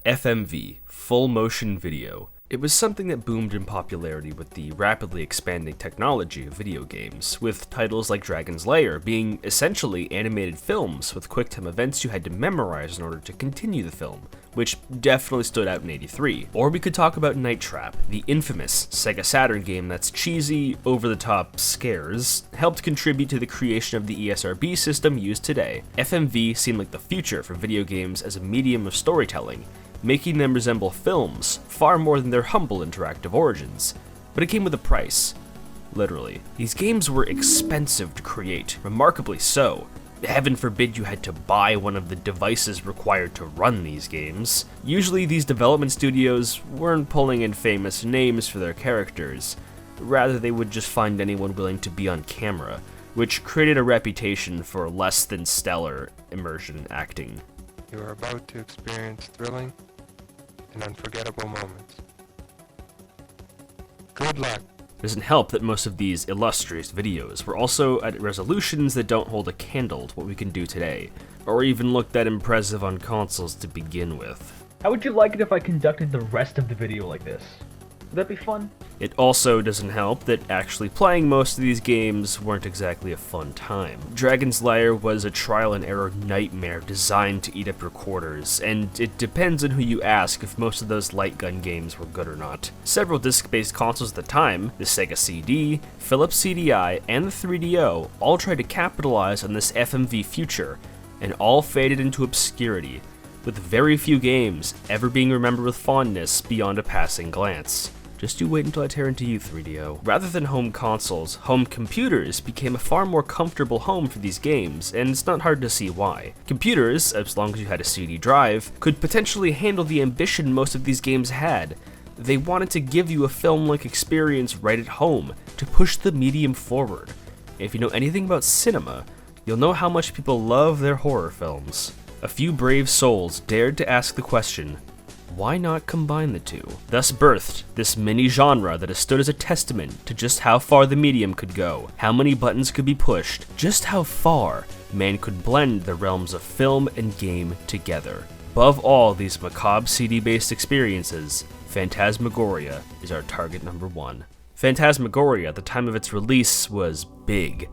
FMV, full motion video. It was something that boomed in popularity with the rapidly expanding technology of video games, with titles like Dragon's Lair being essentially animated films with QuickTime events you had to memorize in order to continue the film, which definitely stood out in '83. Or we could talk about Night Trap, the infamous Sega Saturn game that's cheesy, over-the-top scares, helped contribute to the creation of the ESRB system used today. FMV seemed like the future for video games as a medium of storytelling, making them resemble films far more than their humble interactive origins. But it came with a price. Literally. These games were expensive to create, remarkably so. Heaven forbid you had to buy one of the devices required to run these games. Usually these development studios weren't pulling in famous names for their characters. Rather, they would just find anyone willing to be on camera, which created a reputation for less than stellar immersion acting. You are about to experience thrilling and unforgettable moments. Good luck! It doesn't help that most of these illustrious videos were also at resolutions that don't hold a candle to what we can do today, or even look that impressive on consoles to begin with. How would you like it if I conducted the rest of the video like this? Would that be fun? It also doesn't help that actually playing most of these games weren't exactly a fun time. Dragon's Lair was a trial and error nightmare designed to eat up your quarters, and it depends on who you ask if most of those light gun games were good or not. Several disc-based consoles at the time, the Sega CD, Philips CDI, and the 3DO, all tried to capitalize on this FMV future, and all faded into obscurity, with very few games ever being remembered with fondness beyond a passing glance. Just you wait until I tear into you, 3DO. Rather than home consoles, home computers became a far more comfortable home for these games, and it's not hard to see why. Computers, as long as you had a CD drive, could potentially handle the ambition most of these games had. They wanted to give you a film-like experience right at home, to push the medium forward. And if you know anything about cinema, you'll know how much people love their horror films. A few brave souls dared to ask the question, why not combine the two? Thus birthed this mini-genre that has stood as a testament to just how far the medium could go, how many buttons could be pushed, just how far man could blend the realms of film and game together. Above all these macabre CD-based experiences, Phantasmagoria is our target number one. Phantasmagoria, at the time of its release, was big.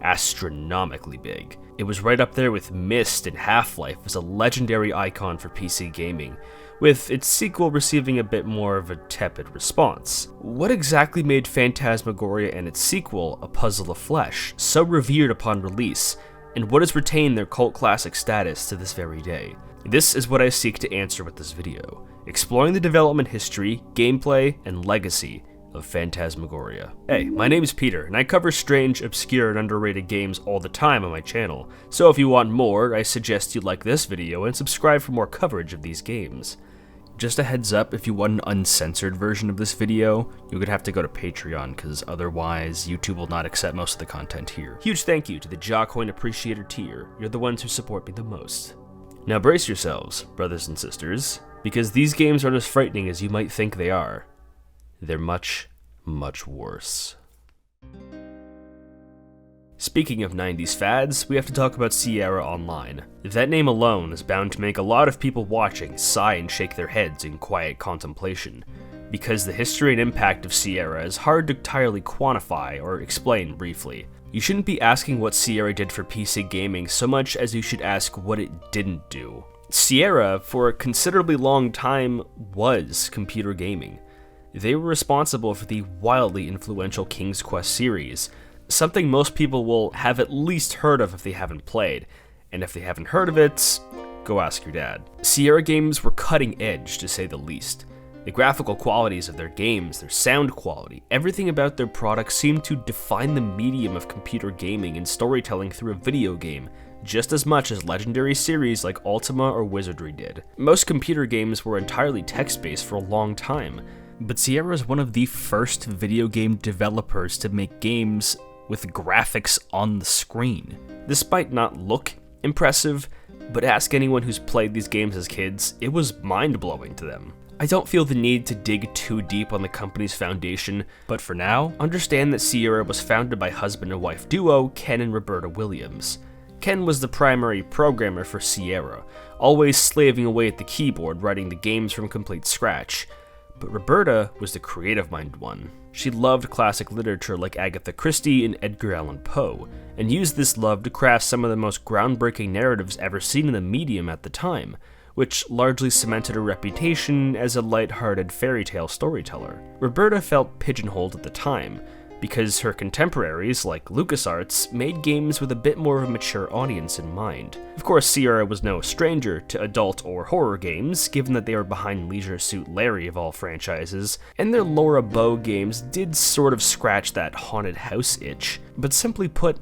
Astronomically big. It was right up there with Myst and Half-Life as a legendary icon for PC gaming, with its sequel receiving a bit more of a tepid response. What exactly made Phantasmagoria and its sequel, A Puzzle of Flesh, so revered upon release, and what has retained their cult classic status to this very day? This is what I seek to answer with this video, exploring the development history, gameplay, and legacy of Phantasmagoria. Hey, my name is Peter, and I cover strange, obscure, and underrated games all the time on my channel, so if you want more, I suggest you like this video and subscribe for more coverage of these games. Just a heads up, if you want an uncensored version of this video, you're gonna have to go to Patreon, because otherwise YouTube will not accept most of the content here. Huge thank you to the Jawcoin Appreciator tier, you're the ones who support me the most. Now brace yourselves, brothers and sisters, because these games aren't as frightening as you might think they are. They're much, much worse. Speaking of 90s fads, we have to talk about Sierra Online. That name alone is bound to make a lot of people watching sigh and shake their heads in quiet contemplation, because the history and impact of Sierra is hard to entirely quantify or explain briefly. You shouldn't be asking what Sierra did for PC gaming so much as you should ask what it didn't do. Sierra, for a considerably long time, was computer gaming. They were responsible for the wildly influential King's Quest series, something most people will have at least heard of if they haven't played, and if they haven't heard of it, go ask your dad. Sierra games were cutting edge, to say the least. The graphical qualities of their games, their sound quality, everything about their products seemed to define the medium of computer gaming and storytelling through a video game, just as much as legendary series like Ultima or Wizardry did. Most computer games were entirely text-based for a long time, but Sierra is one of the first video game developers to make games with graphics on the screen. This might not look impressive, but ask anyone who's played these games as kids, it was mind-blowing to them. I don't feel the need to dig too deep on the company's foundation, but for now, understand that Sierra was founded by husband and wife duo Ken and Roberta Williams. Ken was the primary programmer for Sierra, always slaving away at the keyboard writing the games from complete scratch. But Roberta was the creative-minded one. She loved classic literature like Agatha Christie and Edgar Allan Poe, and used this love to craft some of the most groundbreaking narratives ever seen in the medium at the time, which largely cemented her reputation as a light-hearted fairy tale storyteller. Roberta felt pigeonholed at the time, because her contemporaries, like LucasArts, made games with a bit more of a mature audience in mind. Of course, Sierra was no stranger to adult or horror games, given that they were behind Leisure Suit Larry of all franchises, and their Laura Bow games did sort of scratch that haunted house itch, but simply put,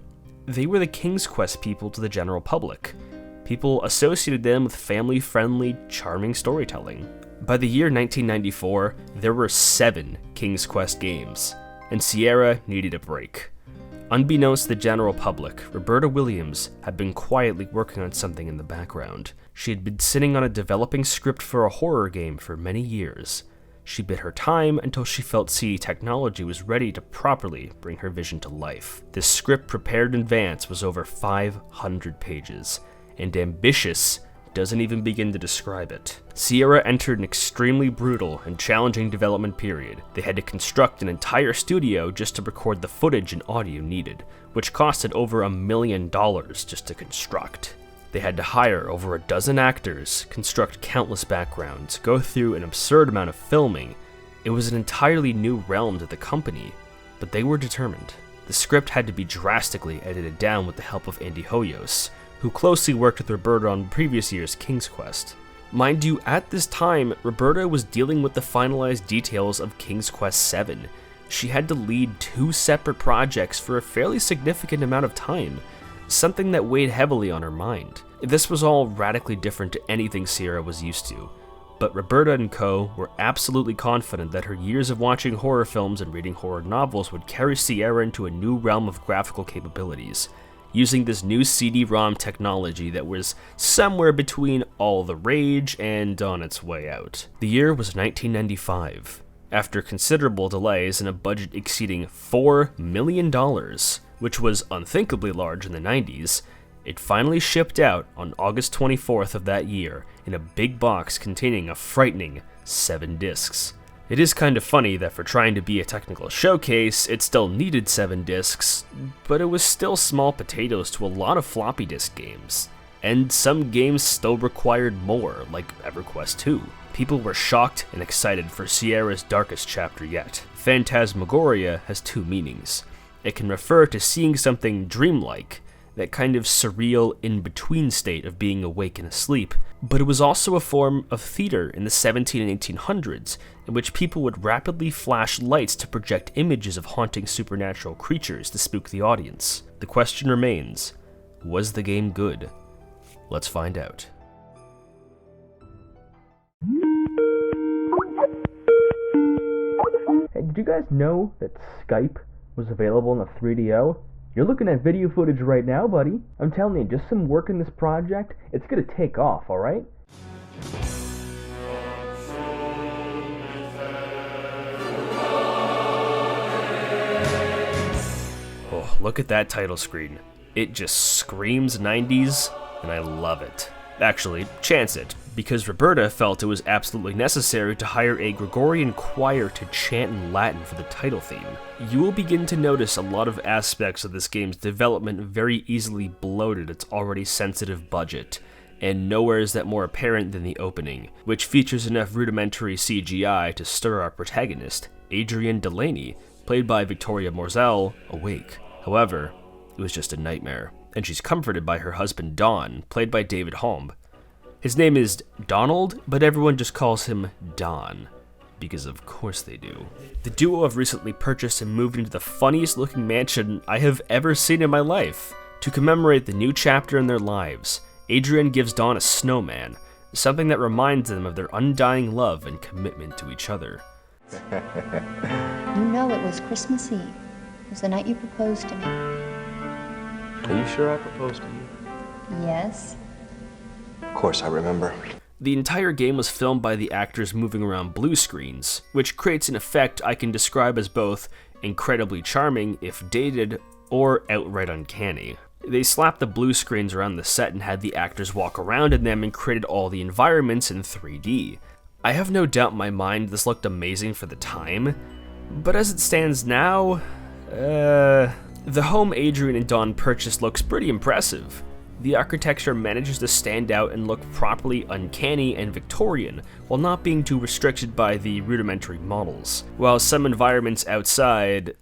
they were the King's Quest people to the general public. People associated them with family-friendly, charming storytelling. By the year 1994, there were 7 King's Quest games, and Sierra needed a break. Unbeknownst to the general public, Roberta Williams had been quietly working on something in the background. She had been sitting on a developing script for a horror game for many years. She bid her time until she felt CE Technology was ready to properly bring her vision to life. This script prepared in advance was over 500 pages, and ambitious doesn't even begin to describe it. Sierra entered an extremely brutal and challenging development period. They had to construct an entire studio just to record the footage and audio needed, which costed over $1 million just to construct. They had to hire over a dozen actors, construct countless backgrounds, go through an absurd amount of filming. It was an entirely new realm to the company, but they were determined. The script had to be drastically edited down with the help of Andy Hoyos, who closely worked with Roberta on previous year's King's Quest. Mind you, at this time, Roberta was dealing with the finalized details of King's Quest VII. She had to lead 2 separate projects for a fairly significant amount of time, something that weighed heavily on her mind. This was all radically different to anything Sierra was used to, but Roberta and co. were absolutely confident that her years of watching horror films and reading horror novels would carry Sierra into a new realm of graphical capabilities, using this new CD-ROM technology that was somewhere between all the rage and on its way out. The year was 1995. After considerable delays and a budget exceeding $4 million, which was unthinkably large in the 90s, it finally shipped out on August 24th of that year in a big box containing a frightening 7 discs. It is kind of funny that for trying to be a technical showcase, it still needed 7 discs, but it was still small potatoes to a lot of floppy disk games. And some games still required more, like EverQuest 2. People were shocked and excited for Sierra's darkest chapter yet. Phantasmagoria has 2 meanings. It can refer to seeing something dreamlike, that kind of surreal in-between state of being awake and asleep, but it was also a form of theater in the 17 and 1800s, in which people would rapidly flash lights to project images of haunting supernatural creatures to spook the audience. The question remains, was the game good? Let's find out. Hey, did you guys know that Skype was available in the 3DO? You're looking at video footage right now, buddy. I'm telling you, just some work in this project, it's gonna take off, alright? Oh, look at that title screen. It just screams 90s, and I love it. Actually, chance it, because Roberta felt it was absolutely necessary to hire a Gregorian choir to chant in Latin for the title theme. You will begin to notice a lot of aspects of this game's development very easily bloated its already sensitive budget, and nowhere is that more apparent than the opening, which features enough rudimentary CGI to stir our protagonist, Adrienne Delaney, played by Victoria Morzell, awake. However, it was just a nightmare, and she's comforted by her husband Don, played by David Holm. His name is Donald, but everyone just calls him Don, because of course they do. The duo have recently purchased and moved into the funniest looking mansion I have ever seen in my life. To commemorate the new chapter in their lives, Adrienne gives Don a snowman, something that reminds them of their undying love and commitment to each other. You know it was Christmas Eve. It was the night you proposed to me. Are you sure I proposed to you? Yes. Of course I remember. The entire game was filmed by the actors moving around blue screens, which creates an effect I can describe as both incredibly charming if dated, or outright uncanny. They slapped the blue screens around the set and had the actors walk around in them and created all the environments in 3D. I have no doubt in my mind this looked amazing for the time, but as it stands now, the home Adrian and Dawn purchased looks pretty impressive. The architecture manages to stand out and look properly uncanny and Victorian, while not being too restricted by the rudimentary models, while some environments outside,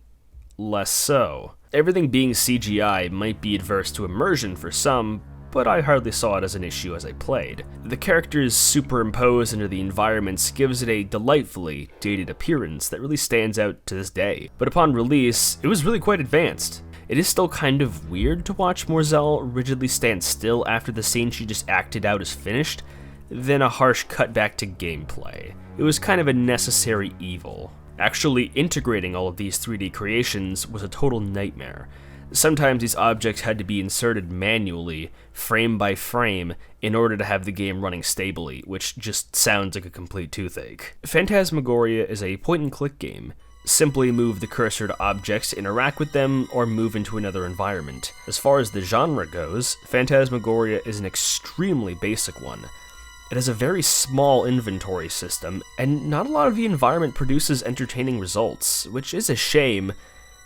less so. Everything being CGI might be adverse to immersion for some, but I hardly saw it as an issue as I played. The characters superimposed into the environments gives it a delightfully dated appearance that really stands out to this day, but upon release, it was really quite advanced. It is still kind of weird to watch Morzell rigidly stand still after the scene she just acted out is finished, then a harsh cutback to gameplay. It was kind of a necessary evil. Actually integrating all of these 3D creations was a total nightmare. Sometimes these objects had to be inserted manually, frame by frame, in order to have the game running stably, which just sounds like a complete toothache. Phantasmagoria is a point-and-click game. Simply move the cursor to objects to interact with them, or move into another environment. As far as the genre goes, Phantasmagoria is an extremely basic one. It has a very small inventory system, and not a lot of the environment produces entertaining results, which is a shame,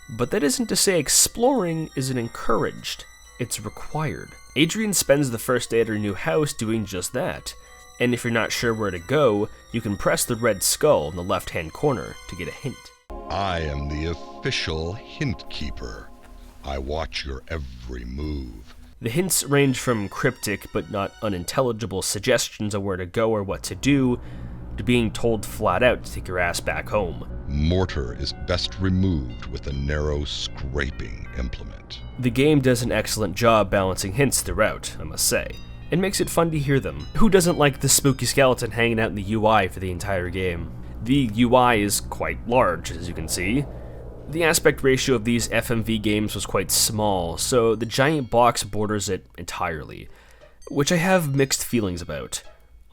but that isn't to say exploring isn't encouraged, it's required. Adrian spends the first day at her new house doing just that, and if you're not sure where to go, you can press the red skull in the left-hand corner to get a hint. I am the official hint keeper. I watch your every move. The hints range from cryptic but not unintelligible suggestions of where to go or what to do, to being told flat out to take your ass back home. Mortar is best removed with a narrow scraping implement. The game does an excellent job balancing hints throughout, I must say, and makes it fun to hear them. Who doesn't like the spooky skeleton hanging out in the UI for the entire game? The UI is quite large, as you can see. The aspect ratio of these FMV games was quite small, so the giant box borders it entirely, which I have mixed feelings about.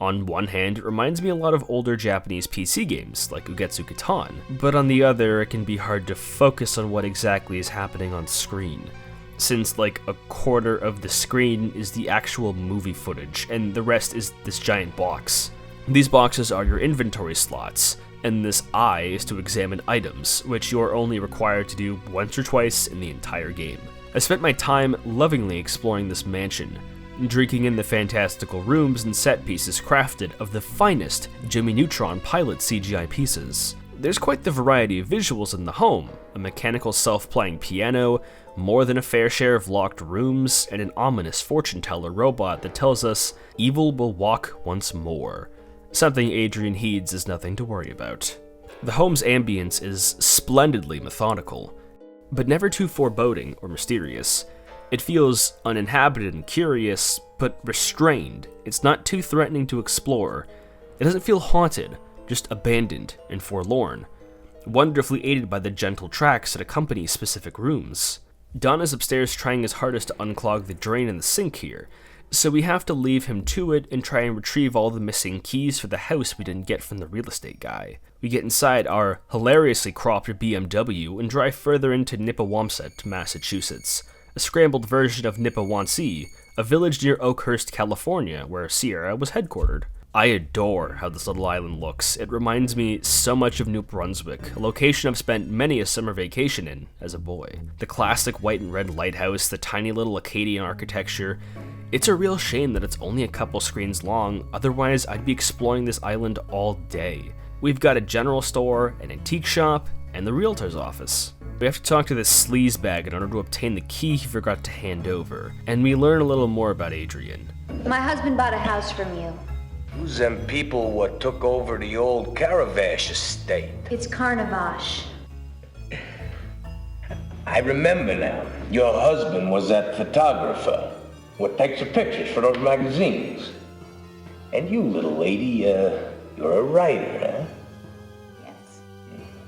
On one hand, it reminds me a lot of older Japanese PC games, like Ugetsu Kitan, but on the other, it can be hard to focus on what exactly is happening on screen, since like a quarter of the screen is the actual movie footage, and the rest is this giant box. These boxes are your inventory slots, and this eye is to examine items, which you are only required to do once or twice in the entire game. I spent my time lovingly exploring this mansion, drinking in the fantastical rooms and set pieces crafted of the finest Jimmy Neutron pilot CGI pieces. There's quite the variety of visuals in the home, a mechanical self-playing piano, more than a fair share of locked rooms, and an ominous fortune teller robot that tells us evil will walk once more. Something Adrian heeds is nothing to worry about. The home's ambience is splendidly methodical, but never too foreboding or mysterious. It feels uninhabited and curious, but restrained. It's not too threatening to explore. It doesn't feel haunted, just abandoned and forlorn, wonderfully aided by the gentle tracks that accompany specific rooms. Don is upstairs trying his hardest to unclog the drain in the sink here, so we have to leave him to it and try and retrieve all the missing keys for the house we didn't get from the real estate guy. We get inside our hilariously cropped BMW and drive further into Nipawamsett, Massachusetts, a scrambled version of Nipawaunsee, a village near Oakhurst, California, where Sierra was headquartered. I adore how this little island looks. It reminds me so much of New Brunswick, a location I've spent many a summer vacation in as a boy. The classic white and red lighthouse, the tiny little Acadian architecture. It's a real shame that it's only a couple screens long, otherwise I'd be exploring this island all day. We've got a general store, an antique shop, and the realtor's office. We have to talk to this sleazebag in order to obtain the key he forgot to hand over, and we learn a little more about Adrian. My husband bought a house from you. Who's them people what took over the old Caravash estate? It's Carnavash. I remember now. Your husband was that photographer. What takes the pictures for those magazines? And you, little lady, you're a writer, huh? Yes.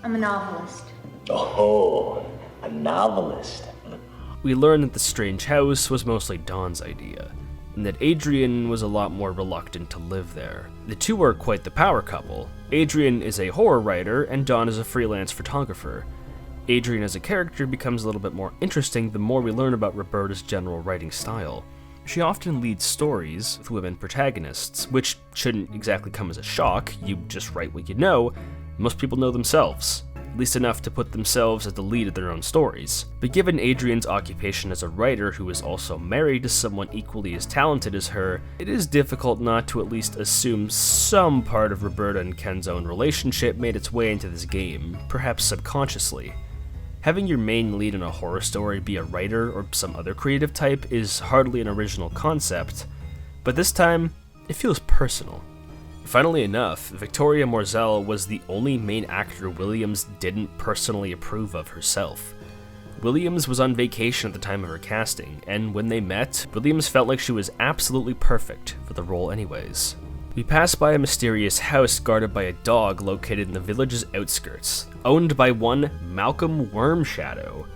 I'm a novelist. Oh, a novelist. We learn that the strange house was mostly Don's idea, and that Adrian was a lot more reluctant to live there. The two are quite the power couple. Adrian is a horror writer, and Don is a freelance photographer. Adrian as a character becomes a little bit more interesting the more we learn about Roberta's general writing style. She often leads stories with women protagonists, which shouldn't exactly come as a shock. You just write what you know. Most people know themselves, at least enough to put themselves as the lead of their own stories. But given Adrian's occupation as a writer who is also married to someone equally as talented as her, it is difficult not to at least assume some part of Roberta and Ken's own relationship made its way into this game, perhaps subconsciously. Having your main lead in a horror story be a writer or some other creative type is hardly an original concept, but this time, it feels personal. Funnily enough, Victoria Morzell was the only main actor Williams didn't personally approve of herself. Williams was on vacation at the time of her casting, and when they met, Williams felt like she was absolutely perfect for the role anyways. We pass by a mysterious house guarded by a dog located in the village's outskirts, owned by one Malcolm Wormshadow.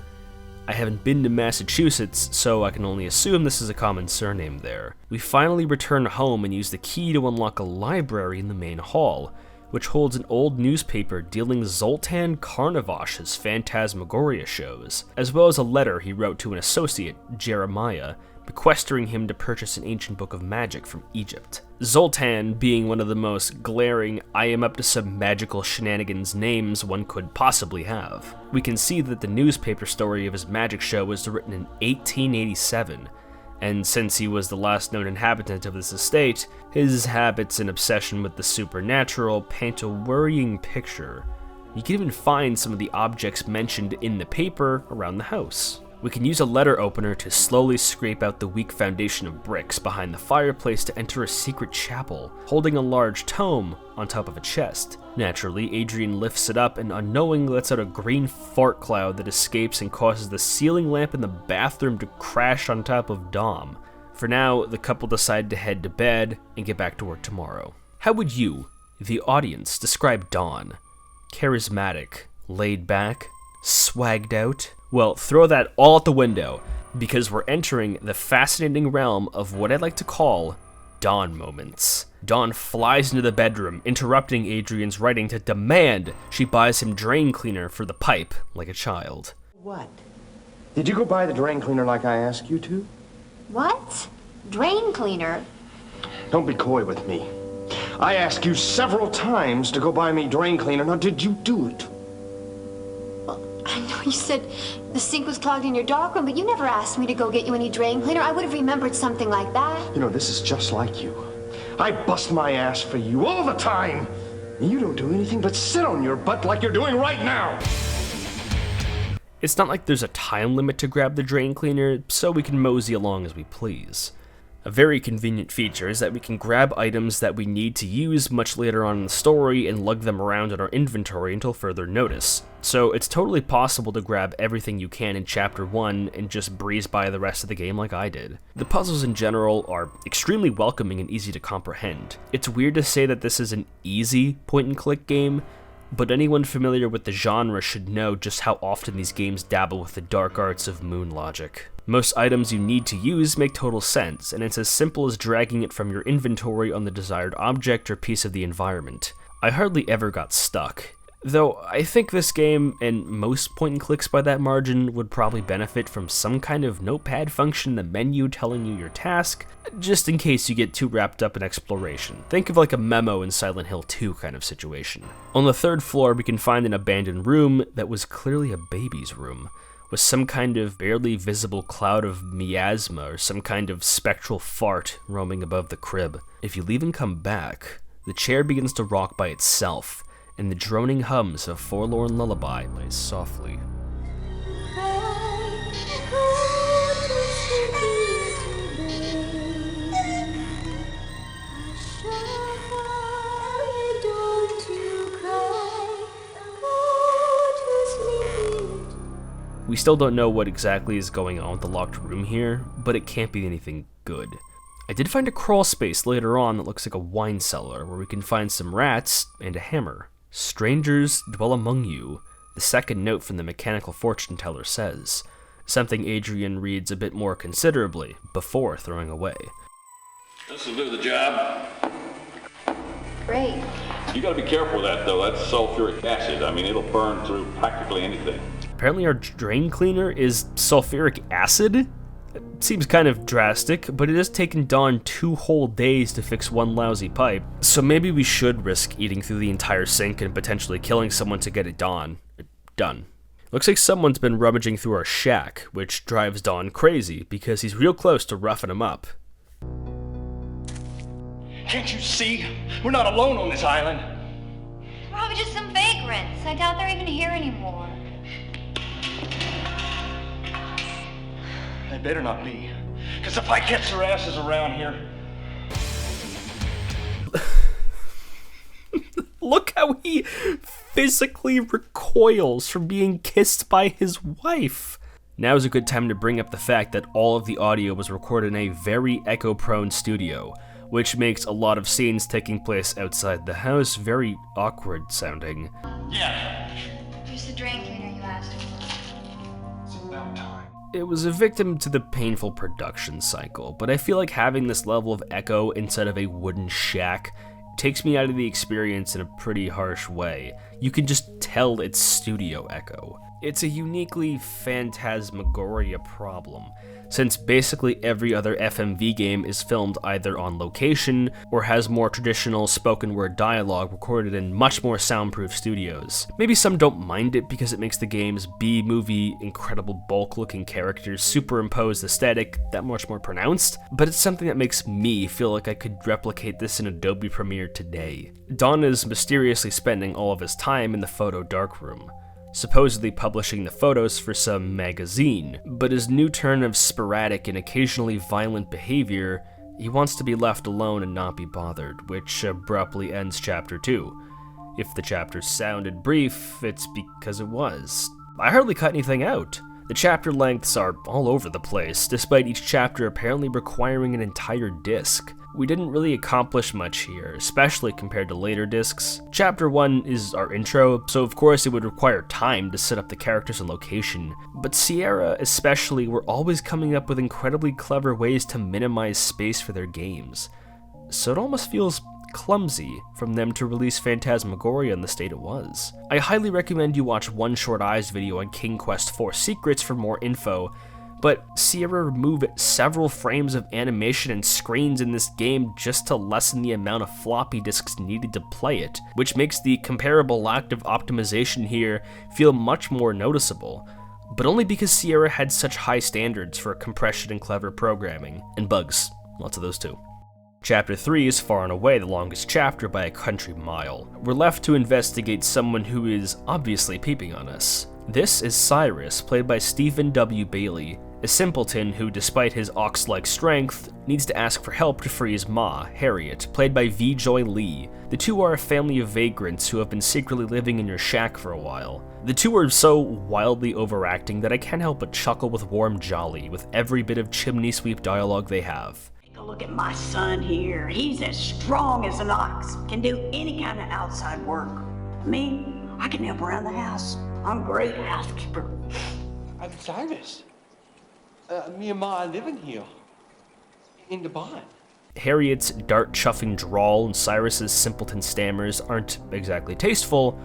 I haven't been to Massachusetts, so I can only assume this is a common surname there. We finally return home and use the key to unlock a library in the main hall, which holds an old newspaper dealing Zoltan Karnavash's Phantasmagoria shows, as well as a letter he wrote to an associate, Jeremiah, bequesting him to purchase an ancient book of magic from Egypt. Zoltan being one of the most glaring I am up to some magical shenanigans names one could possibly have. We can see that the newspaper story of his magic show was written in 1887, and since he was the last known inhabitant of this estate, his habits and obsession with the supernatural paint a worrying picture. You can even find some of the objects mentioned in the paper around the house. We can use a letter opener to slowly scrape out the weak foundation of bricks behind the fireplace to enter a secret chapel, holding a large tome on top of a chest. Naturally, Adrian lifts it up and unknowingly lets out a green fart cloud that escapes and causes the ceiling lamp in the bathroom to crash on top of Dom. For now, the couple decide to head to bed and get back to work tomorrow. How would you, the audience, describe Dawn? Charismatic, laid back, swagged out? Well, throw that all out the window, because we're entering the fascinating realm of what I'd like to call Dawn moments. Dawn flies into the bedroom, interrupting Adrian's writing to demand she buys him drain cleaner for the pipe like a child. What? Did you go buy the drain cleaner like I asked you to? What? Drain cleaner? Don't be coy with me. I asked you several times to go buy me drain cleaner. Now, did you do it? I know you said the sink was clogged in your darkroom, but you never asked me to go get you any drain cleaner. I would have remembered something like that. You know, this is just like you. I bust my ass for you all the time. You don't do anything but sit on your butt like you're doing right now. It's not like there's a time limit to grab the drain cleaner, so we can mosey along as we please. A very convenient feature is that we can grab items that we need to use much later on in the story and lug them around in our inventory until further notice. So it's totally possible to grab everything you can in Chapter 1 and just breeze by the rest of the game like I did. The puzzles in general are extremely welcoming and easy to comprehend. It's weird to say that this is an easy point-and-click game, but anyone familiar with the genre should know just how often these games dabble with the dark arts of moon logic. Most items you need to use make total sense, and it's as simple as dragging it from your inventory on the desired object or piece of the environment. I hardly ever got stuck, though I think this game, and most point-and-clicks by that margin, would probably benefit from some kind of notepad function in the menu telling you your task, just in case you get too wrapped up in exploration. Think of like a memo in Silent Hill 2 kind of situation. On the third floor, we can find an abandoned room that was clearly a baby's room, with some kind of barely visible cloud of miasma or some kind of spectral fart roaming above the crib. If you leave and come back, the chair begins to rock by itself, and the droning hums of Forlorn Lullaby plays softly. We still don't know what exactly is going on with the locked room here, but it can't be anything good. I did find a crawl space later on that looks like a wine cellar, where we can find some rats and a hammer. Strangers dwell among you, the second note from the mechanical fortune teller says, something Adrian reads a bit more considerably before throwing away. This will do the job. Great. You gotta be careful with that though, that's sulfuric acid. I mean, it'll burn through practically anything. Apparently our drain cleaner is sulfuric acid? It seems kind of drastic, but it has taken Dawn 2 whole days to fix one lousy pipe, so maybe we should risk eating through the entire sink and potentially killing someone to get it done. Looks like someone's been rummaging through our shack, which drives Dawn crazy because he's real close to roughing him up. Can't you see? We're not alone on this island. Probably just some vagrants. I doubt they're even here anymore. They better not be. Because if I catch their asses around here... Look how he physically recoils from being kissed by his wife. Now is a good time to bring up the fact that all of the audio was recorded in a very echo-prone studio, which makes a lot of scenes taking place outside the house very awkward sounding. Yeah. Here's the drain cleaner you asked for. It's about time. It was a victim to the painful production cycle, but I feel like having this level of echo instead of a wooden shack takes me out of the experience in a pretty harsh way. You can just tell it's studio echo. It's a uniquely Phantasmagoria problem, since basically every other FMV game is filmed either on location or has more traditional spoken word dialogue recorded in much more soundproof studios. Maybe some don't mind it because it makes the game's B-movie, incredible bulk-looking characters superimposed aesthetic that much more pronounced, but it's something that makes me feel like I could replicate this in Adobe Premiere today. Don is mysteriously spending all of his time in the photo darkroom, supposedly publishing the photos for some magazine, but his new turn of sporadic and occasionally violent behavior, he wants to be left alone and not be bothered, which abruptly ends Chapter 2. If the chapter sounded brief, it's because it was. I hardly cut anything out. The chapter lengths are all over the place, despite each chapter apparently requiring an entire disc. We didn't really accomplish much here, especially compared to later discs. Chapter 1 is our intro, so of course it would require time to set up the characters and location, but Sierra especially were always coming up with incredibly clever ways to minimize space for their games. So it almost feels clumsy from them to release Phantasmagoria in the state it was. I highly recommend you watch One Short Eye's video on King Quest IV Secrets for more info, but Sierra removed several frames of animation and screens in this game just to lessen the amount of floppy disks needed to play it, which makes the comparable lack of optimization here feel much more noticeable, but only because Sierra had such high standards for compression and clever programming, and bugs, lots of those too. Chapter 3 is far and away the longest chapter by a country mile. We're left to investigate someone who is obviously peeping on us. This is Cyrus, played by Stephen W. Bailey, a simpleton who, despite his ox-like strength, needs to ask for help to free his ma, Harriet, played by V. Joy Lee. The two are a family of vagrants who have been secretly living in your shack for a while. The two are so wildly overacting that I can't help but chuckle with warm jolly with every bit of chimney sweep dialogue they have. Take a look at my son here. He's as strong as an ox, can do any kind of outside work. Me, I can help around the house. I'm a great housekeeper. I'm Cyrus. Me and Ma are living here. In the barn. Harriet's dart-chuffing drawl and Cyrus's simpleton stammers aren't exactly tasteful,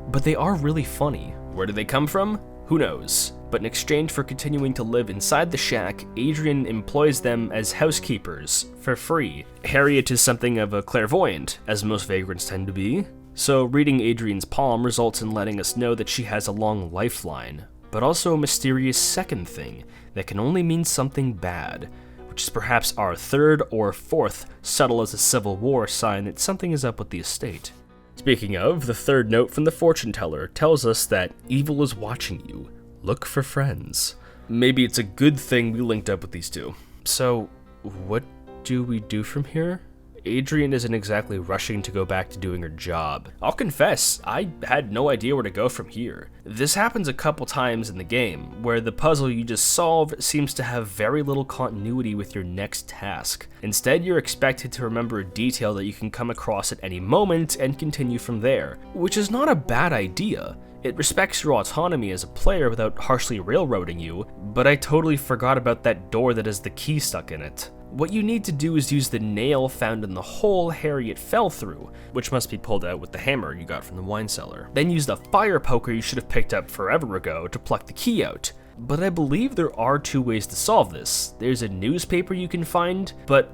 but they are really funny. Where do they come from? Who knows? But in exchange for continuing to live inside the shack, Adrian employs them as housekeepers, for free. Harriet is something of a clairvoyant, as most vagrants tend to be, so reading Adrian's palm results in letting us know that she has a long lifeline, but also a mysterious second thing that can only mean something bad, which is perhaps our third or fourth subtle as a civil war sign that something is up with the estate. Speaking of, the third note from the fortune teller tells us that evil is watching you. Look for friends. Maybe it's a good thing we linked up with these two. So, what do we do from here? Adrian isn't exactly rushing to go back to doing her job. I'll confess, I had no idea where to go from here. This happens a couple times in the game, where the puzzle you just solved seems to have very little continuity with your next task. Instead, you're expected to remember a detail that you can come across at any moment and continue from there, which is not a bad idea. It respects your autonomy as a player without harshly railroading you, but I totally forgot about that door that has the key stuck in it. What you need to do is use the nail found in the hole Harriet fell through, which must be pulled out with the hammer you got from the wine cellar. Then use the fire poker you should have picked up forever ago to pluck the key out. But I believe there are 2 ways to solve this. There's a newspaper you can find, but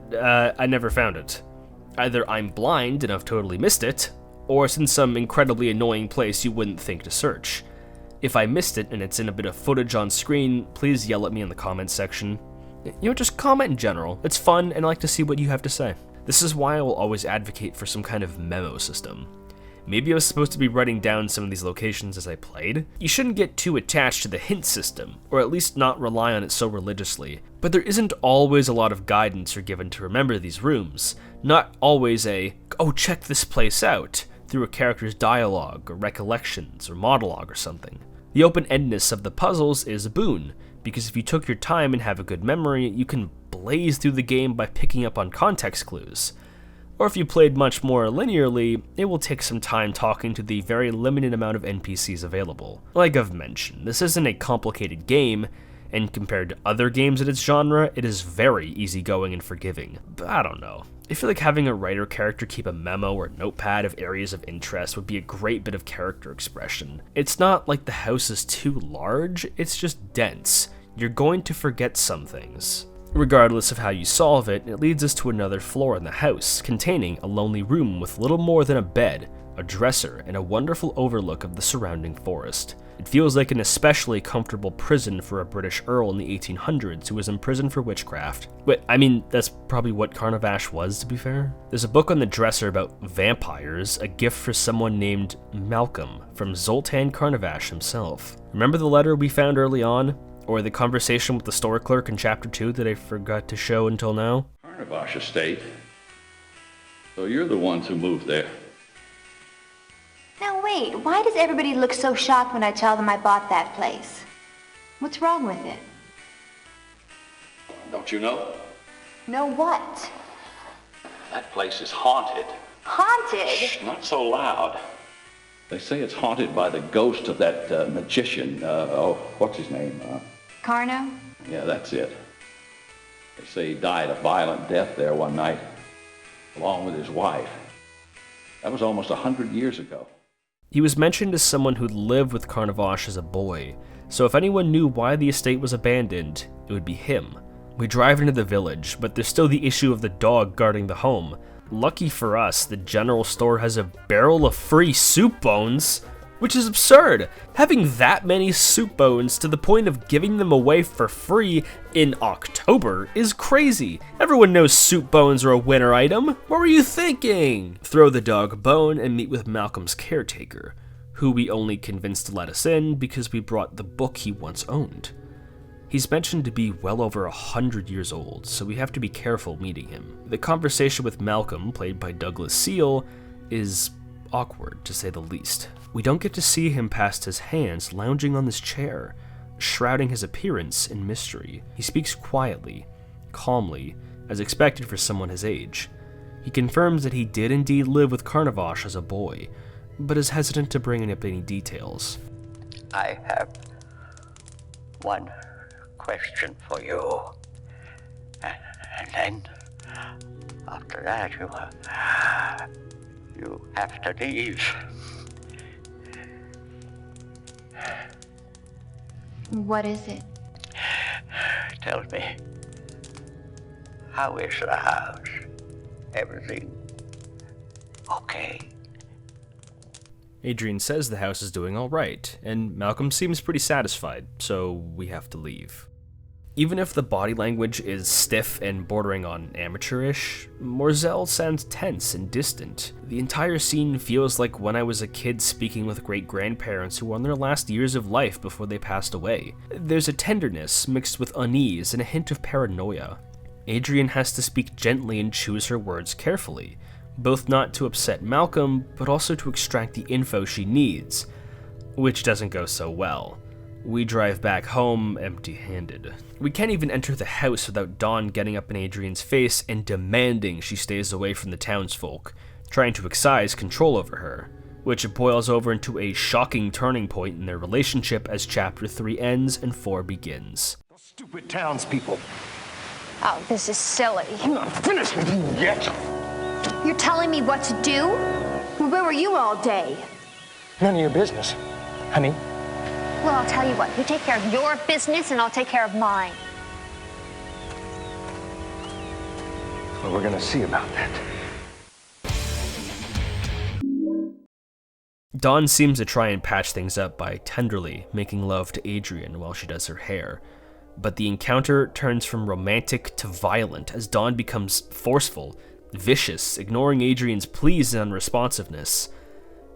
I never found it. Either I'm blind and I've totally missed it, or it's in some incredibly annoying place you wouldn't think to search. If I missed it and it's in a bit of footage on screen, please yell at me in the comments section. Just comment in general. It's fun and I like to see what you have to say. This is why I will always advocate for some kind of memo system. Maybe I was supposed to be writing down some of these locations as I played. You shouldn't get too attached to the hint system, or at least not rely on it so religiously. But there isn't always a lot of guidance you're given to remember these rooms. Not always a, oh, check this place out, through a character's dialogue, or recollections, or monologue or something. The open-endedness of the puzzles is a boon, because if you took your time and have a good memory, you can blaze through the game by picking up on context clues. Or if you played much more linearly, it will take some time talking to the very limited amount of NPCs available. Like I've mentioned, this isn't a complicated game, and compared to other games in its genre, it is very easygoing and forgiving. But I don't know. I feel like having a writer character keep a memo or notepad of areas of interest would be a great bit of character expression. It's not like the house is too large, it's just dense. You're going to forget some things. Regardless of how you solve it, it leads us to another floor in the house, containing a lonely room with little more than a bed, a dresser, and a wonderful overlook of the surrounding forest. It feels like an especially comfortable prison for a British earl in the 1800s who was imprisoned for witchcraft. Wait, I mean, that's probably what Carnavash was, to be fair. There's a book on the dresser about vampires, a gift for someone named Malcolm, from Zoltan Carnavash himself. Remember the letter we found early on? Or the conversation with the store clerk in Chapter 2 that I forgot to show until now? Carnavash estate. So you're the ones who moved there. Now wait, why does everybody look so shocked when I tell them I bought that place? What's wrong with it? Don't you know? Know what? That place is haunted. Haunted? Shh, not so loud. They say it's haunted by the ghost of that magician. What's his name? Carno? Yeah, that's it. They say he died a violent death there one night, along with his wife. That was almost 100 years ago. He was mentioned as someone who'd lived with Carnavash as a boy, so if anyone knew why the estate was abandoned, it would be him. We drive into the village, but there's still the issue of the dog guarding the home. Lucky for us, the general store has a barrel of free soup bones, which is absurd. Having that many soup bones to the point of giving them away for free in October is crazy. Everyone knows soup bones are a winter item. What were you thinking? Throw the dog a bone and meet with Malcolm's caretaker, who we only convinced to let us in because we brought the book he once owned. He's mentioned to be well over 100 years old, so we have to be careful meeting him. The conversation with Malcolm, played by Douglas Seal, is awkward, to say the least. We don't get to see him past his hands lounging on this chair, shrouding his appearance in mystery. He speaks quietly, calmly, as expected for someone his age. He confirms that he did indeed live with Carnavash as a boy, but is hesitant to bring up any details. I have one question for you, and then after that you have to leave. What is it? Tell me, how is the house? Everything okay? Adrian says the house is doing alright, and Malcolm seems pretty satisfied, so we have to leave. Even if the body language is stiff and bordering on amateurish, Morzell sounds tense and distant. The entire scene feels like when I was a kid speaking with great-grandparents who were on their last years of life before they passed away. There's a tenderness mixed with unease and a hint of paranoia. Adrian has to speak gently and choose her words carefully, both not to upset Malcolm, but also to extract the info she needs, which doesn't go so well. We drive back home empty-handed. We can't even enter the house without Dawn getting up in Adrian's face and demanding she stays away from the townsfolk, trying to exercise control over her, which boils over into a shocking turning point in their relationship as Chapter 3 ends and 4 begins. Those stupid townspeople. Oh, this is silly. I'm not finished with you yet. You're telling me what to do? Well, where were you all day? None of your business, honey. Well, I'll tell you what. You take care of your business, and I'll take care of mine. Well, we're gonna see about that. Dawn seems to try and patch things up by tenderly making love to Adrian while she does her hair, but the encounter turns from romantic to violent as Dawn becomes forceful, vicious, ignoring Adrian's pleas and unresponsiveness.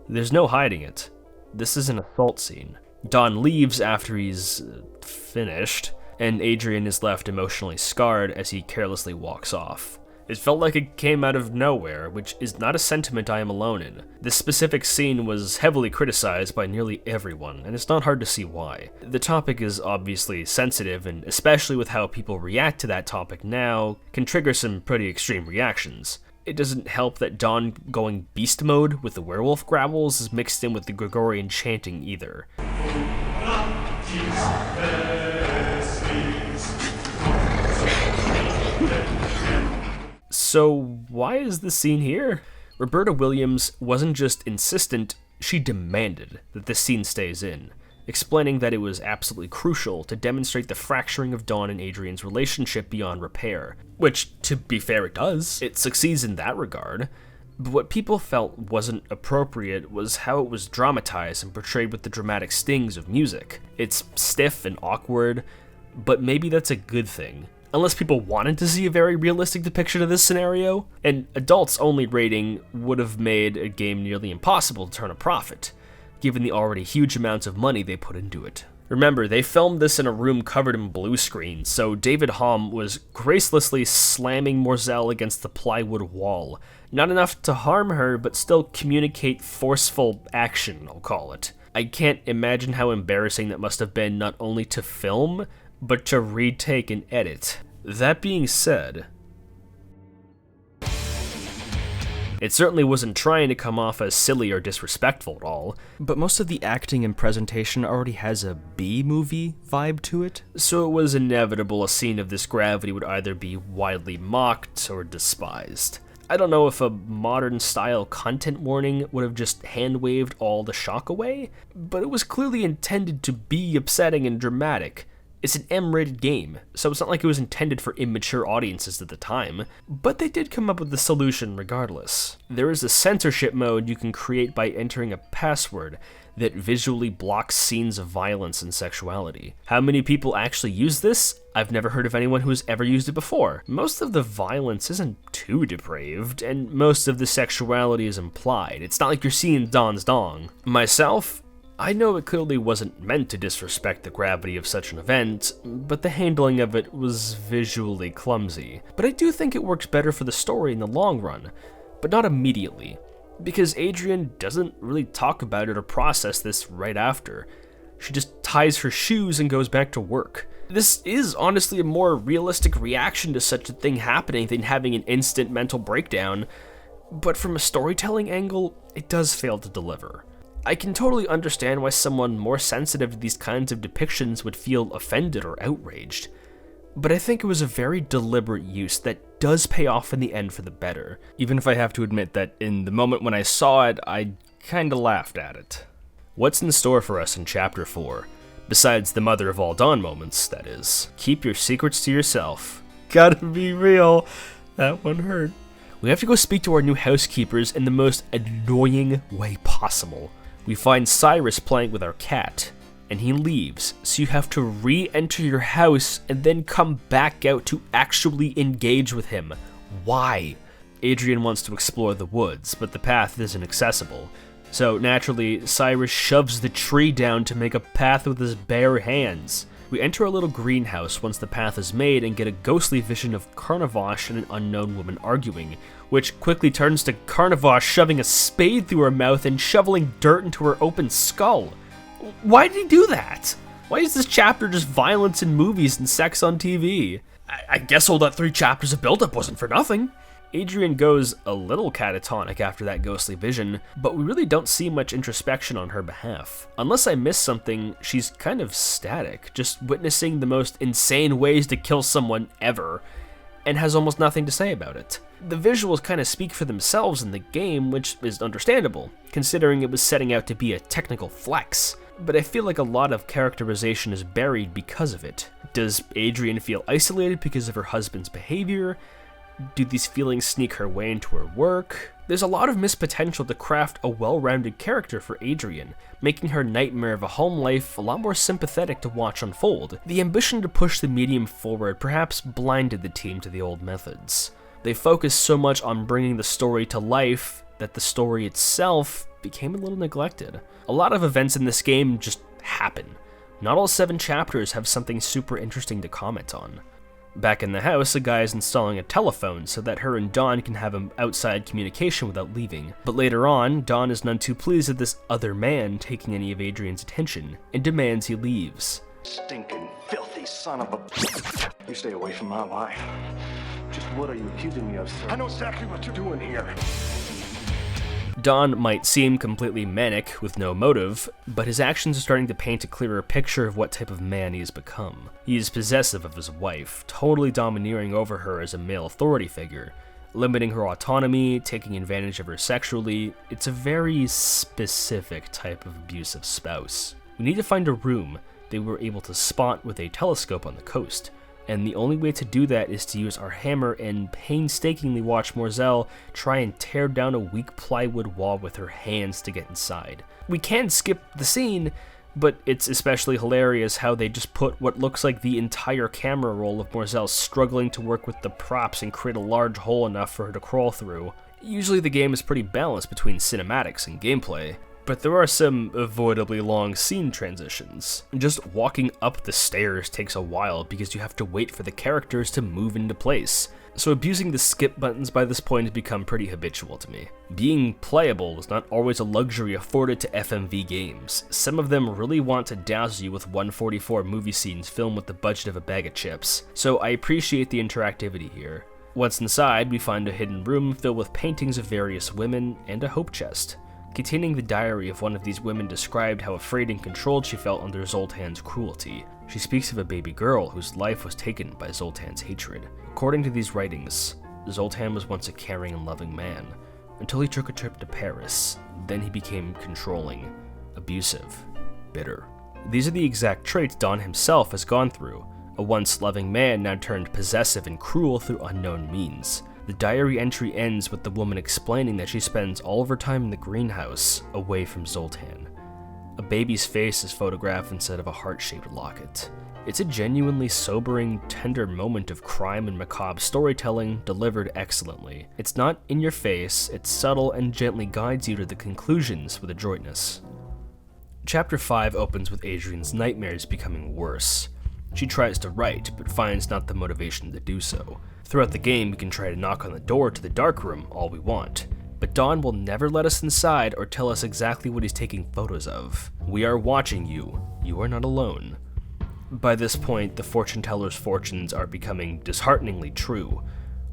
There's no hiding it. This is an assault scene. Dawn leaves after he's finished, and Adrian is left emotionally scarred as he carelessly walks off. It felt like it came out of nowhere, which is not a sentiment I am alone in. This specific scene was heavily criticized by nearly everyone, and it's not hard to see why. The topic is obviously sensitive, and especially with how people react to that topic now, can trigger some pretty extreme reactions. It doesn't help that Dawn going beast mode with the werewolf growls is mixed in with the Gregorian chanting either. So why is this scene here? Roberta Williams wasn't just insistent, she demanded that this scene stays in, explaining that it was absolutely crucial to demonstrate the fracturing of Dawn and Adrian's relationship beyond repair, which, to be fair, it does. It succeeds in that regard. But what people felt wasn't appropriate was how it was dramatized and portrayed with the dramatic stings of music. It's stiff and awkward, but maybe that's a good thing. Unless people wanted to see a very realistic depiction of this scenario, an adults-only rating would have made a game nearly impossible to turn a profit, given the already huge amounts of money they put into it. Remember, they filmed this in a room covered in blue screen, so David Hom was gracelessly slamming Morzell against the plywood wall. Not enough to harm her, but still communicate forceful action, I'll call it. I can't imagine how embarrassing that must have been not only to film, but to retake and edit. That being said, it certainly wasn't trying to come off as silly or disrespectful at all, but most of the acting and presentation already has a B-movie vibe to it, so it was inevitable a scene of this gravity would either be widely mocked or despised. I don't know if a modern-style content warning would have just hand-waved all the shock away, but it was clearly intended to be upsetting and dramatic. It's an M-rated game, so it's not like it was intended for immature audiences at the time, but they did come up with the solution regardless. There is a censorship mode you can create by entering a password that visually blocks scenes of violence and sexuality. How many people actually use this? I've never heard of anyone who's ever used it before. Most of the violence isn't too depraved, and most of the sexuality is implied. It's not like you're seeing Dawn's dong. Myself, I know it clearly wasn't meant to disrespect the gravity of such an event, but the handling of it was visually clumsy. But I do think it works better for the story in the long run, but not immediately, because Adrian doesn't really talk about it or process this right after. She just ties her shoes and goes back to work. This is honestly a more realistic reaction to such a thing happening than having an instant mental breakdown, but from a storytelling angle, it does fail to deliver. I can totally understand why someone more sensitive to these kinds of depictions would feel offended or outraged, but I think it was a very deliberate use that does pay off in the end for the better, even if I have to admit that in the moment when I saw it, I kinda laughed at it. What's in store for us in Chapter 4? Besides the mother of all Dawn moments, that is. Keep your secrets to yourself. Gotta be real, that one hurt. We have to go speak to our new housekeepers in the most annoying way possible. We find Cyrus playing with our cat, and he leaves, so you have to re-enter your house and then come back out to actually engage with him. Why? Adrian wants to explore the woods, but the path isn't accessible, so naturally, Cyrus shoves the tree down to make a path with his bare hands. We enter a little greenhouse once the path is made and get a ghostly vision of Carnavash and an unknown woman arguing, which quickly turns to Carnavash shoving a spade through her mouth and shoveling dirt into her open skull. Why did he do that? Why is this chapter just violence in movies and sex on TV? I guess all that 3 chapters of build-up wasn't for nothing. Adrian goes a little catatonic after that ghostly vision, but we really don't see much introspection on her behalf. Unless I missed something, she's kind of static, just witnessing the most insane ways to kill someone ever. and has almost nothing to say about it. The visuals kind of speak for themselves in the game, which is understandable, considering it was setting out to be a technical flex, but I feel like a lot of characterization is buried because of it. Does Adrian feel isolated because of her husband's behavior? Do these feelings sneak her way into her work? There's a lot of missed potential to craft a well-rounded character for Adrian, making her nightmare of a home life a lot more sympathetic to watch unfold. The ambition to push the medium forward perhaps blinded the team to the old methods. They focused so much on bringing the story to life that the story itself became a little neglected. A lot of events in this game just happen. Not all 7 chapters have something super interesting to comment on. Back in the house, a guy is installing a telephone so that her and Dawn can have an outside communication without leaving. But later on, Dawn is none too pleased at this other man taking any of Adrian's attention, and demands he leaves. Stinking, filthy son of a... You stay away from my wife. Just what are you accusing me of, sir? I know exactly what you're doing here. Dawn might seem completely manic with no motive, but his actions are starting to paint a clearer picture of what type of man he has become. He is possessive of his wife, totally domineering over her as a male authority figure, limiting her autonomy, taking advantage of her sexually. It's a very specific type of abusive spouse. We need to find a room they were able to spot with a telescope on the coast, and the only way to do that is to use our hammer and painstakingly watch Morzelle try and tear down a weak plywood wall with her hands to get inside. We can skip the scene, but it's especially hilarious how they just put what looks like the entire camera roll of Morzelle struggling to work with the props and create a large hole enough for her to crawl through. Usually the game is pretty balanced between cinematics and gameplay, but there are some avoidably long scene transitions. Just walking up the stairs takes a while because you have to wait for the characters to move into place, so abusing the skip buttons by this point has become pretty habitual to me. Being playable is not always a luxury afforded to FMV games. Some of them really want to dazzle you with 144 movie scenes filmed with the budget of a bag of chips, so I appreciate the interactivity here. Once inside, we find a hidden room filled with paintings of various women and a hope chest. Containing the diary of one of these women described how afraid and controlled she felt under Zoltan's cruelty. She speaks of a baby girl whose life was taken by Zoltan's hatred. According to these writings, Zoltan was once a caring and loving man, until he took a trip to Paris. Then he became controlling, abusive, bitter. These are the exact traits Dawn himself has gone through, a once loving man now turned possessive and cruel through unknown means. The diary entry ends with the woman explaining that she spends all of her time in the greenhouse, away from Zoltan. A baby's face is photographed instead of a heart-shaped locket. It's a genuinely sobering, tender moment of crime and macabre storytelling delivered excellently. It's not in your face, it's subtle and gently guides you to the conclusions with adroitness. Chapter 5 opens with Adrian's nightmares becoming worse. She tries to write, but finds not the motivation to do so. Throughout the game, we can try to knock on the door to the darkroom all we want, but Dawn will never let us inside or tell us exactly what he's taking photos of. We are watching you. You are not alone. By this point, the fortune teller's fortunes are becoming dishearteningly true,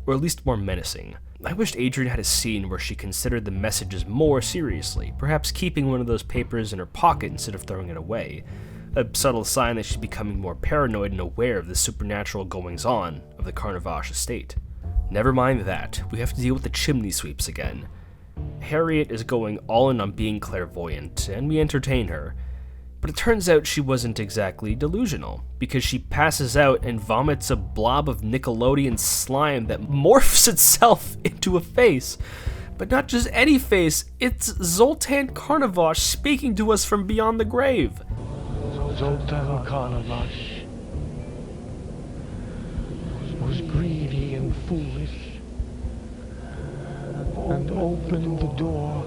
or at least more menacing. I wished Adrian had a scene where she considered the messages more seriously, perhaps keeping one of those papers in her pocket instead of throwing it away. A subtle sign that she's becoming more paranoid and aware of the supernatural goings-on of the Carnavash estate. Never mind that, we have to deal with the chimney sweeps again. Harriet is going all in on being clairvoyant, and we entertain her. But it turns out she wasn't exactly delusional, because she passes out and vomits a blob of Nickelodeon slime that morphs itself into a face. But not just any face, it's Zoltan Carnavash speaking to us from beyond the grave. Zoltan Carnavash was greedy and foolish and opened the door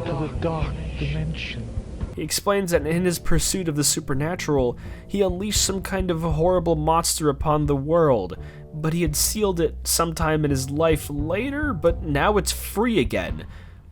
to the dark dimension. He explains that in his pursuit of the supernatural, he unleashed some kind of horrible monster upon the world, but he had sealed it sometime in his life later, but now it's free again,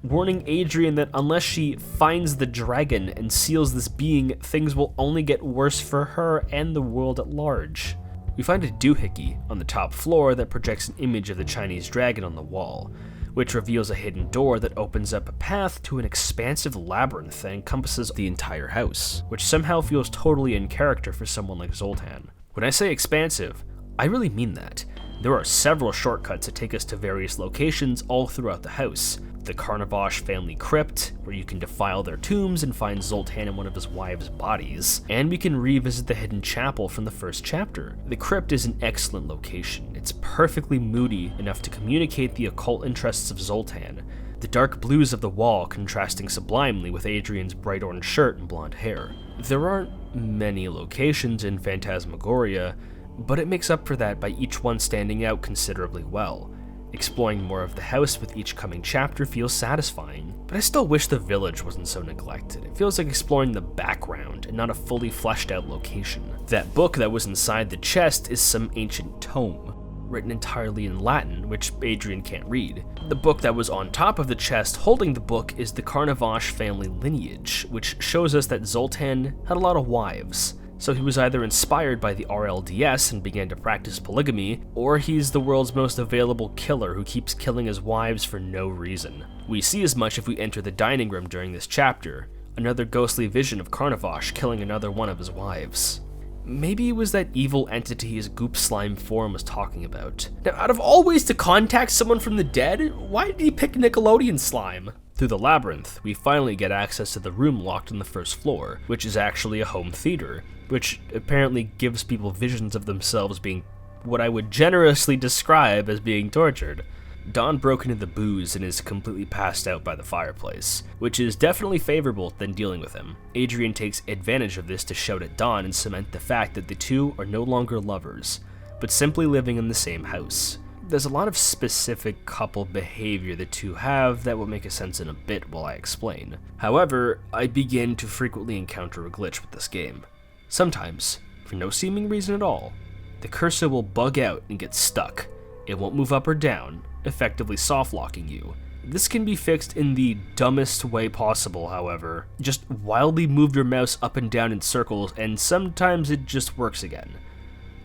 warning Adrian that unless she finds the dragon and seals this being, things will only get worse for her and the world at large. We find a doohickey on the top floor that projects an image of the Chinese dragon on the wall, which reveals a hidden door that opens up a path to an expansive labyrinth that encompasses the entire house, which somehow feels totally in character for someone like Zoltan. When I say expansive, I really mean that. There are several shortcuts that take us to various locations all throughout the house. The Carnavash family crypt, where you can defile their tombs and find Zoltan and one of his wives' bodies, and we can revisit the hidden chapel from the first chapter. The crypt is an excellent location. It's perfectly moody enough to communicate the occult interests of Zoltan, the dark blues of the wall contrasting sublimely with Adrian's bright orange shirt and blonde hair. There aren't many locations in Phantasmagoria, but it makes up for that by each one standing out considerably well. Exploring more of the house with each coming chapter feels satisfying, but I still wish the village wasn't so neglected. It feels like exploring the background and not a fully fleshed out location. That book that was inside the chest is some ancient tome, written entirely in Latin, which Adrian can't read. The book that was on top of the chest holding the book is the Carnavash family lineage, which shows us that Zoltan had a lot of wives. So he was either inspired by the RLDS and began to practice polygamy, or he's the world's most available killer who keeps killing his wives for no reason. We see as much if we enter the dining room during this chapter, another ghostly vision of Carnavash killing another one of his wives. Maybe it was that evil entity his goop slime form was talking about. Now, out of all ways to contact someone from the dead, why did he pick Nickelodeon slime? Through the labyrinth, we finally get access to the room locked on the first floor, which is actually a home theater, which apparently gives people visions of themselves being what I would generously describe as being tortured. Don broke into the booze and is completely passed out by the fireplace, which is definitely favorable than dealing with him. Adrian takes advantage of this to shout at Don and cement the fact that the two are no longer lovers, but simply living in the same house. There's a lot of specific couple behavior the two have that will make a sense in a bit while I explain. However, I begin to frequently encounter a glitch with this game. Sometimes, for no seeming reason at all, the cursor will bug out and get stuck. It won't move up or down, effectively soft-locking you. This can be fixed in the dumbest way possible, however. Just wildly move your mouse up and down in circles, and sometimes it just works again.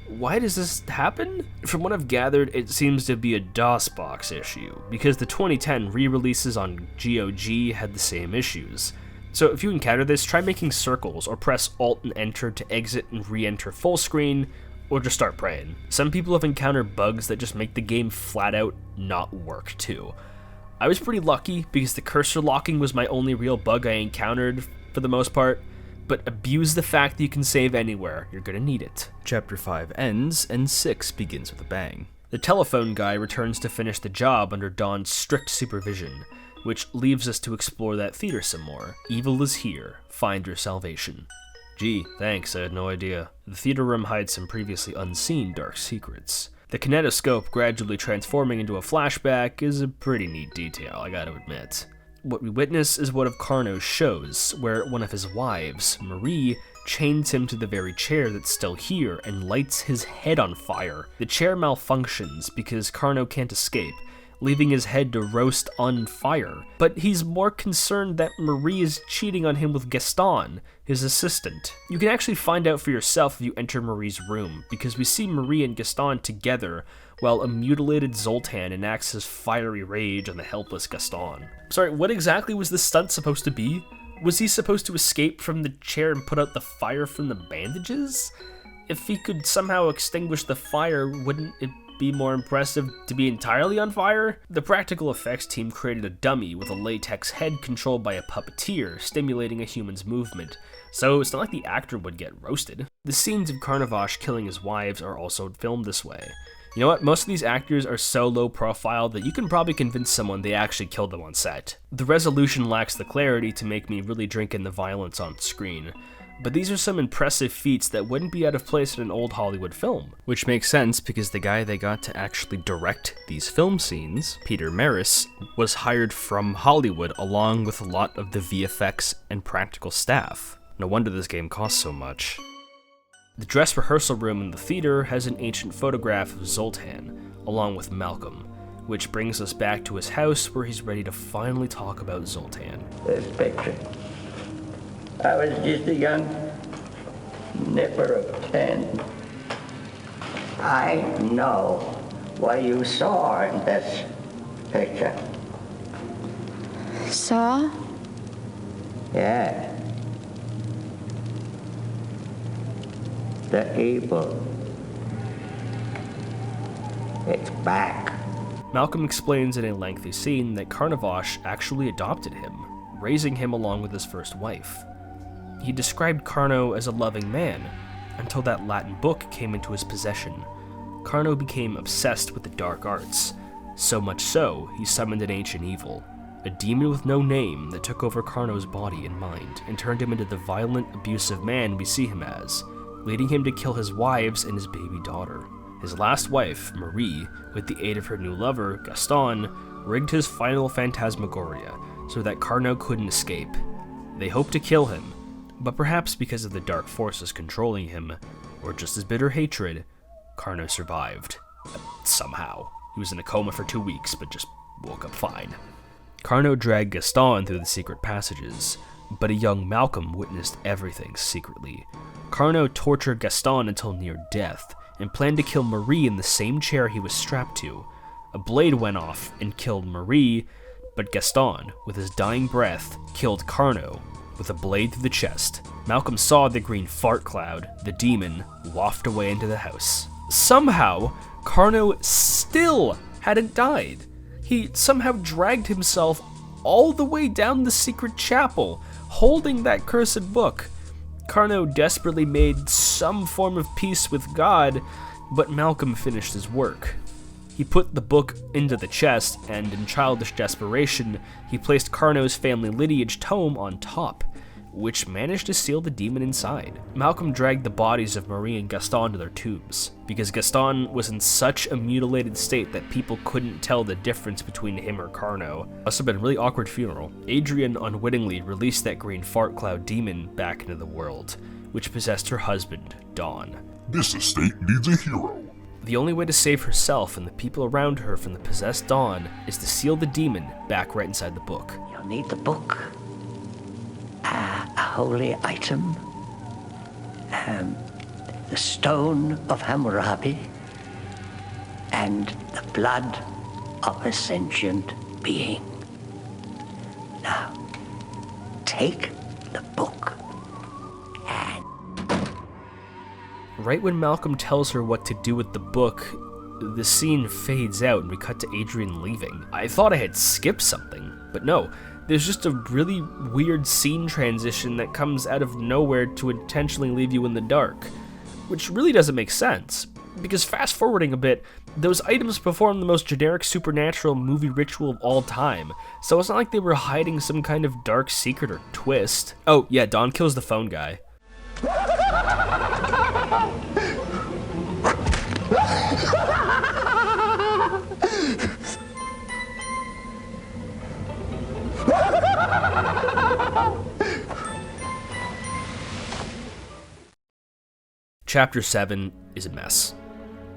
Why does this happen? From what I've gathered, it seems to be a DOSBox issue, because the 2010 re-releases on GOG had the same issues. So if you encounter this, try making circles, or press Alt and Enter to exit and re-enter full screen, or just start praying. Some people have encountered bugs that just make the game flat out not work too. I was pretty lucky because the cursor locking was my only real bug I encountered for the most part, but abuse the fact that you can save anywhere, you're gonna need it. Chapter 5 ends, and 6 begins with a bang. The telephone guy returns to finish the job under Don's strict supervision, which leaves us to explore that theater some more. Evil is here, find your salvation. Gee, thanks, I had no idea. The theater room hides some previously unseen dark secrets. The kinetoscope gradually transforming into a flashback is a pretty neat detail, I gotta admit. What we witness is one of Carno's shows, where one of his wives, Marie, chains him to the very chair that's still here and lights his head on fire. The chair malfunctions because Carno can't escape, leaving his head to roast on fire. But he's more concerned that Marie is cheating on him with Gaston, his assistant. You can actually find out for yourself if you enter Marie's room, because we see Marie and Gaston together while a mutilated Zoltan enacts his fiery rage on the helpless Gaston. Sorry, what exactly was this stunt supposed to be? Was he supposed to escape from the chair and put out the fire from the bandages? If he could somehow extinguish the fire, wouldn't it be more impressive to be entirely on fire? The practical effects team created a dummy with a latex head controlled by a puppeteer, stimulating a human's movement, so it's not like the actor would get roasted. The scenes of Carnavash killing his wives are also filmed this way. You know what, most of these actors are so low profile that you can probably convince someone they actually killed them on set. The resolution lacks the clarity to make me really drink in the violence on screen, but these are some impressive feats that wouldn't be out of place in an old Hollywood film. Which makes sense because the guy they got to actually direct these film scenes, Peter Maris, was hired from Hollywood along with a lot of the VFX and practical staff. No wonder this game costs so much. The dress rehearsal room in the theater has an ancient photograph of Zoltan, along with Malcolm, which brings us back to his house where he's ready to finally talk about Zoltan. This picture. I was just a young nipper of 10. I know what you saw in this picture. Saw? Yeah. The evil. It's back. Malcolm explains in a lengthy scene that Carnavash actually adopted him, raising him along with his first wife. He described Carno as a loving man, until that Latin book came into his possession. Carno became obsessed with the dark arts, so much so he summoned an ancient evil, a demon with no name that took over Carno's body and mind, and turned him into the violent, abusive man we see him as, leading him to kill his wives and his baby daughter. His last wife, Marie, with the aid of her new lover, Gaston, rigged his final Phantasmagoria so that Carno couldn't escape. They hoped to kill him, but perhaps because of the dark forces controlling him, or just his bitter hatred, Carno survived. Somehow. He was in a coma for 2 weeks, but just woke up fine. Carno dragged Gaston through the secret passages, but a young Malcolm witnessed everything secretly. Carno tortured Gaston until near death, and planned to kill Marie in the same chair he was strapped to. A blade went off and killed Marie, but Gaston, with his dying breath, killed Carno with a blade through the chest. Malcolm saw the green fart cloud, the demon, waft away into the house. Somehow, Carno still hadn't died. He somehow dragged himself all the way down the secret chapel, holding that cursed book. Carno desperately made some form of peace with God, but Malcolm finished his work. He put the book into the chest, and in childish desperation, he placed Carno's family lineage tome on top, which managed to seal the demon inside. Malcolm dragged the bodies of Marie and Gaston to their tombs, because Gaston was in such a mutilated state that people couldn't tell the difference between him or Carno. Must have been a really awkward funeral. Adrian unwittingly released that green fart cloud demon back into the world, which possessed her husband, Dawn. This estate needs a hero. The only way to save herself and the people around her from the possessed Dawn is to seal the demon back right inside the book. You'll need the book. A holy item. The stone of Hammurabi. And the blood of a sentient being. Now, take the book. Right when Malcolm tells her what to do with the book, the scene fades out and we cut to Adrian leaving. I thought I had skipped something, but no. There's just a really weird scene transition that comes out of nowhere to intentionally leave you in the dark, which really doesn't make sense, because fast forwarding a bit, those items perform the most generic supernatural movie ritual of all time, so it's not like they were hiding some kind of dark secret or twist. Oh yeah, Dawn kills the phone guy. Chapter 7 is a mess.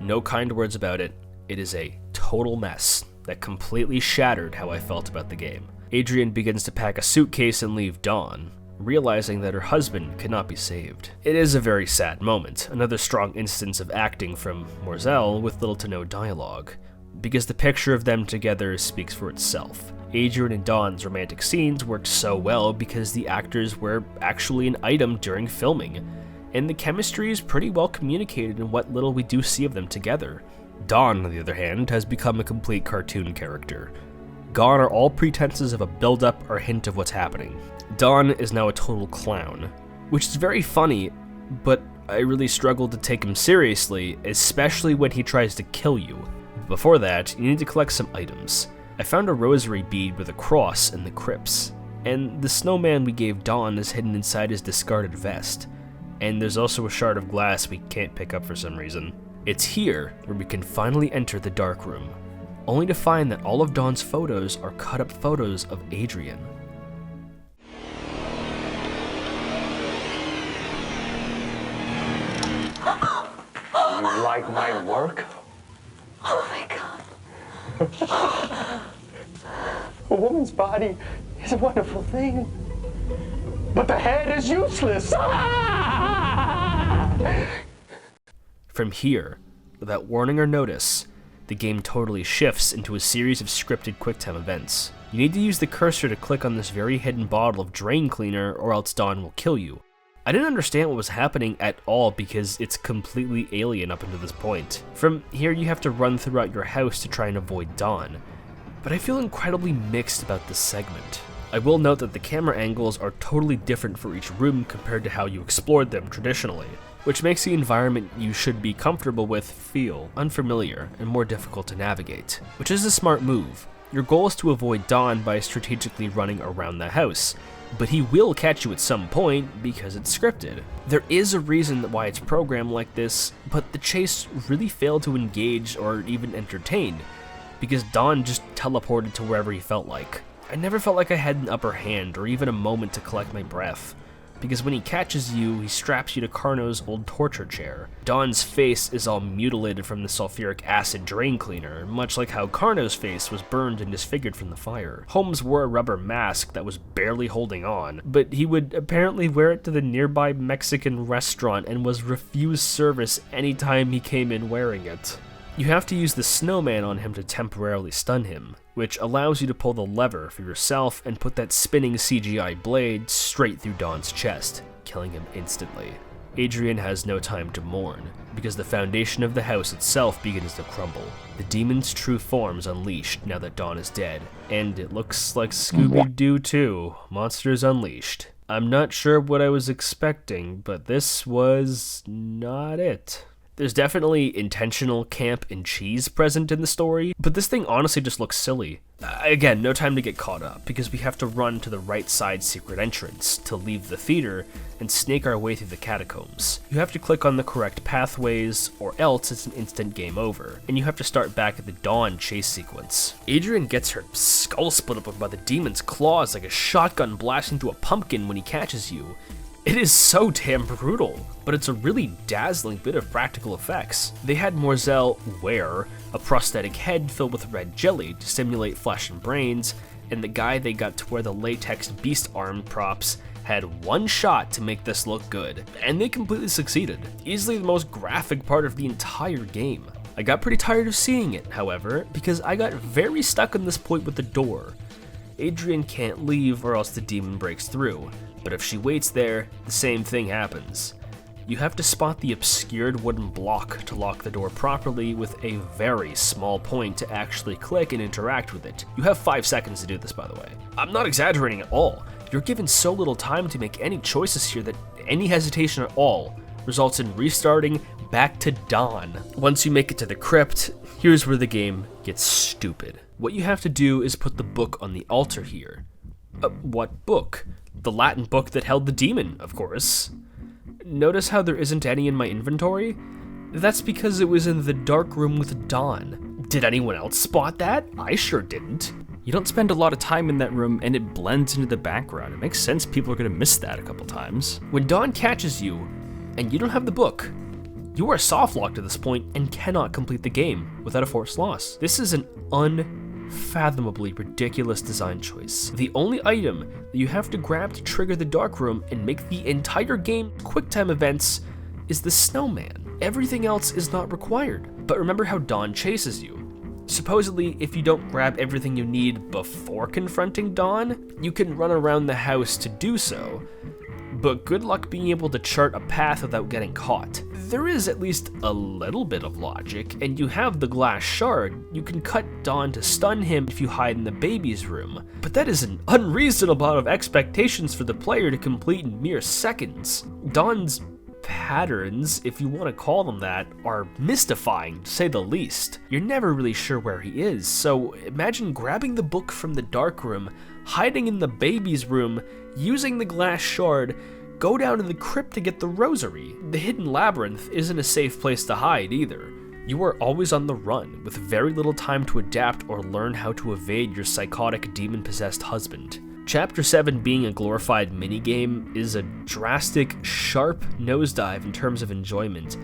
No kind words about it. It is a total mess that completely shattered how I felt about the game. Adrian begins to pack a suitcase and leave Dawn, realizing that her husband cannot be saved. It is a very sad moment, another strong instance of acting from Morzell with little to no dialogue, because the picture of them together speaks for itself. Adrian and Dawn's romantic scenes worked so well because the actors were actually an item during filming, and the chemistry is pretty well communicated in what little we do see of them together. Dawn, on the other hand, has become a complete cartoon character. Gone are all pretenses of a build-up or hint of what's happening. Dawn is now a total clown, which is very funny, but I really struggled to take him seriously, especially when he tries to kill you. Before that, you need to collect some items. I found a rosary bead with a cross in the crypts, and the snowman we gave Dawn is hidden inside his discarded vest. And there's also a shard of glass we can't pick up for some reason. It's here where we can finally enter the dark room, only to find that all of Dawn's photos are cut-up photos of Adrian. You like my work? Oh my God. A woman's body is a wonderful thing, but the head is useless. From here, without warning or notice, the game totally shifts into a series of scripted QuickTime events. You need to use the cursor to click on this very hidden bottle of drain cleaner or else Dawn will kill you. I didn't understand what was happening at all because it's completely alien up until this point. From here you have to run throughout your house to try and avoid Dawn, but I feel incredibly mixed about this segment. I will note that the camera angles are totally different for each room compared to how you explored them traditionally, which makes the environment you should be comfortable with feel unfamiliar and more difficult to navigate, which is a smart move. Your goal is to avoid Dawn by strategically running around the house, but he will catch you at some point because it's scripted. There is a reason why it's programmed like this, but the chase really failed to engage or even entertain, because Dawn just teleported to wherever he felt like. I never felt like I had an upper hand or even a moment to collect my breath, because when he catches you, he straps you to Carno's old torture chair. Dawn's face is all mutilated from the sulfuric acid drain cleaner, much like how Carno's face was burned and disfigured from the fire. Holmes wore a rubber mask that was barely holding on, but he would apparently wear it to the nearby Mexican restaurant and was refused service anytime he came in wearing it. You have to use the snowman on him to temporarily stun him, which allows you to pull the lever for yourself and put that spinning CGI blade straight through Dawn's chest, killing him instantly. Adrian has no time to mourn, because the foundation of the house itself begins to crumble. The demon's true form's unleashed now that Dawn is dead, and it looks like Scooby-Doo 2, Monsters Unleashed. I'm not sure what I was expecting, but this was not it. There's definitely intentional camp and cheese present in the story, but this thing honestly just looks silly. Again, no time to get caught up, because we have to run to the right side secret entrance to leave the theater and snake our way through the catacombs. You have to click on the correct pathways, or else it's an instant game over, and you have to start back at the Dawn chase sequence. Adrian gets her skull split open by the demon's claws like a shotgun blasting through a pumpkin when he catches you. It is so damn brutal, but it's a really dazzling bit of practical effects. They had Morzel wear a prosthetic head filled with red jelly to simulate flesh and brains, and the guy they got to wear the latex beast arm props had one shot to make this look good, and they completely succeeded. Easily the most graphic part of the entire game. I got pretty tired of seeing it, however, because I got very stuck on this point with the door. Adrian can't leave or else the demon breaks through, but if she waits there, the same thing happens. You have to spot the obscured wooden block to lock the door properly with a very small point to actually click and interact with it. You have 5 seconds to do this, by the way. I'm not exaggerating at all. You're given so little time to make any choices here that any hesitation at all results in restarting back to Dawn. Once you make it to the crypt, here's where the game gets stupid. What you have to do is put the book on the altar here. What book? The Latin book that held the demon, of course. Notice how there isn't any in my inventory? That's because it was in the dark room with Dawn. Did anyone else spot that? I sure didn't. You don't spend a lot of time in that room and it blends into the background. It makes sense people are gonna miss that a couple times. When Dawn catches you, and you don't have the book, you are soft locked at this point and cannot complete the game without a forced loss. This is an unfathomably ridiculous design choice. The only item that you have to grab to trigger the dark room and make the entire game QuickTime events is the snowman. Everything else is not required. But remember how Dawn chases you. Supposedly, if you don't grab everything you need before confronting Dawn, you can run around the house to do so. But good luck being able to chart a path without getting caught. There is at least a little bit of logic, and you have the glass shard. You can cut Dawn to stun him if you hide in the baby's room. But that is an unreasonable amount of expectations for the player to complete in mere seconds. Dawn's patterns, if you want to call them that, are mystifying, to say the least. You're never really sure where he is, so imagine grabbing the book from the dark room, hiding in the baby's room, using the glass shard, go down to the crypt to get the rosary. The hidden labyrinth isn't a safe place to hide either. You are always on the run, with very little time to adapt or learn how to evade your psychotic demon-possessed husband. Chapter 7 being a glorified minigame is a drastic, sharp nosedive in terms of enjoyment,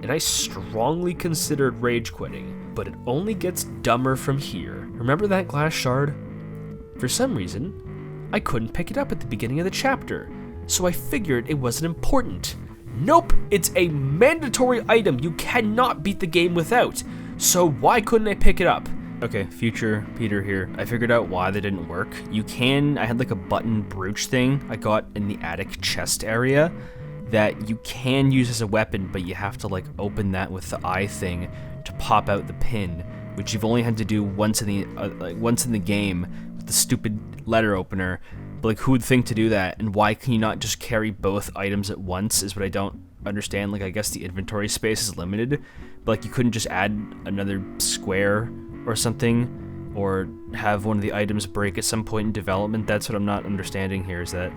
and I strongly considered rage quitting, but it only gets dumber from here. Remember that glass shard? For some reason, I couldn't pick it up at the beginning of the chapter, so I figured it wasn't important. Nope, it's a mandatory item you cannot beat the game without, so why couldn't I pick it up? Okay, future Peter here. I figured out why they didn't work. I had like a button brooch thing I got in the attic chest area, that you can use as a weapon, but you have to like open that with the eye thing to pop out the pin, which you've only had to do once in the game with the stupid letter opener. But like, who would think to do that? And why can you not just carry both items at once is what I don't understand. Like, I guess the inventory space is limited, but like, you couldn't just add another square or something, or have one of the items break at some point in development. That's what I'm not understanding here, is that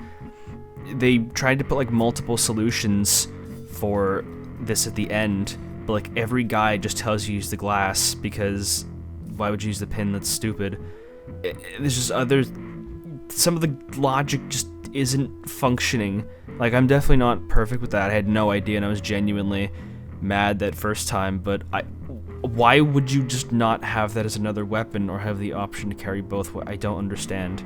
they tried to put like multiple solutions for this at the end, but like every guide just tells you use the glass, because why would you use the pin? That's stupid. There's just some of the logic just isn't functioning. Like, I'm definitely not perfect with that. I had no idea, and I was genuinely mad that first time, but why would you just not have that as another weapon, or have the option to carry both? I don't understand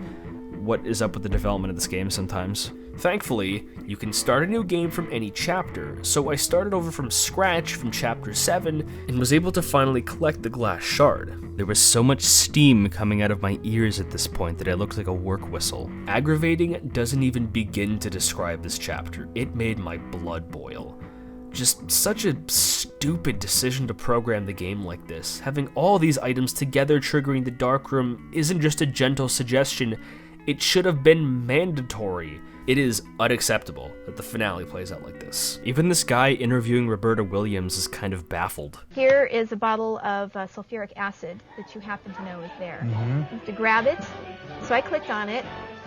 what is up with the development of this game sometimes. Thankfully, you can start a new game from any chapter, so I started over from scratch from chapter 7 and was able to finally collect the glass shard. There was so much steam coming out of my ears at this point that I looked like a work whistle. Aggravating doesn't even begin to describe this chapter. It made my blood boil. Just such a stupid decision to program the game like this. Having all these items together triggering the darkroom isn't just a gentle suggestion, it should have been mandatory. It is unacceptable that the finale plays out like this. Even this guy interviewing Roberta Williams is kind of baffled. Here is a bottle of sulfuric acid that you happen to know is there. You have to grab it. So I clicked on it.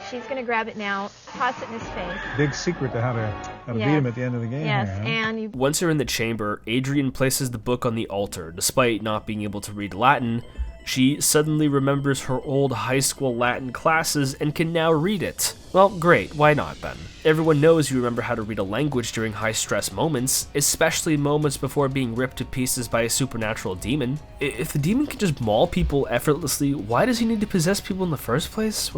She's going to grab it now, toss it in his face. Big secret to how to beat him at the end of the game. Yes, here, huh? and Once you're in the chamber, Adrian places the book on the altar. Despite not being able to read Latin, she suddenly remembers her old high school Latin classes and can now read it. Well, great, why not then? Everyone knows you remember how to read a language during high-stress moments, especially moments before being ripped to pieces by a supernatural demon. If the demon can just maul people effortlessly, why does he need to possess people in the first place?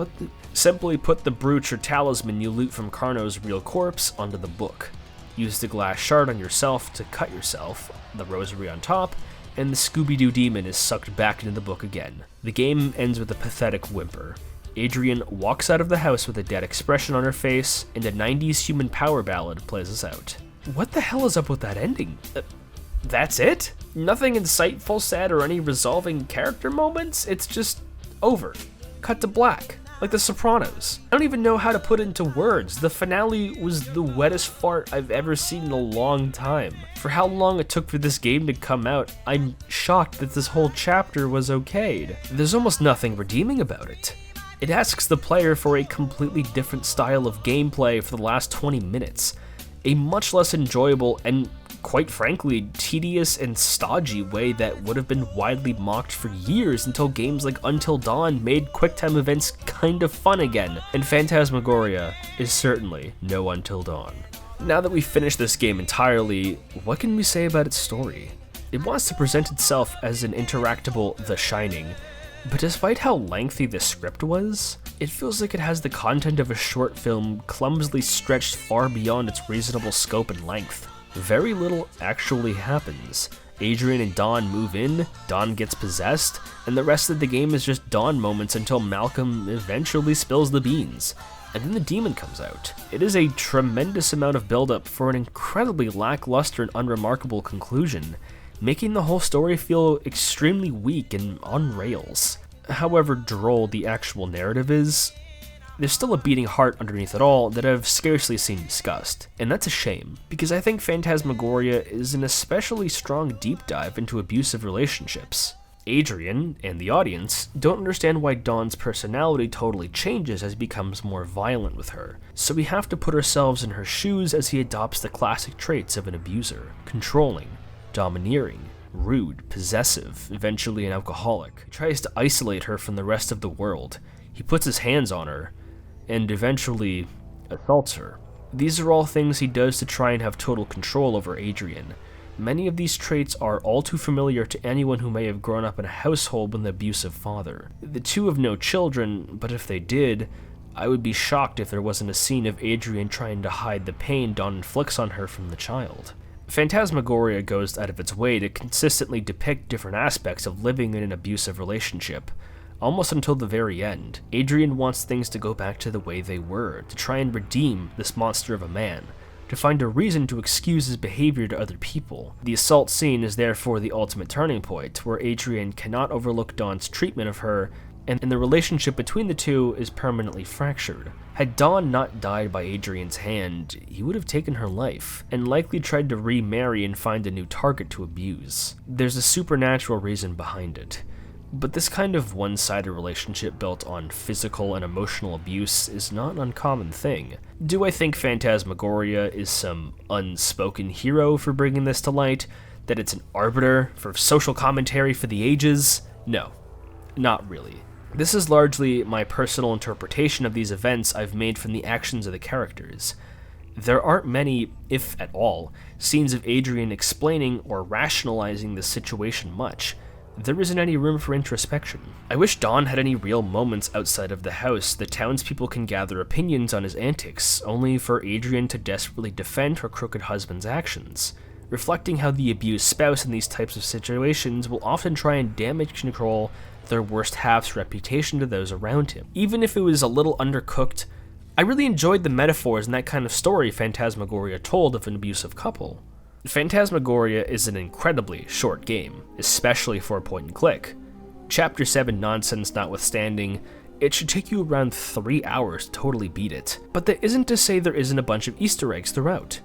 Simply put the brooch or talisman you loot from Carno's real corpse onto the book. Use the glass shard on yourself to cut yourself, the rosary on top, and the Scooby-Doo demon is sucked back into the book again. The game ends with a pathetic whimper. Adrian walks out of the house with a dead expression on her face, and a 90s human power ballad plays us out. What the hell is up with that ending? That's it? Nothing insightful said or any resolving character moments? It's just over. Cut to black. Like The Sopranos. I don't even know how to put it into words. The finale was the wettest fart I've ever seen in a long time. For how long it took for this game to come out, I'm shocked that this whole chapter was okayed. There's almost nothing redeeming about it. It asks the player for a completely different style of gameplay for the last 20 minutes. A much less enjoyable and, quite frankly, tedious and stodgy way that would have been widely mocked for years until games like Until Dawn made QuickTime events kind of fun again, and Phantasmagoria is certainly no Until Dawn. Now that we've finished this game entirely, what can we say about its story? It wants to present itself as an interactable The Shining, but despite how lengthy the script was, it feels like it has the content of a short film clumsily stretched far beyond its reasonable scope and length. Very little actually happens. Adrian and Dawn move in, Dawn gets possessed, and the rest of the game is just Dawn moments until Malcolm eventually spills the beans. And then the demon comes out. It is a tremendous amount of build-up for an incredibly lackluster and unremarkable conclusion, making the whole story feel extremely weak and on rails. However droll the actual narrative is, there's still a beating heart underneath it all that I've scarcely seen discussed, and that's a shame, because I think Phantasmagoria is an especially strong deep dive into abusive relationships. Adrian, and the audience, don't understand why Dawn's personality totally changes as he becomes more violent with her, so we have to put ourselves in her shoes as he adopts the classic traits of an abuser: controlling, domineering, rude, possessive, eventually an alcoholic. He tries to isolate her from the rest of the world. He puts his hands on her, and eventually assaults her. These are all things he does to try and have total control over Adrian. Many of these traits are all too familiar to anyone who may have grown up in a household with an abusive father. The two have no children, but if they did, I would be shocked if there wasn't a scene of Adrian trying to hide the pain Dawn inflicts on her from the child. Phantasmagoria goes out of its way to consistently depict different aspects of living in an abusive relationship. Almost until the very end, Adrian wants things to go back to the way they were, to try and redeem this monster of a man, to find a reason to excuse his behavior to other people. The assault scene is therefore the ultimate turning point, where Adrian cannot overlook Dawn's treatment of her, and the relationship between the two is permanently fractured. Had Dawn not died by Adrian's hand, he would have taken her life, and likely tried to remarry and find a new target to abuse. There's a supernatural reason behind it. But this kind of one-sided relationship built on physical and emotional abuse is not an uncommon thing. Do I think Phantasmagoria is some unspoken hero for bringing this to light? That it's an arbiter for social commentary for the ages? No, not really. This is largely my personal interpretation of these events I've made from the actions of the characters. There aren't many, if at all, scenes of Adrian explaining or rationalizing the situation much. There isn't any room for introspection. I wish Dawn had any real moments outside of the house that townspeople can gather opinions on his antics, only for Adrian to desperately defend her crooked husband's actions, reflecting how the abused spouse in these types of situations will often try and damage control their worst half's reputation to those around him. Even if it was a little undercooked, I really enjoyed the metaphors in that kind of story Phantasmagoria told of an abusive couple. Phantasmagoria is an incredibly short game, especially for a point and click. Chapter 7 nonsense notwithstanding, it should take you around 3 hours to totally beat it. But that isn't to say there isn't a bunch of Easter eggs throughout.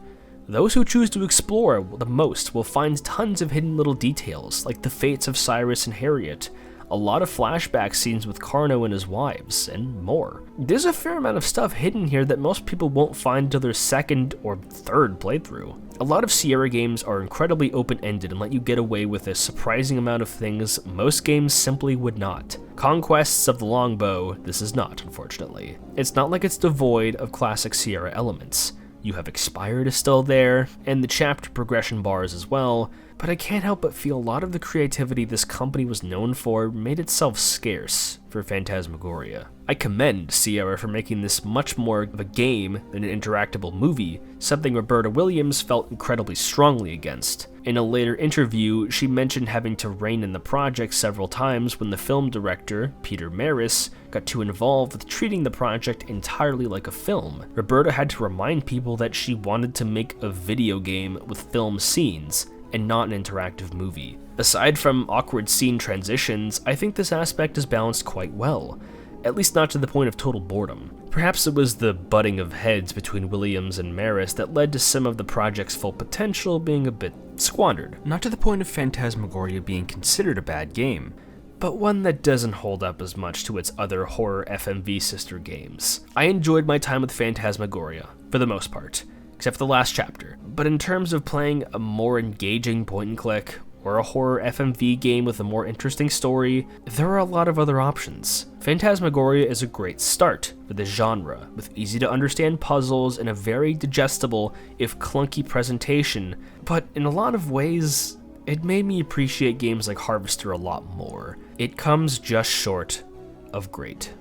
Those who choose to explore the most will find tons of hidden little details, like the fates of Cyrus and Harriet, a lot of flashback scenes with Carno and his wives, and more. There's a fair amount of stuff hidden here that most people won't find until their second or third playthrough. A lot of Sierra games are incredibly open-ended and let you get away with a surprising amount of things most games simply would not. Conquests of the Longbow, this is not, unfortunately. It's not like it's devoid of classic Sierra elements. You Have Expired is still there, and the chapter progression bars as well, but I can't help but feel a lot of the creativity this company was known for made itself scarce for Phantasmagoria. I commend Sierra for making this much more of a game than an interactable movie, something Roberta Williams felt incredibly strongly against. In a later interview, she mentioned having to rein in the project several times when the film director, Peter Maris, got too involved with treating the project entirely like a film. Roberta had to remind people that she wanted to make a video game with film scenes, and not an interactive movie. Aside from awkward scene transitions, I think this aspect is balanced quite well, at least not to the point of total boredom. Perhaps it was the butting of heads between Williams and Maris that led to some of the project's full potential being a bit squandered. Not to the point of Phantasmagoria being considered a bad game, but one that doesn't hold up as much to its other horror FMV sister games. I enjoyed my time with Phantasmagoria, for the most part, except for the last chapter. But in terms of playing a more engaging point-and-click, or a horror FMV game with a more interesting story, there are a lot of other options. Phantasmagoria is a great start for this genre, with easy-to-understand puzzles and a very digestible, if clunky presentation, but in a lot of ways, it made me appreciate games like Harvester a lot more. It comes just short of great.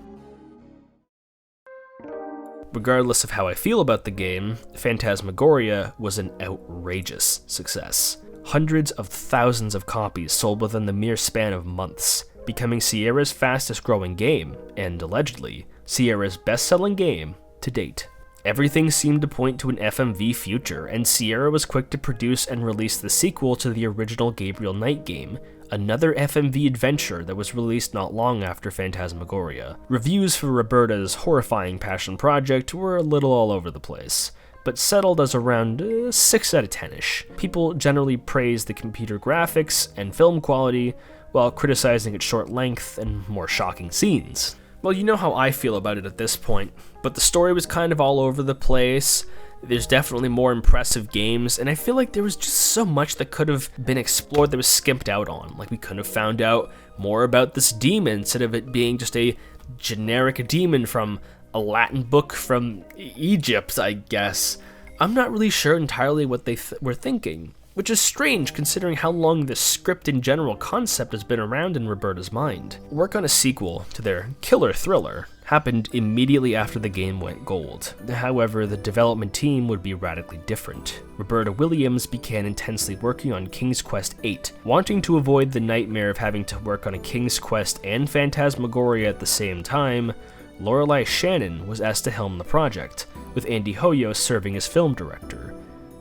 Regardless of how I feel about the game, Phantasmagoria was an outrageous success. Hundreds of thousands of copies sold within the mere span of months, becoming Sierra's fastest growing game, and allegedly, Sierra's best-selling game to date. Everything seemed to point to an FMV future, and Sierra was quick to produce and release the sequel to the original Gabriel Knight game, another FMV adventure that was released not long after Phantasmagoria. Reviews for Roberta's horrifying passion project were a little all over the place, but settled as around 6 out of 10-ish. People generally praised the computer graphics and film quality, while criticizing its short length and more shocking scenes. Well, you know how I feel about it at this point, but the story was kind of all over the place. There's definitely more impressive games, and I feel like there was just so much that could have been explored that was skimped out on. Like, we could have found out more about this demon instead of it being just a generic demon from a Latin book from Egypt, I guess. I'm not really sure entirely what they were thinking, which is strange considering how long this script and general concept has been around in Roberta's mind. Work on a sequel to their killer thriller happened immediately after the game went gold. However, the development team would be radically different. Roberta Williams began intensely working on King's Quest VIII, wanting to avoid the nightmare of having to work on a King's Quest and Phantasmagoria at the same time. Lorelei Shannon was asked to helm the project, with Andy Hoyos serving as film director.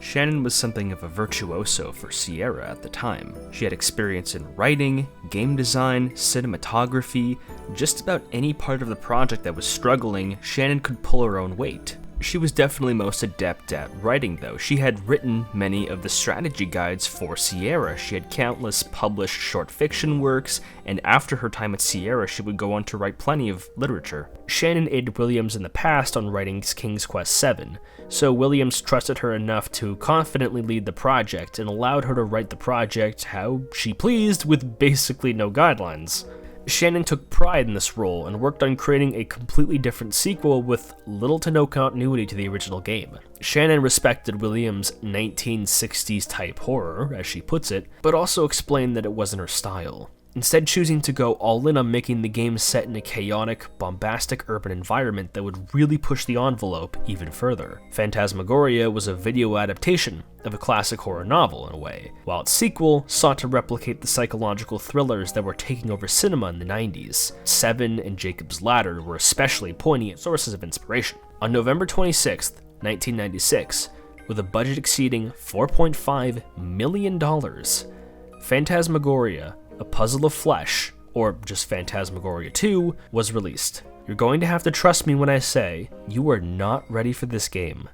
Shannon was something of a virtuoso for Sierra at the time. She had experience in writing, game design, cinematography, just about any part of the project that was struggling, Shannon could pull her own weight. She was definitely most adept at writing, though. She had written many of the strategy guides for Sierra. She had countless published short fiction works, and after her time at Sierra, she would go on to write plenty of literature. Shannon aided Williams in the past on writing King's Quest VII, so Williams trusted her enough to confidently lead the project and allowed her to write the project how she pleased with basically no guidelines. Shannon took pride in this role and worked on creating a completely different sequel with little to no continuity to the original game. Shannon respected Williams' 1960s type horror, as she puts it, but also explained that it wasn't her style, instead choosing to go all in on making the game set in a chaotic, bombastic urban environment that would really push the envelope even further. Phantasmagoria was a video adaptation of a classic horror novel in a way, while its sequel sought to replicate the psychological thrillers that were taking over cinema in the 90s. Seven and Jacob's Ladder were especially poignant sources of inspiration. On November 26, 1996, with a budget exceeding $4.5 million, Phantasmagoria, A Puzzle of Flesh, or just Phantasmagoria 2, was released. You're going to have to trust me when I say, you are not ready for this game.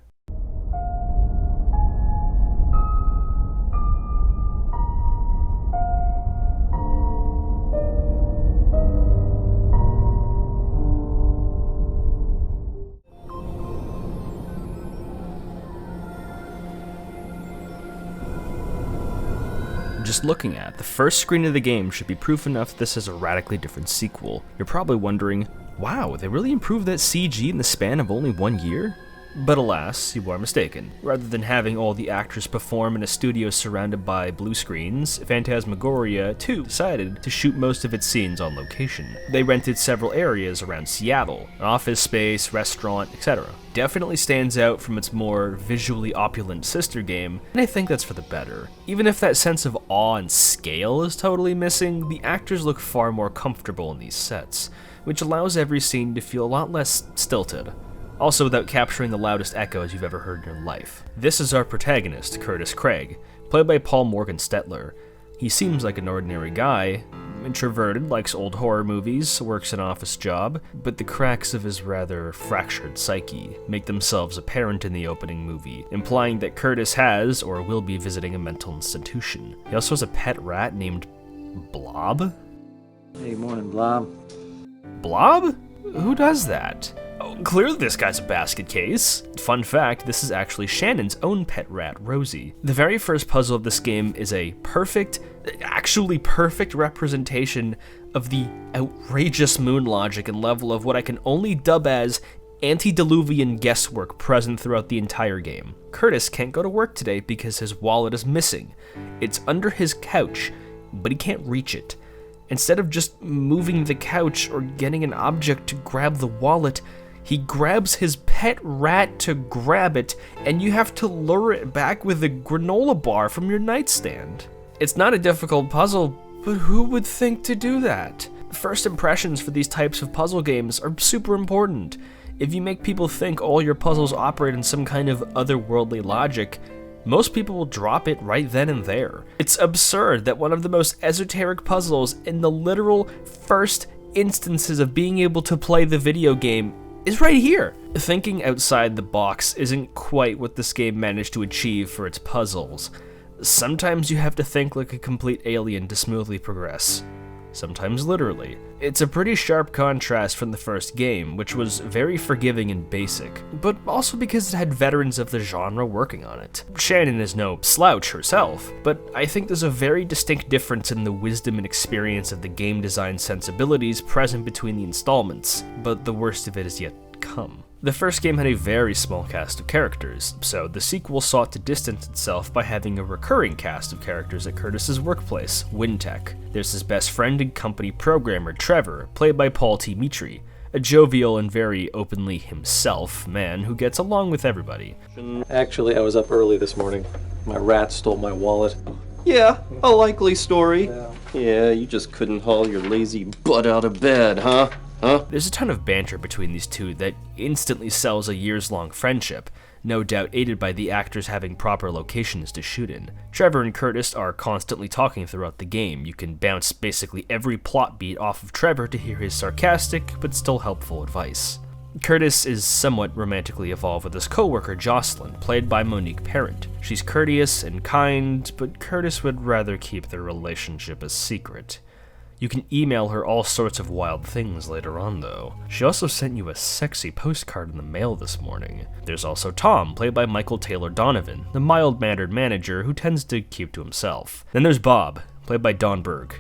Just looking at the first screen of the game should be proof enough this is a radically different sequel. You're probably wondering, wow, they really improved that CG in the span of only 1 year? But alas, you are mistaken. Rather than having all the actors perform in a studio surrounded by blue screens, Phantasmagoria 2 decided to shoot most of its scenes on location. They rented several areas around Seattle, an office space, restaurant, etc. Definitely stands out from its more visually opulent sister game, and I think that's for the better. Even if that sense of awe and scale is totally missing, the actors look far more comfortable in these sets, which allows every scene to feel a lot less stilted. Also without capturing the loudest echoes you've ever heard in your life. This is our protagonist, Curtis Craig, played by Paul Morgan Stetler. He seems like an ordinary guy, introverted, likes old horror movies, works an office job, but the cracks of his rather fractured psyche make themselves apparent in the opening movie, implying that Curtis has, or will be visiting a mental institution. He also has a pet rat named Blob? Hey, morning, Blob. Blob? Who does that? Oh, clearly this guy's a basket case. Fun fact, this is actually Shannon's own pet rat, Rosie. The very first puzzle of this game is a actually perfect representation of the outrageous moon logic and level of what I can only dub as antediluvian guesswork present throughout the entire game. Curtis can't go to work today because his wallet is missing. It's under his couch, but he can't reach it. Instead of just moving the couch or getting an object to grab the wallet, he grabs his pet rat to grab it, and you have to lure it back with a granola bar from your nightstand. It's not a difficult puzzle, but who would think to do that? First impressions for these types of puzzle games are super important. If you make people think all your puzzles operate in some kind of otherworldly logic, most people will drop it right then and there. It's absurd that one of the most esoteric puzzles in the literal first instances of being able to play the video game is right here. Thinking outside the box isn't quite what this game managed to achieve for its puzzles. Sometimes you have to think like a complete alien to smoothly progress. Sometimes literally. It's a pretty sharp contrast from the first game, which was very forgiving and basic, but also because it had veterans of the genre working on it. Shannon is no slouch herself, but I think there's a very distinct difference in the wisdom and experience of the game design sensibilities present between the installments, but the worst of it is yet to come. The first game had a very small cast of characters, so the sequel sought to distance itself by having a recurring cast of characters at Curtis's workplace, Wintech. There's his best friend and company programmer, Trevor, played by Paul T. Mitri, a jovial and very openly himself man who gets along with everybody. Actually, I was up early this morning. My rat stole my wallet. Yeah, a likely story. Yeah, you just couldn't haul your lazy butt out of bed, huh? Huh? There's a ton of banter between these two that instantly sells a years-long friendship, no doubt aided by the actors having proper locations to shoot in. Trevor and Curtis are constantly talking throughout the game. You can bounce basically every plot beat off of Trevor to hear his sarcastic but still helpful advice. Curtis is somewhat romantically involved with his co-worker Jocelyn, played by Monique Parent. She's courteous and kind, but Curtis would rather keep their relationship a secret. You can email her all sorts of wild things later on, though. She also sent you a sexy postcard in the mail this morning. There's also Tom, played by Michael Taylor Donovan, the mild-mannered manager who tends to keep to himself. Then there's Bob, played by Don Berg.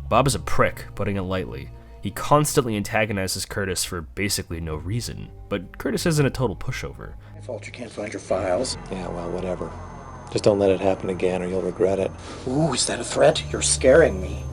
Bob is a prick, putting it lightly. He constantly antagonizes Curtis for basically no reason, but Curtis isn't a total pushover. My fault you can't find your files. Yeah, well, whatever. Just don't let it happen again or you'll regret it. Ooh, is that a threat? You're scaring me.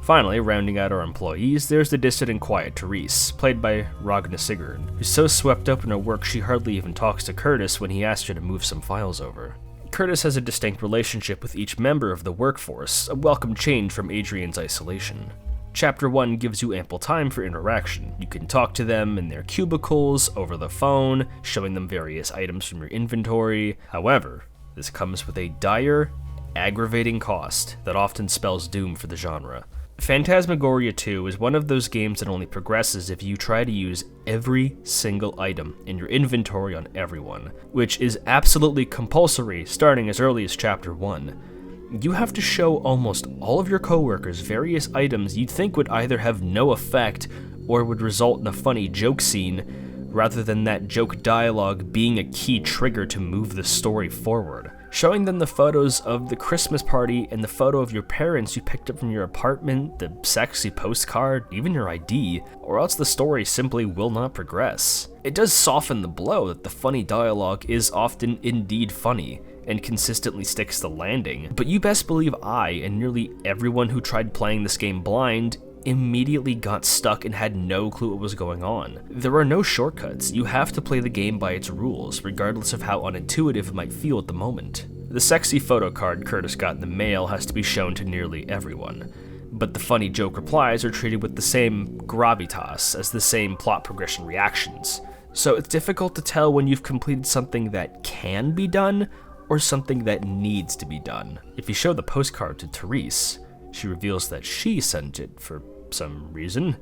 Finally, rounding out our employees, there's the distant and quiet Therese, played by Ragna Sigurd, who's so swept up in her work she hardly even talks to Curtis when he asks her to move some files over. Curtis has a distinct relationship with each member of the workforce, a welcome change from Adrian's isolation. Chapter 1 gives you ample time for interaction. You can talk to them in their cubicles, over the phone, showing them various items from your inventory. However, this comes with a dire, aggravating cost that often spells doom for the genre. Phantasmagoria 2 is one of those games that only progresses if you try to use every single item in your inventory on everyone, which is absolutely compulsory starting as early as Chapter 1. You have to show almost all of your coworkers various items you'd think would either have no effect or would result in a funny joke scene, rather than that joke dialogue being a key trigger to move the story forward. Showing them the photos of the Christmas party and the photo of your parents you picked up from your apartment, the sexy postcard, even your ID, or else the story simply will not progress. It does soften the blow that the funny dialogue is often indeed funny, and consistently sticks the landing, but you best believe I, and nearly everyone who tried playing this game blind, immediately got stuck and had no clue what was going on. There are no shortcuts. You have to play the game by its rules, regardless of how unintuitive it might feel at the moment. The sexy photo card Curtis got in the mail has to be shown to nearly everyone, but the funny joke replies are treated with the same gravitas as the same plot progression reactions. So it's difficult to tell when you've completed something that can be done, or something that needs to be done. If you show the postcard to Therese, she reveals that she sent it for some reason,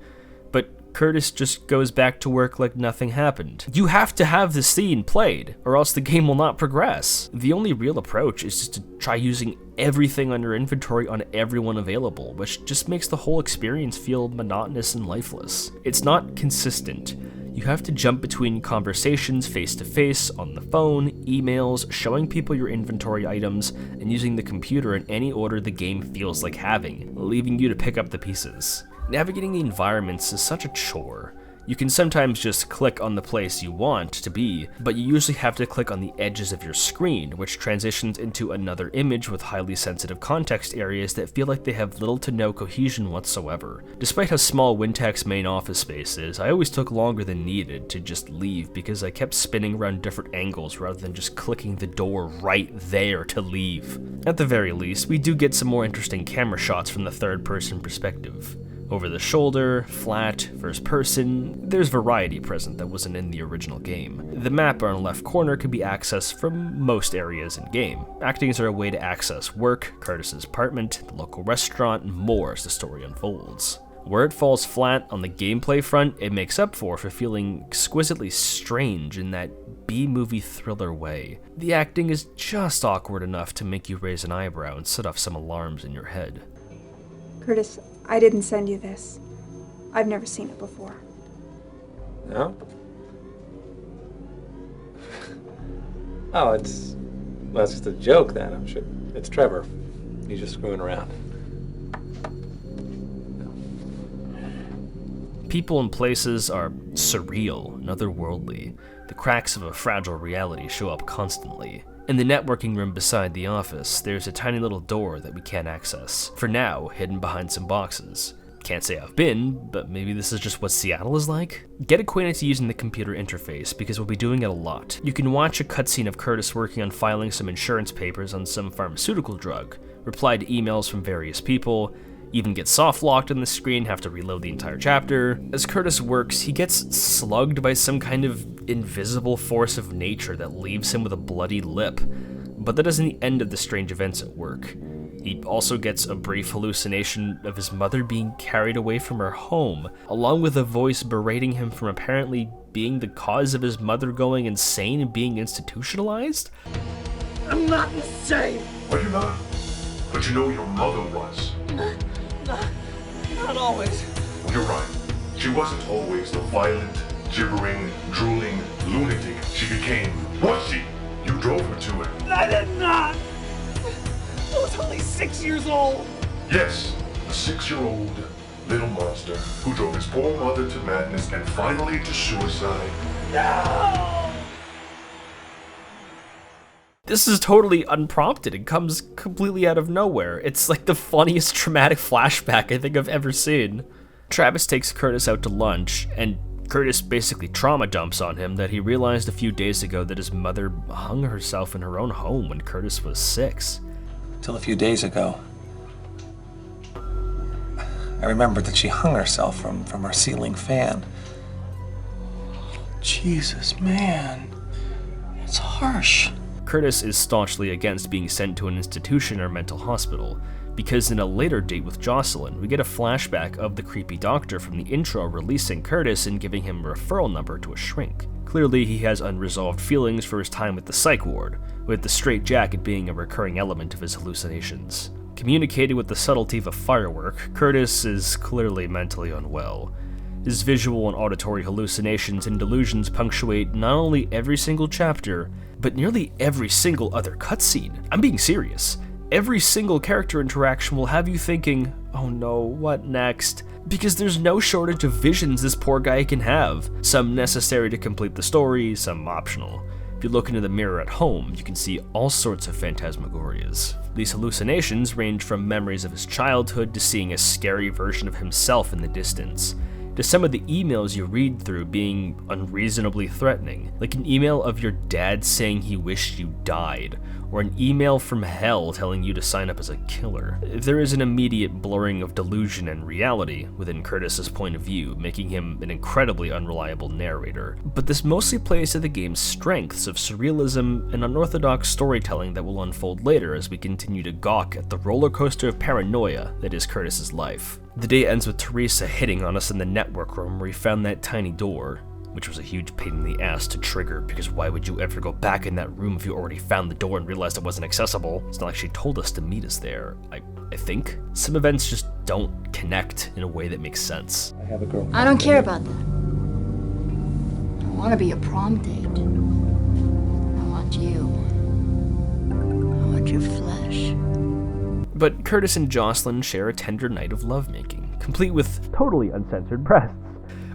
but Curtis just goes back to work like nothing happened. You have to have the scene played, or else the game will not progress. The only real approach is just to try using everything on your inventory on everyone available, which just makes the whole experience feel monotonous and lifeless. It's not consistent. You have to jump between conversations face-to-face, on the phone, emails, showing people your inventory items, and using the computer in any order the game feels like having, leaving you to pick up the pieces. Navigating the environments is such a chore. You can sometimes just click on the place you want to be, but you usually have to click on the edges of your screen, which transitions into another image with highly sensitive context areas that feel like they have little to no cohesion whatsoever. Despite how small Wintac's main office space is, I always took longer than needed to just leave because I kept spinning around different angles rather than just clicking the door right there to leave. At the very least, we do get some more interesting camera shots from the third-person perspective. Over the shoulder, flat, first person, there's variety present that wasn't in the original game. The map on the left corner can be accessed from most areas in game, acting as a way to access work, Curtis's apartment, the local restaurant, and more as the story unfolds. Where it falls flat on the gameplay front, it makes up for feeling exquisitely strange in that B-movie thriller way. The acting is just awkward enough to make you raise an eyebrow and set off some alarms in your head. Curtis, I didn't send you this. I've never seen it before. No? Oh, that's just a joke then, I'm sure. It's Trevor. He's just screwing around. People and places are surreal and otherworldly. The cracks of a fragile reality show up constantly. In the networking room beside the office, there's a tiny little door that we can't access, for now hidden behind some boxes. Can't say I've been, but maybe this is just what Seattle is like? Get acquainted to using the computer interface, because we'll be doing it a lot. You can watch a cutscene of Curtis working on filing some insurance papers on some pharmaceutical drug, reply to emails from various people, even get soft-locked on the screen, have to reload the entire chapter. As Curtis works, he gets slugged by some kind of invisible force of nature that leaves him with a bloody lip. But that isn't the end of the strange events at work. He also gets a brief hallucination of his mother being carried away from her home, along with a voice berating him for apparently being the cause of his mother going insane and being institutionalized? I'm not insane! Are you not? But you know your mother was. Not always. You're right. She wasn't always the violent, gibbering, drooling lunatic she became, was she? You drove her to it. I did not! I was only 6 years old! Yes, a 6-year-old little monster who drove his poor mother to madness and finally to suicide. No! This is totally unprompted and comes completely out of nowhere. It's like the funniest traumatic flashback I think I've ever seen. Travis takes Curtis out to lunch, and Curtis basically trauma dumps on him that he realized a few days ago that his mother hung herself in her own home when Curtis was 6. Till a few days ago, I remembered that she hung herself from our ceiling fan. Jesus, man. It's harsh. Curtis is staunchly against being sent to an institution or mental hospital, because in a later date with Jocelyn, we get a flashback of the creepy doctor from the intro releasing Curtis and giving him a referral number to a shrink. Clearly, he has unresolved feelings for his time at the psych ward, with the straitjacket being a recurring element of his hallucinations. Communicating with the subtlety of a firework, Curtis is clearly mentally unwell. His visual and auditory hallucinations and delusions punctuate not only every single chapter, but nearly every single other cutscene. I'm being serious. Every single character interaction will have you thinking, oh no, what next? Because there's no shortage of visions this poor guy can have, some necessary to complete the story, some optional. If you look into the mirror at home, you can see all sorts of phantasmagorias. These hallucinations range from memories of his childhood to seeing a scary version of himself in the distance, to some of the emails you read through being unreasonably threatening, like an email of your dad saying he wished you died, or an email from hell telling you to sign up as a killer. There is an immediate blurring of delusion and reality within Curtis's point of view, making him an incredibly unreliable narrator. But this mostly plays to the game's strengths of surrealism and unorthodox storytelling that will unfold later as we continue to gawk at the roller coaster of paranoia that is Curtis's life. The day ends with Teresa hitting on us in the network room where he found that tiny door, which was a huge pain in the ass to trigger, because why would you ever go back in that room if you already found the door and realized it wasn't accessible? It's not like she told us to meet us there, I think. Some events just don't connect in a way that makes sense. I have a girl. I don't care about that. I want to be a prom date. I want you. I want your flesh. But Curtis and Jocelyn share a tender night of lovemaking, complete with totally uncensored breasts,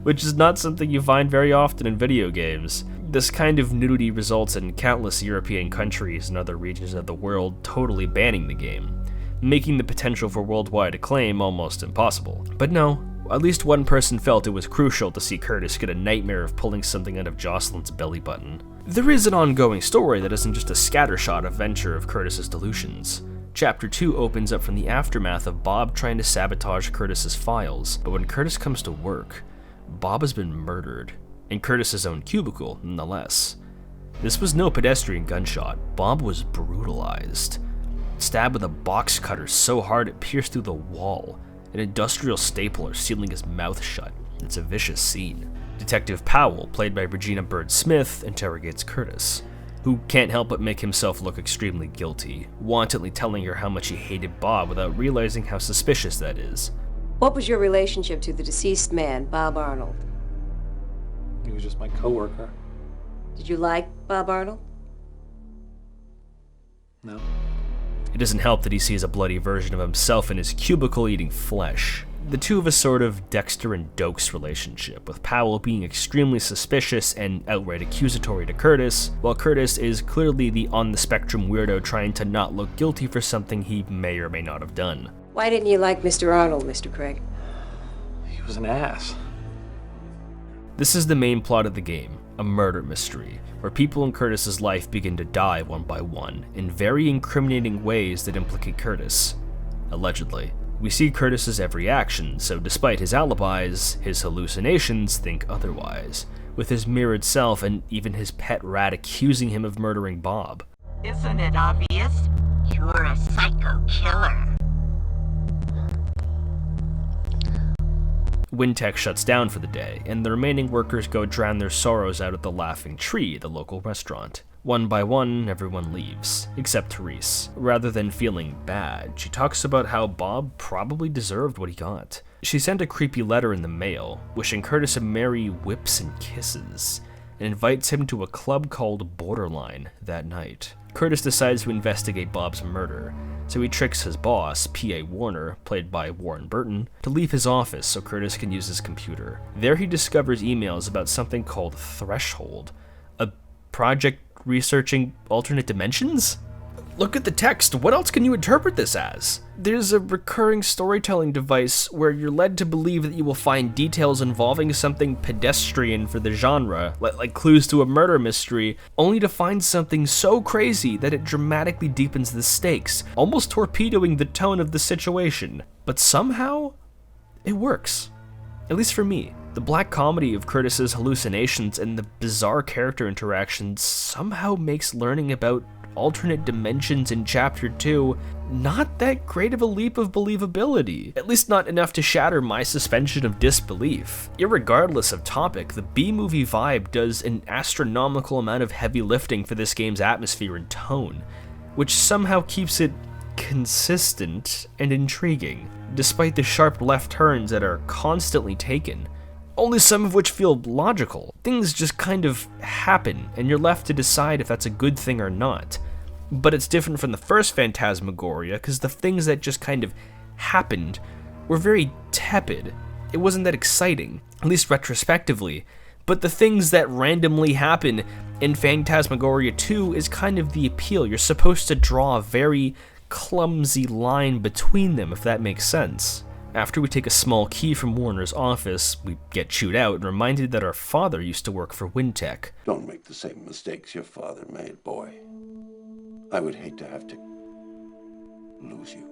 which is not something you find very often in video games. This kind of nudity results in countless European countries and other regions of the world totally banning the game, making the potential for worldwide acclaim almost impossible. But no, at least one person felt it was crucial to see Curtis get a nightmare of pulling something out of Jocelyn's belly button. There is an ongoing story that isn't just a scattershot adventure of Curtis's delusions. Chapter 2 opens up from the aftermath of Bob trying to sabotage Curtis's files, but when Curtis comes to work, Bob has been murdered, in Curtis's own cubicle, nonetheless. This was no pedestrian gunshot. Bob was brutalized, stabbed with a box cutter so hard it pierced through the wall, an industrial stapler sealing his mouth shut. It's a vicious scene. Detective Powell, played by Regina Bird Smith, interrogates Curtis, who can't help but make himself look extremely guilty, wantonly telling her how much he hated Bob without realizing how suspicious that is. What was your relationship to the deceased man, Bob Arnold? He was just my coworker. Did you like Bob Arnold? No. It doesn't help that he sees a bloody version of himself in his cubicle eating flesh. The two have a sort of Dexter and Dokes relationship, with Powell being extremely suspicious and outright accusatory to Curtis, while Curtis is clearly the on-the-spectrum weirdo trying to not look guilty for something he may or may not have done. Why didn't you like Mr. Arnold, Mr. Craig? He was an ass. This is the main plot of the game, a murder mystery, where people in Curtis's life begin to die one by one, in very incriminating ways that implicate Curtis. Allegedly. We see Curtis's every action, so despite his alibis, his hallucinations think otherwise, with his mirrored self and even his pet rat accusing him of murdering Bob. Isn't it obvious? You're a psycho killer. Wintech shuts down for the day, and the remaining workers go drown their sorrows out at the Laughing Tree, the local restaurant. One by one, everyone leaves, except Therese. Rather than feeling bad, she talks about how Bob probably deserved what he got. She sent a creepy letter in the mail, wishing Curtis a merry whips and kisses, and invites him to a club called Borderline that night. Curtis decides to investigate Bob's murder, so he tricks his boss, P.A. Warner, played by Warren Burton, to leave his office so Curtis can use his computer. There he discovers emails about something called Threshold, a project researching alternate dimensions? Look at the text, what else can you interpret this as? There's a recurring storytelling device where you're led to believe that you will find details involving something pedestrian for the genre, like clues to a murder mystery, only to find something so crazy that it dramatically deepens the stakes, almost torpedoing the tone of the situation. But somehow, it works. At least for me. The black comedy of Curtis's hallucinations and the bizarre character interactions somehow makes learning about alternate dimensions in Chapter 2 not that great of a leap of believability. At least not enough to shatter my suspension of disbelief. Irregardless of topic, the B-movie vibe does an astronomical amount of heavy lifting for this game's atmosphere and tone, which somehow keeps it consistent and intriguing, despite the sharp left turns that are constantly taken, only some of which feel logical. Things just kind of happen, and you're left to decide if that's a good thing or not. But it's different from the first Phantasmagoria, because the things that just kind of happened were very tepid. It wasn't that exciting, at least retrospectively. But the things that randomly happen in Phantasmagoria 2 is kind of the appeal. You're supposed to draw a very clumsy line between them, if that makes sense. After we take a small key from Warner's office, we get chewed out and reminded that our father used to work for Wintech. Don't make the same mistakes your father made, boy. I would hate to have to lose you.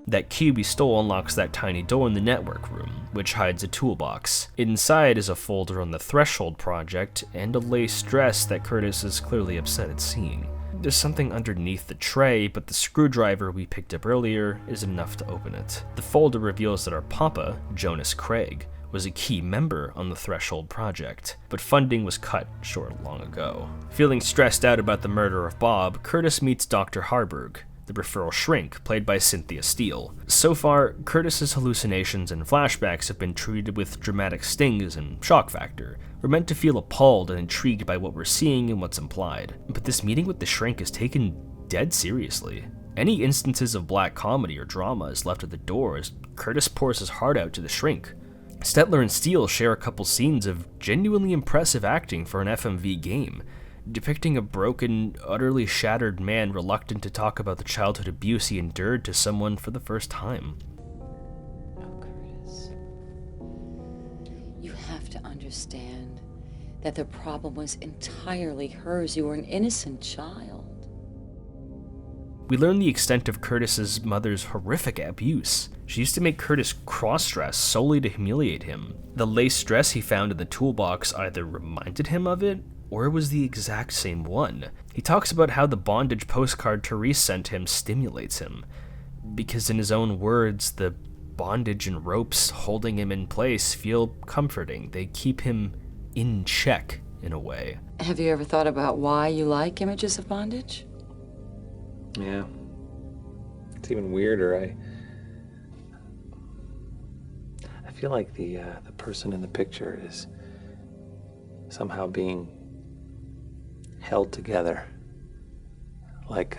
That key we stole unlocks that tiny door in the network room, which hides a toolbox. Inside is a folder on the Threshold project and a lace dress that Curtis is clearly upset at seeing. There's something underneath the tray, but the screwdriver we picked up earlier is enough to open it. The folder reveals that our papa, Jonas Craig, was a key member on the Threshold project, but funding was cut short long ago. Feeling stressed out about the murder of Bob, Curtis meets Dr. Harburg, the referral shrink, played by Cynthia Steele. So far, Curtis's hallucinations and flashbacks have been treated with dramatic stings and shock factor. We're meant to feel appalled and intrigued by what we're seeing and what's implied. But this meeting with the shrink is taken dead seriously. Any instances of black comedy or drama is left at the door as Curtis pours his heart out to the shrink. Stetler and Steele share a couple scenes of genuinely impressive acting for an FMV game, depicting a broken, utterly shattered man reluctant to talk about the childhood abuse he endured to someone for the first time. Oh, Curtis. You have to understand that the problem was entirely hers. You were an innocent child. We learn the extent of Curtis's mother's horrific abuse. She used to make Curtis cross-dress solely to humiliate him. The lace dress he found in the toolbox either reminded him of it, or it was the exact same one. He talks about how the bondage postcard Therese sent him stimulates him, because in his own words, the bondage and ropes holding him in place feel comforting. They keep him in check, in a way. Have you ever thought about why you like images of bondage? Yeah. It's even weirder. I feel like the person in the picture is somehow being held together. Like,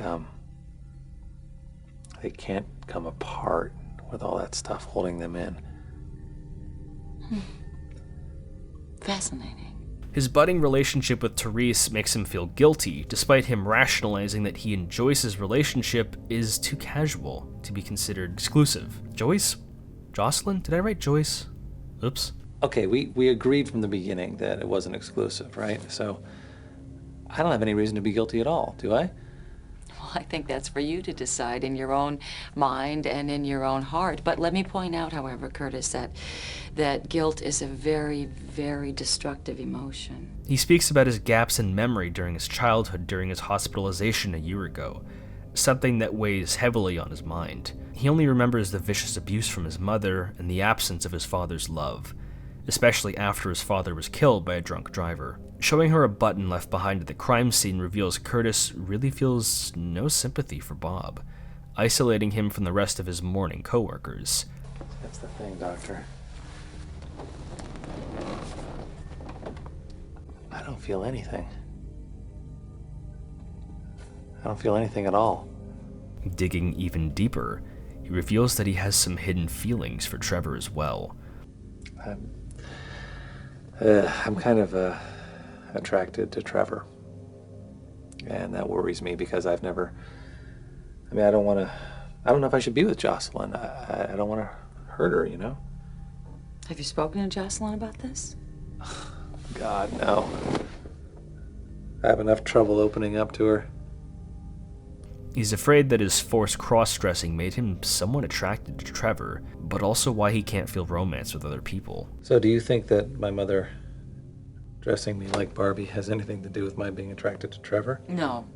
they can't come apart with all that stuff holding them in. Fascinating. His budding relationship with Therese makes him feel guilty, despite him rationalizing that he and Joyce's relationship is too casual to be considered exclusive. Joyce? Jocelyn? Did I write Joyce? Oops. Okay, we agreed from the beginning that it wasn't exclusive, right? So I don't have any reason to be guilty at all, do I? Well, I think that's for you to decide in your own mind and in your own heart. But let me point out, however, Curtis, that guilt is a very, very destructive emotion. He speaks about his gaps in memory during his childhood during his hospitalization a year ago, something that weighs heavily on his mind. He only remembers the vicious abuse from his mother and the absence of his father's love, especially after his father was killed by a drunk driver. Showing her a button left behind at the crime scene reveals Curtis really feels no sympathy for Bob, isolating him from the rest of his mourning coworkers. That's the thing, Doctor. I don't feel anything. I don't feel anything at all. Digging even deeper, he reveals that he has some hidden feelings for Trevor as well. I'm kind of attracted to Trevor. And that worries me because I don't know if I should be with Jocelyn. I don't want to hurt her, you know? Have you spoken to Jocelyn about this? God, no. I have enough trouble opening up to her. He's afraid that his forced cross-dressing made him somewhat attracted to Trevor, but also why he can't feel romance with other people. So do you think that my mother dressing me like Barbie has anything to do with my being attracted to Trevor? No,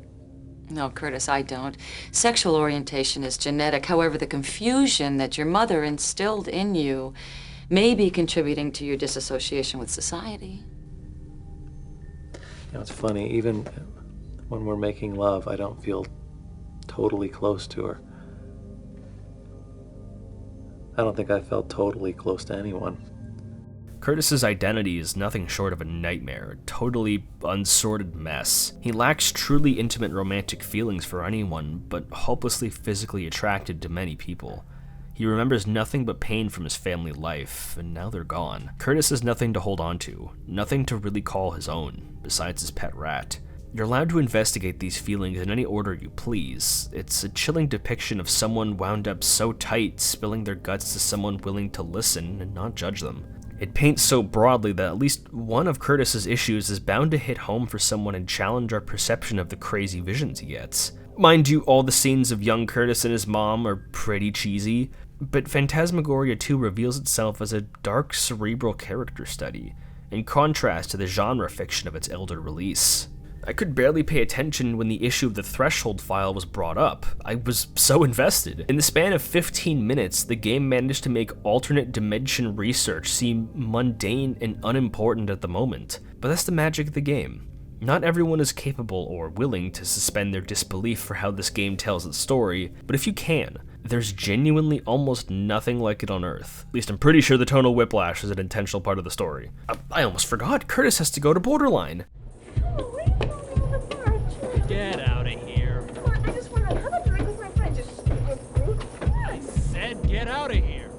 Curtis, I don't. Sexual orientation is genetic. However, the confusion that your mother instilled in you may be contributing to your disassociation with society. You know, it's funny, even when we're making love, I don't feel totally close to her. I don't think I felt totally close to anyone. Curtis's identity is nothing short of a nightmare, a totally unsorted mess. He lacks truly intimate romantic feelings for anyone, but hopelessly physically attracted to many people. He remembers nothing but pain from his family life, and now they're gone. Curtis has nothing to hold on to, nothing to really call his own, besides his pet rat. You're allowed to investigate these feelings in any order you please. It's a chilling depiction of someone wound up so tight, spilling their guts to someone willing to listen and not judge them. It paints so broadly that at least one of Curtis's issues is bound to hit home for someone and challenge our perception of the crazy visions he gets. Mind you, all the scenes of young Curtis and his mom are pretty cheesy, but Phantasmagoria 2 reveals itself as a dark, cerebral character study, in contrast to the genre fiction of its elder release. I could barely pay attention when the issue of the Threshold file was brought up. I was so invested. In the span of 15 minutes, the game managed to make alternate dimension research seem mundane and unimportant at the moment. But that's the magic of the game. Not everyone is capable or willing to suspend their disbelief for how this game tells its story, but if you can, there's genuinely almost nothing like it on Earth. At least I'm pretty sure the tonal whiplash is an intentional part of the story. I almost forgot, Curtis has to go to Borderline. Get out of here. Come on, I just want to have a drink with my friend. I said get out of here.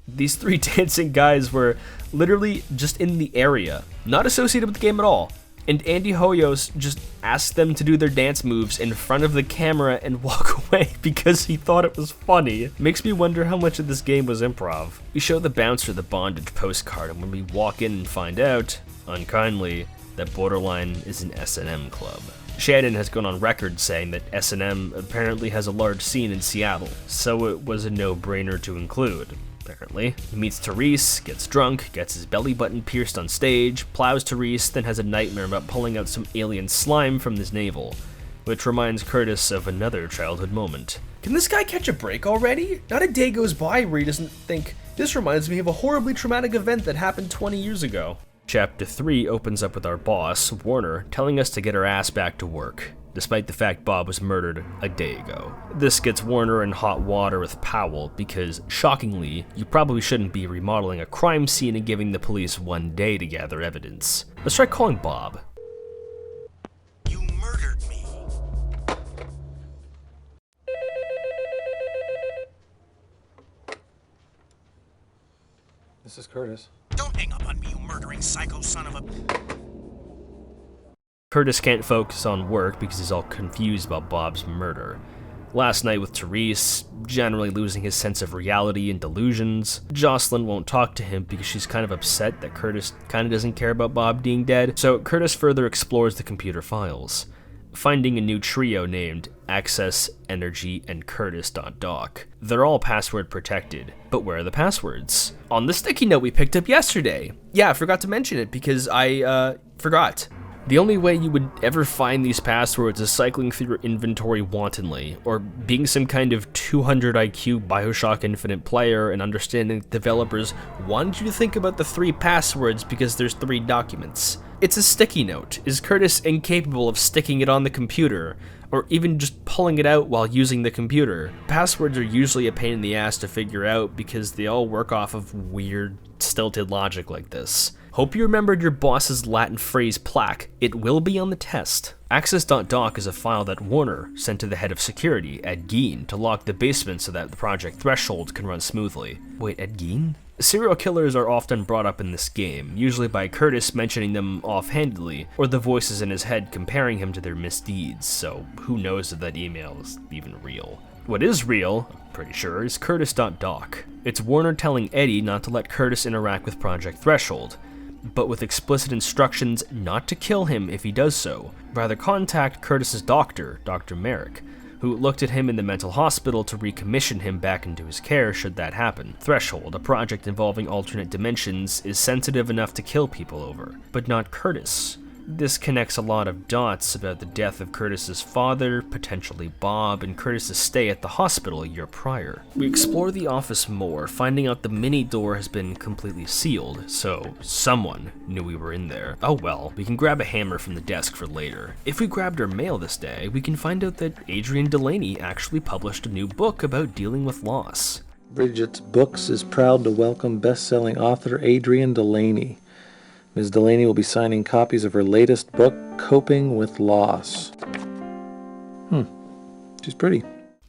These three dancing guys were literally just in the area, not associated with the game at all. And Andy Hoyos just asked them to do their dance moves in front of the camera and walk away because he thought it was funny. Makes me wonder how much of this game was improv. We show the bouncer the bondage postcard, and when we walk in and find out, unkindly, that Borderline is an S&M club. Shannon has gone on record saying that S&M apparently has a large scene in Seattle, so it was a no-brainer to include. Apparently. He meets Therese, gets drunk, gets his belly button pierced on stage, plows Therese, then has a nightmare about pulling out some alien slime from his navel, which reminds Curtis of another childhood moment. Can this guy catch a break already? Not a day goes by where he doesn't think, this reminds me of a horribly traumatic event that happened 20 years ago. Chapter 3 opens up with our boss, Warner, telling us to get our ass back to work, despite the fact Bob was murdered a day ago. This gets Warner in hot water with Powell because, shockingly, you probably shouldn't be remodeling a crime scene and giving the police 1 day to gather evidence. Let's try calling Bob. You murdered me. This is Curtis. Don't hang up on me, you murdering psycho son of a... Curtis can't focus on work because he's all confused about Bob's murder. Last night with Therese, generally losing his sense of reality and delusions. Jocelyn won't talk to him because she's kind of upset that Curtis kind of doesn't care about Bob being dead, so Curtis further explores the computer files. finding a new trio named Access, Energy, and Curtis.doc. They're all password protected, but where are the passwords? On the sticky note we picked up yesterday. Yeah, I forgot to mention it because I forgot. The only way you would ever find these passwords is cycling through your inventory wantonly, or being some kind of 200 IQ Bioshock Infinite player and understanding that developers wanted you to think about the 3 passwords because there's 3 documents. It's a sticky note. Is Curtis incapable of sticking it on the computer, or even just pulling it out while using the computer? Passwords are usually a pain in the ass to figure out because they all work off of weird, stilted logic like this. Hope you remembered your boss's Latin phrase plaque. It will be on the test. Access.doc is a file that Warner sent to the head of security, Ed Gein, to lock the basement so that the project Threshold can run smoothly. Wait, Ed Gein? Serial killers are often brought up in this game, usually by Curtis mentioning them offhandedly, or the voices in his head comparing him to their misdeeds, so who knows if that email is even real. What is real, I'm pretty sure, is Curtis.doc. It's Warner telling Eddie not to let Curtis interact with Project Threshold, but with explicit instructions not to kill him if he does so. Rather contact Curtis's doctor, Dr. Merrick, who looked at him in the mental hospital to recommission him back into his care should that happen. Threshold, a project involving alternate dimensions, is sensitive enough to kill people over, but not Curtis. This connects a lot of dots about the death of Curtis's father, potentially Bob, and Curtis's stay at the hospital a year prior. We explore the office more, finding out the mini door has been completely sealed, so someone knew we were in there. Oh well, we can grab a hammer from the desk for later. If we grabbed our mail this day, we can find out that Adrian Delaney actually published a new book about dealing with loss. Bridget's Books is proud to welcome best-selling author Adrian Delaney. Ms. Delaney will be signing copies of her latest book, Coping with Loss. She's pretty.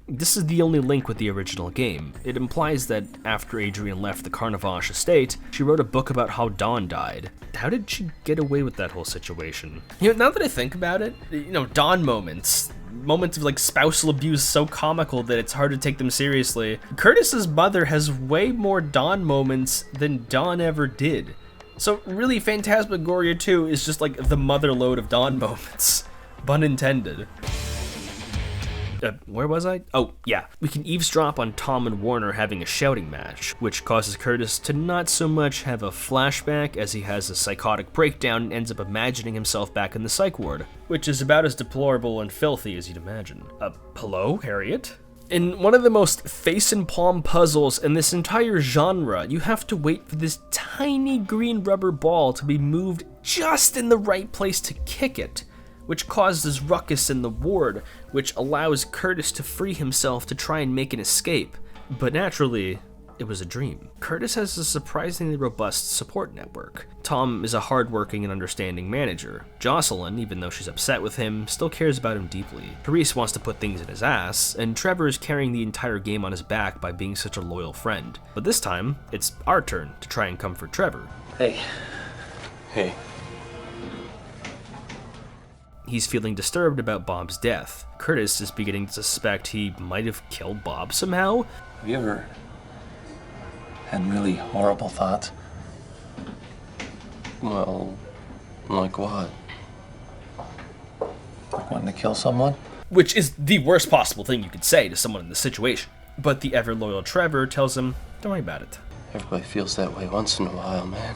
This is the only link with the original game. It implies that after Adrian left the Carnavash estate, she wrote a book about how Dawn died. How did she get away with that whole situation? You know, now that I think about it, Dawn moments of like spousal abuse so comical that it's hard to take them seriously. Curtis's mother has way more Dawn moments than Dawn ever did. So really, Phantasmagoria 2 is just like the motherload of Dawn moments. Pun intended. Where was I? Oh, yeah. We can eavesdrop on Tom and Warner having a shouting match, which causes Curtis to not so much have a flashback as he has a psychotic breakdown and ends up imagining himself back in the psych ward, which is about as deplorable and filthy as you'd imagine. Hello, Harriet? In one of the most face and palm puzzles in this entire genre, you have to wait for this tiny green rubber ball to be moved just in the right place to kick it, which causes ruckus in the ward, which allows Curtis to free himself to try and make an escape. But naturally, it was a dream. Curtis has a surprisingly robust support network. Tom is a hardworking and understanding manager. Jocelyn, even though she's upset with him, still cares about him deeply. Therese wants to put things in his ass, and Trevor is carrying the entire game on his back by being such a loyal friend. But this time, it's our turn to try and comfort Trevor. Hey. He's feeling disturbed about Bob's death. Curtis is beginning to suspect he might have killed Bob somehow. Have you ever had really horrible thoughts? Well, like what? Like wanting to kill someone? Which is the worst possible thing you could say to someone in this situation. But the ever-loyal Trevor tells him, don't worry about it. Everybody feels that way once in a while, man.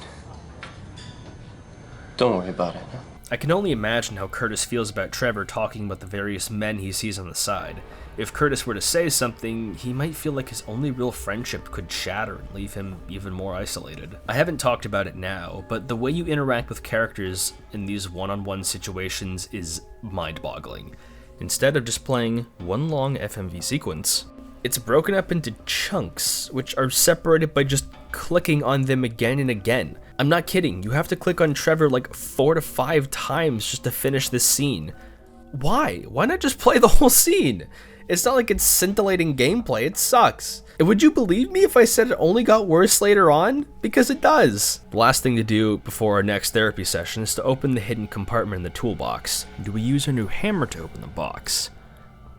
Don't worry about it. Huh? I can only imagine how Curtis feels about Trevor talking about the various men he sees on the side. If Curtis were to say something, he might feel like his only real friendship could shatter and leave him even more isolated. I haven't talked about it now, but the way you interact with characters in these one-on-one situations is mind-boggling. Instead of just playing one long FMV sequence, it's broken up into chunks, which are separated by just clicking on them again and again. I'm not kidding, you have to click on Trevor like 4 to 5 times just to finish this scene. Why? Why not just play the whole scene? It's not like it's scintillating gameplay, it sucks. And would you believe me if I said it only got worse later on? Because it does. The last thing to do before our next therapy session is to open the hidden compartment in the toolbox. Do we use our new hammer to open the box?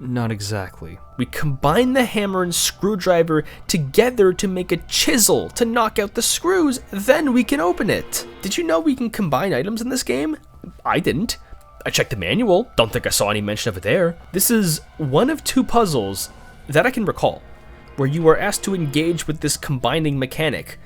Not exactly. We combine the hammer and screwdriver together to make a chisel to knock out the screws, then we can open it. Did you know we can combine items in this game? I didn't. I checked the manual, don't think I saw any mention of it there. This is one of 2 puzzles that I can recall, where you are asked to engage with this combining mechanic,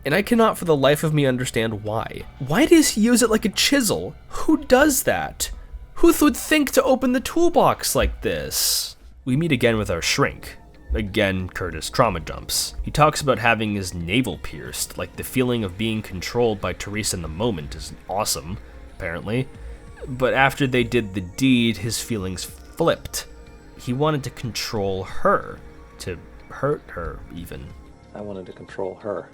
and I cannot for the life of me understand why. Why does he use it like a chisel? Who does that? Who would think to open the toolbox like this? We meet again with our shrink. Again, Curtis trauma dumps. He talks about having his navel pierced, like the feeling of being controlled by Teresa in the moment is awesome, apparently. But after they did the deed, his feelings flipped. He wanted to control her, to hurt her even. I wanted to control her.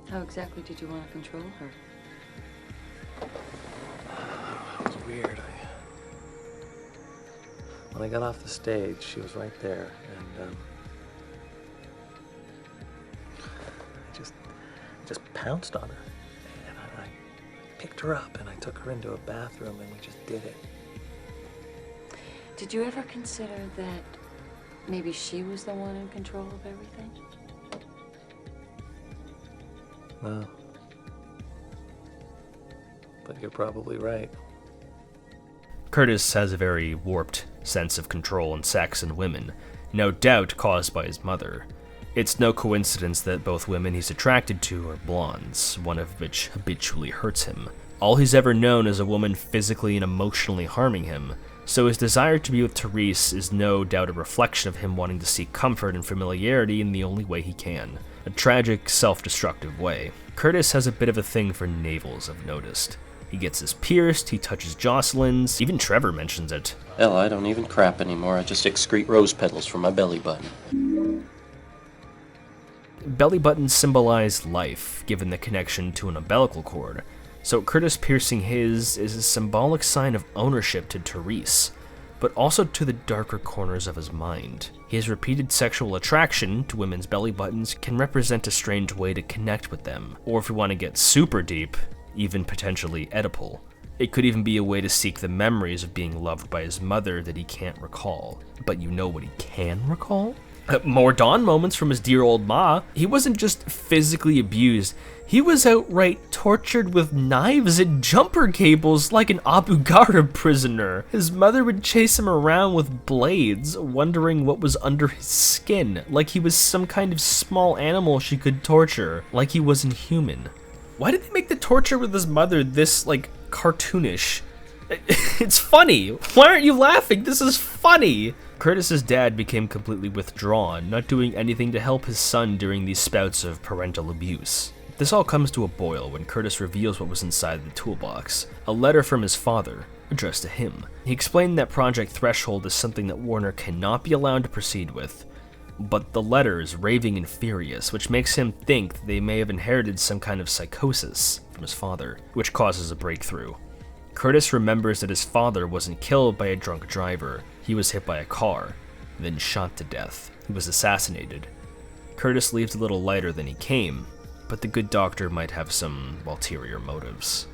How exactly did you want to control her? It was weird. When I got off the stage, she was right there, and I just pounced on her, and I picked her up, and I took her into a bathroom, and we just did it. Did you ever consider that maybe she was the one in control of everything? Well, but you're probably right. Curtis has a very warped sense of control and sex and women, no doubt caused by his mother. It's no coincidence that both women he's attracted to are blondes, one of which habitually hurts him. All he's ever known is a woman physically and emotionally harming him, so his desire to be with Therese is no doubt a reflection of him wanting to seek comfort and familiarity in the only way he can. A tragic, self-destructive way. Curtis has a bit of a thing for navels, I've noticed. He gets his pierced, he touches Jocelyn's, even Trevor mentions it. Hell, I don't even crap anymore. I just excrete rose petals from my belly button. Belly buttons symbolize life, given the connection to an umbilical cord, so Curtis piercing his is a symbolic sign of ownership to Therese, but also to the darker corners of his mind. His repeated sexual attraction to women's belly buttons can represent a strange way to connect with them, or if we want to get super deep, even potentially Oedipal. It could even be a way to seek the memories of being loved by his mother that he can't recall. But you know what he can recall? More Dawn moments from his dear old ma. He wasn't just physically abused, he was outright tortured with knives and jumper cables like an Abu Ghraib prisoner. His mother would chase him around with blades, wondering what was under his skin, like he was some kind of small animal she could torture, like he wasn't human. Why did they make the torture with his mother this, like, cartoonish? It's funny. Why aren't you laughing? This is funny. Curtis's dad became completely withdrawn, not doing anything to help his son during these spouts of parental abuse. This all comes to a boil when Curtis reveals what was inside the toolbox, a letter from his father, addressed to him. He explained that Project Threshold is something that Warner cannot be allowed to proceed with, but the letter is raving and furious, which makes him think they may have inherited some kind of psychosis from his father, which causes a breakthrough. Curtis remembers that his father wasn't killed by a drunk driver, he was hit by a car, then shot to death. He was assassinated. Curtis leaves a little lighter than he came, but the good doctor might have some ulterior motives.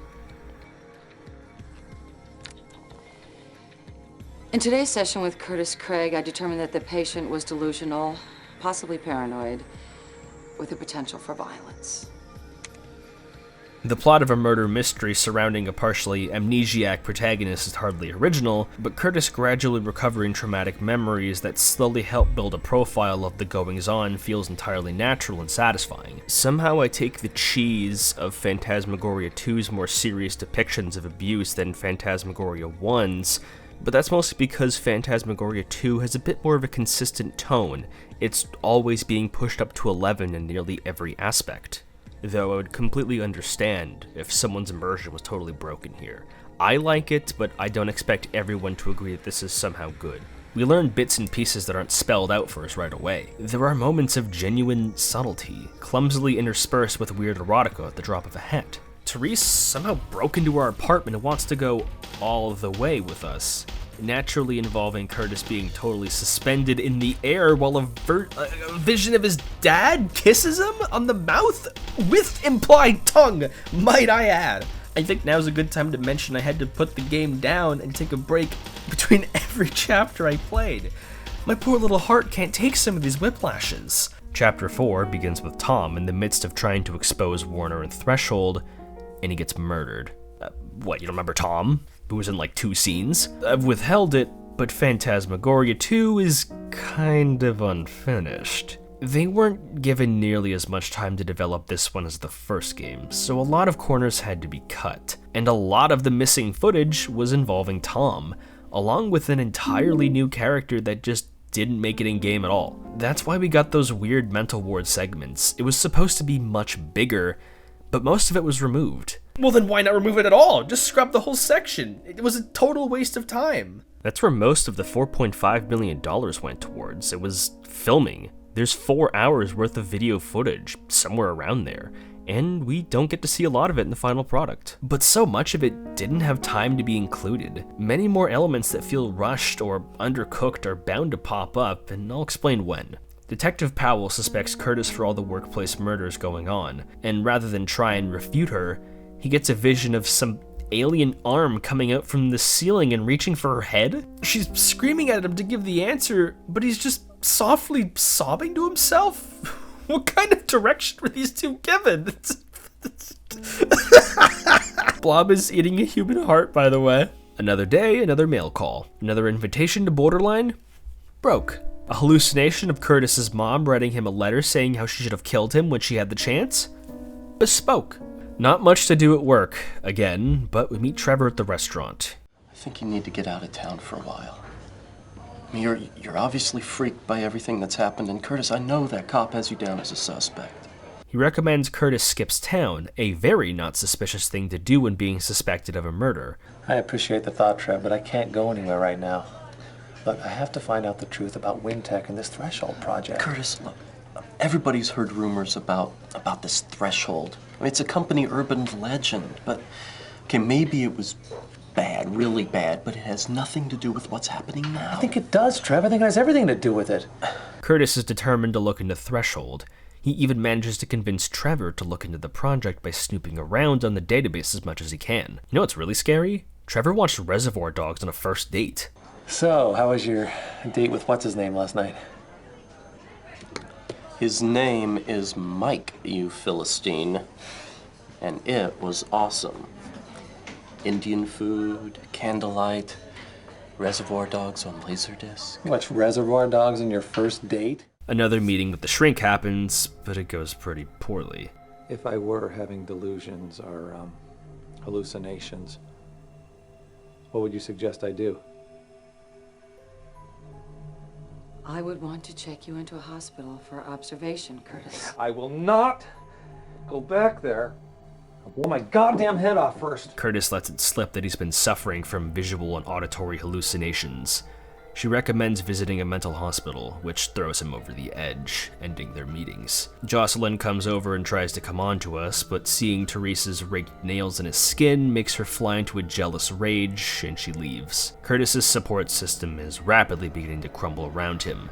In today's session with Curtis Craig, I determined that the patient was delusional, possibly paranoid, with the potential for violence. The plot of a murder mystery surrounding a partially amnesiac protagonist is hardly original, but Curtis gradually recovering traumatic memories that slowly help build a profile of the goings-on feels entirely natural and satisfying. Somehow I take the cheese of Phantasmagoria 2's more serious depictions of abuse than Phantasmagoria 1's, but that's mostly because Phantasmagoria 2 has a bit more of a consistent tone. It's always being pushed up to 11 in nearly every aspect. Though I would completely understand if someone's immersion was totally broken here. I like it, but I don't expect everyone to agree that this is somehow good. We learn bits and pieces that aren't spelled out for us right away. There are moments of genuine subtlety, clumsily interspersed with weird erotica at the drop of a hat. Therese somehow broke into our apartment and wants to go all the way with us, naturally involving Curtis being totally suspended in the air while a vision of his dad kisses him on the mouth with implied tongue, might I add. I think now's a good time to mention I had to put the game down and take a break between every chapter I played. My poor little heart can't take some of these whiplashes. Chapter 4 begins with Tom in the midst of trying to expose Warner and Threshold, and he gets murdered. What, you don't remember Tom? who was in like 2 scenes. I've withheld it, but Phantasmagoria 2 is kind of unfinished. They weren't given nearly as much time to develop this one as the first game, so a lot of corners had to be cut, and a lot of the missing footage was involving Tom, along with an entirely new character that just didn't make it in-game at all. That's why we got those weird mental ward segments. It was supposed to be much bigger, but most of it was removed. Well, then why not remove it at all? Just scrub the whole section. It was a total waste of time. That's where most of the $4.5 million went towards. It was filming. There's 4 hours worth of video footage, somewhere around there, and we don't get to see a lot of it in the final product. But so much of it didn't have time to be included. Many more elements that feel rushed or undercooked are bound to pop up, and I'll explain when. Detective Powell suspects Curtis for all the workplace murders going on, and rather than try and refute her, he gets a vision of some alien arm coming out from the ceiling and reaching for her head. She's screaming at him to give the answer, but he's just softly sobbing to himself. What kind of direction were these two given? Blob is eating a human heart, by the way. Another day, another mail call. Another invitation to Borderline? Broke. A hallucination of Curtis's mom writing him a letter saying how she should have killed him when she had the chance? Bespoke. Not much to do at work, again, but we meet Trevor at the restaurant. I think you need to get out of town for a while. I mean, you're obviously freaked by everything that's happened, and Curtis, I know that cop has you down as a suspect. He recommends Curtis skips town, a very not suspicious thing to do when being suspected of a murder. I appreciate the thought, Trev, but I can't go anywhere right now. Look, I have to find out the truth about Wintech and this Threshold project. Curtis, look, everybody's heard rumors about this Threshold. I mean, it's a company urban legend, but, okay, maybe it was bad, really bad, but it has nothing to do with what's happening now. I think it does, Trev. I think it has everything to do with it. Curtis is determined to look into Threshold. He even manages to convince Trevor to look into the project by snooping around on the database as much as he can. You know what's really scary? Trevor watched Reservoir Dogs on a first date. So, how was your date with what's-his-name last night? His name is Mike, you Philistine, and it was awesome. Indian food, candlelight, Reservoir Dogs on Laserdisc. You watched Reservoir Dogs on your first date? Another meeting with the shrink happens, but it goes pretty poorly. If I were having delusions or hallucinations, what would you suggest I do? I would want to check you into a hospital for observation, Curtis. I will not go back there. I'll blow my goddamn head off first. Curtis lets it slip that he's been suffering from visual and auditory hallucinations. She recommends visiting a mental hospital, which throws him over the edge, ending their meetings. Jocelyn comes over and tries to come on to us, but seeing Teresa's raked nails in his skin makes her fly into a jealous rage, and she leaves. Curtis's support system is rapidly beginning to crumble around him.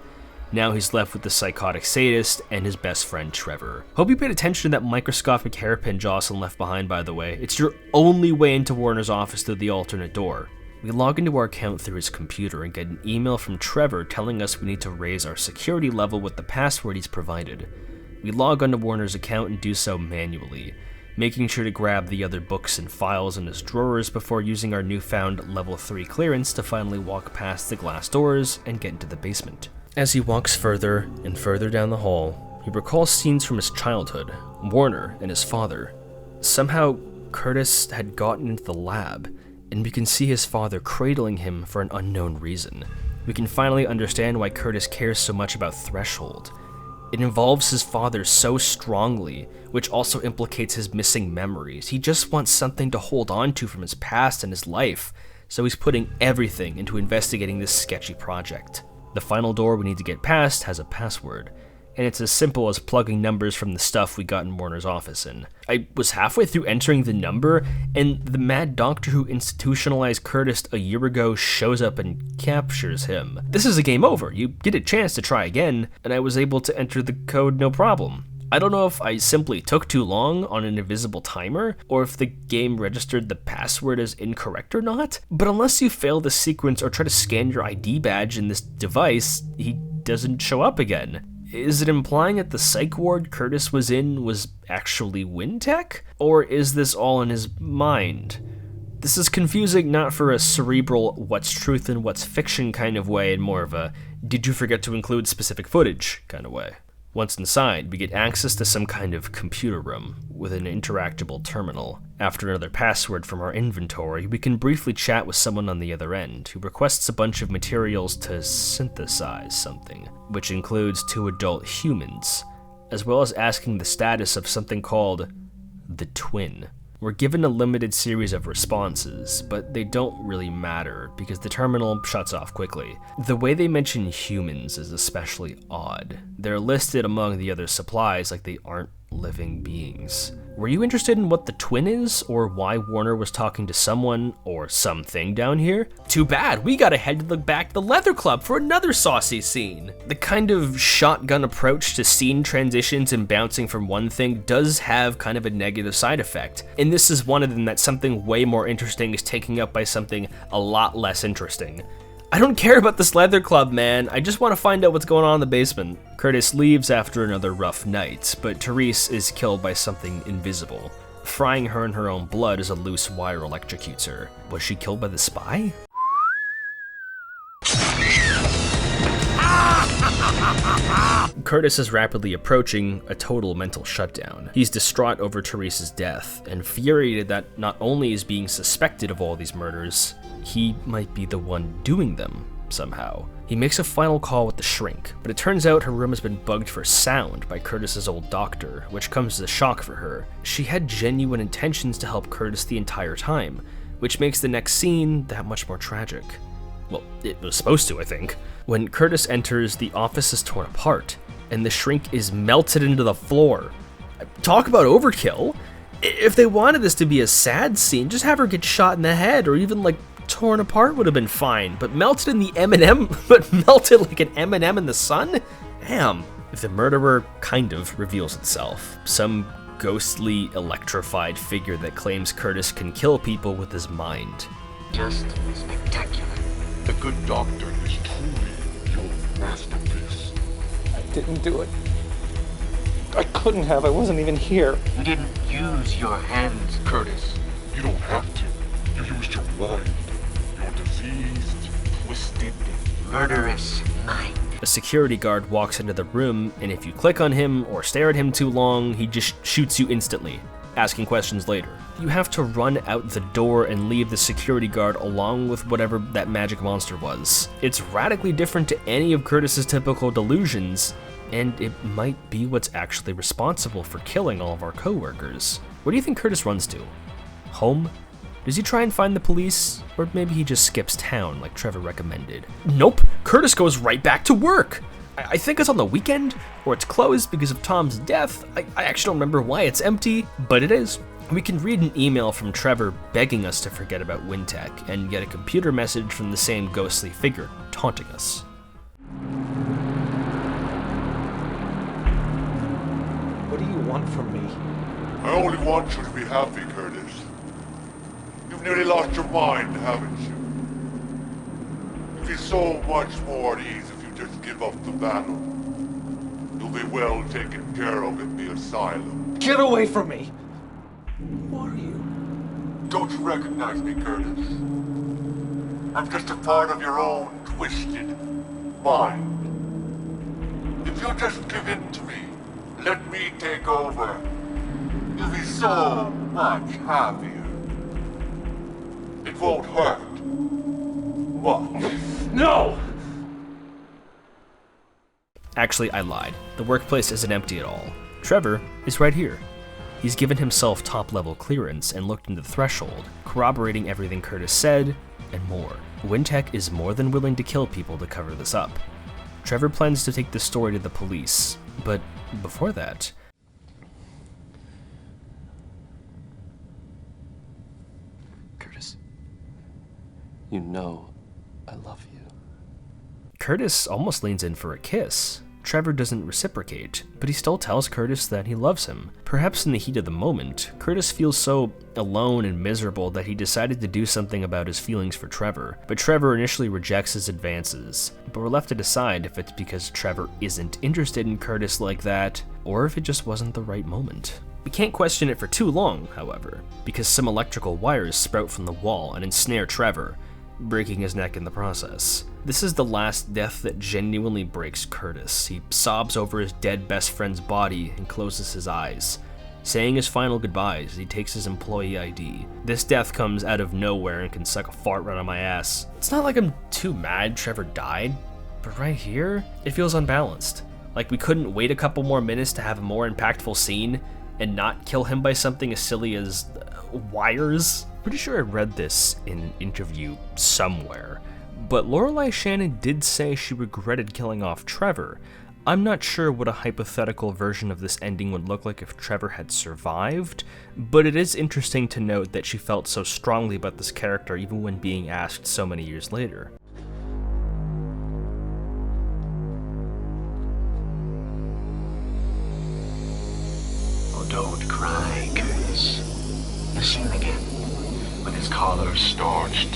Now he's left with the psychotic sadist and his best friend Trevor. Hope you paid attention to that microscopic hairpin Jocelyn left behind, by the way. It's your only way into Warner's office through the alternate door. We log into our account through his computer and get an email from Trevor telling us we need to raise our security level with the password he's provided. We log onto Warner's account and do so manually, making sure to grab the other books and files in his drawers before using our newfound level 3 clearance to finally walk past the glass doors and get into the basement. As he walks further and further down the hall, he recalls scenes from his childhood, Warner and his father. Somehow, Curtis had gotten into the lab, and we can see his father cradling him for an unknown reason. We can finally understand why Curtis cares so much about Threshold. It involves his father so strongly, which also implicates his missing memories. He just wants something to hold on to from his past and his life, so he's putting everything into investigating this sketchy project. The final door we need to get past has a password, and it's as simple as plugging numbers from the stuff we got in Warner's office in. I was halfway through entering the number, and the mad doctor who institutionalized Curtis a year ago shows up and captures him. This is a game over. You get a chance to try again, and I was able to enter the code no problem. I don't know if I simply took too long on an invisible timer, or if the game registered the password as incorrect or not, but unless you fail the sequence or try to scan your ID badge in this device, he doesn't show up again. Is it implying that the psych ward Curtis was in was actually Wintech? Or is this all in his mind? This is confusing not for a cerebral what's truth and what's fiction kind of way, and more of a did you forget to include specific footage kind of way. Once inside, we get access to some kind of computer room with an interactable terminal. After another password from our inventory, we can briefly chat with someone on the other end who requests a bunch of materials to synthesize something, which includes 2 adult humans, as well as asking the status of something called the Twin. We're given a limited series of responses, but they don't really matter because the terminal shuts off quickly. The way they mention humans is especially odd. They're listed among the other supplies like they aren't living beings. Were you interested in what the Twin is, or why Warner was talking to someone or something down here? Too bad, we gotta head to the back of the Leather Club for another saucy scene. The kind of shotgun approach to scene transitions and bouncing from one thing does have kind of a negative side effect, and this is one of them that something way more interesting is taken up by something a lot less interesting. I don't care about this Leather Club, man. I just want to find out what's going on in the basement. Curtis leaves after another rough night, but Therese is killed by something invisible. Frying her in her own blood as a loose wire electrocutes her. Was she killed by the spy? Curtis is rapidly approaching a total mental shutdown. He's distraught over Therese's death, and infuriated that not only is being suspected of all these murders, he might be the one doing them somehow. He makes a final call with the shrink, but it turns out her room has been bugged for sound by Curtis's old doctor, which comes as a shock for her. She had genuine intentions to help Curtis the entire time, which makes the next scene that much more tragic. Well, it was supposed to, I think. When Curtis enters, the office is torn apart, and the shrink is melted into the floor. Talk about overkill. If they wanted this to be a sad scene, just have her get shot in the head, or even like torn apart would have been fine, but melted in the M&M, but melted like an M&M in the sun? Damn. The murderer kind of reveals itself. Some ghostly, electrified figure that claims Curtis can kill people with his mind. Just spectacular. The good doctor is truly your masterpiece. I didn't do it. I couldn't have. I wasn't even here. You didn't use your hands, Curtis. You don't have to. You used your mind. Your diseased, twisted, murderous mind. A security guard walks into the room, and if you click on him or stare at him too long, he just shoots you instantly, asking questions later. You have to run out the door and leave the security guard along with whatever that magic monster was. It's radically different to any of Curtis's typical delusions, and it might be what's actually responsible for killing all of our coworkers. Where do you think Curtis runs to? Home? Does he try and find the police? Or maybe he just skips town like Trevor recommended? Nope, Curtis goes right back to work! I think it's on the weekend, or it's closed because of Tom's death. I actually don't remember why it's empty, but it is. We can read an email from Trevor begging us to forget about Wintech, and get a computer message from the same ghostly figure taunting us. What do you want from me? I only want you to be happy, Curtis. You've nearly lost your mind, haven't you? You'd be so much more at ease if you just give up the battle. You'll be well taken care of in the asylum. Get away from me! Who are you? Don't you recognize me, Curtis? I'm just a part of your own twisted mind. If you'll just give in to me, let me take over, you'll be so much happier. It won't hurt. What? No! Actually, I lied. The workplace isn't empty at all. Trevor is right here. He's given himself top-level clearance and looked into the threshold, corroborating everything Curtis said, and more. Wintech is more than willing to kill people to cover this up. Trevor plans to take the story to the police, but before that... Curtis, you know I love you. Curtis almost leans in for a kiss. Trevor doesn't reciprocate, but he still tells Curtis that he loves him. Perhaps in the heat of the moment, Curtis feels so alone and miserable that he decided to do something about his feelings for Trevor, but Trevor initially rejects his advances. But we're left to decide if it's because Trevor isn't interested in Curtis like that, or if it just wasn't the right moment. We can't question it for too long, however, because some electrical wires sprout from the wall and ensnare Trevor, breaking his neck in the process. This is the last death that genuinely breaks Curtis. He sobs over his dead best friend's body and closes his eyes, saying his final goodbyes as he takes his employee ID. This death comes out of nowhere and can suck a fart right on my ass. It's not like I'm too mad Trevor died, but right here, it feels unbalanced. Like we couldn't wait a couple more minutes to have a more impactful scene and not kill him by something as silly as wires? Pretty sure I read this in an interview somewhere, but Lorelei Shannon did say she regretted killing off Trevor. I'm not sure what a hypothetical version of this ending would look like if Trevor had survived, but it is interesting to note that she felt so strongly about this character even when being asked so many years later. Oh, don't cry, Curtis. You'll see him again, with his collar starched,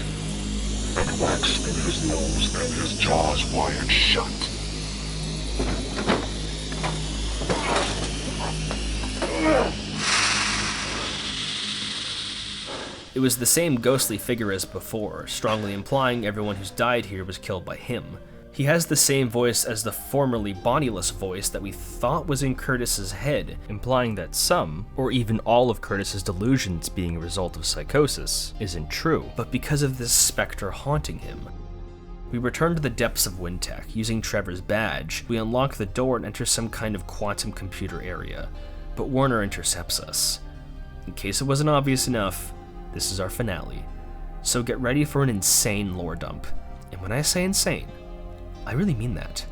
and wax in his nose and his jaws wired shut. It was the same ghostly figure as before, strongly implying everyone who's died here was killed by him. He has the same voice as the formerly bodiless voice that we thought was in Curtis's head, implying that some, or even all of Curtis's delusions being a result of psychosis, isn't true, but because of this specter haunting him. We return to the depths of Wintech. Using Trevor's badge, we unlock the door and enter some kind of quantum computer area, but Warner intercepts us. In case it wasn't obvious enough, this is our finale, so get ready for an insane lore dump. And when I say insane, I really mean that,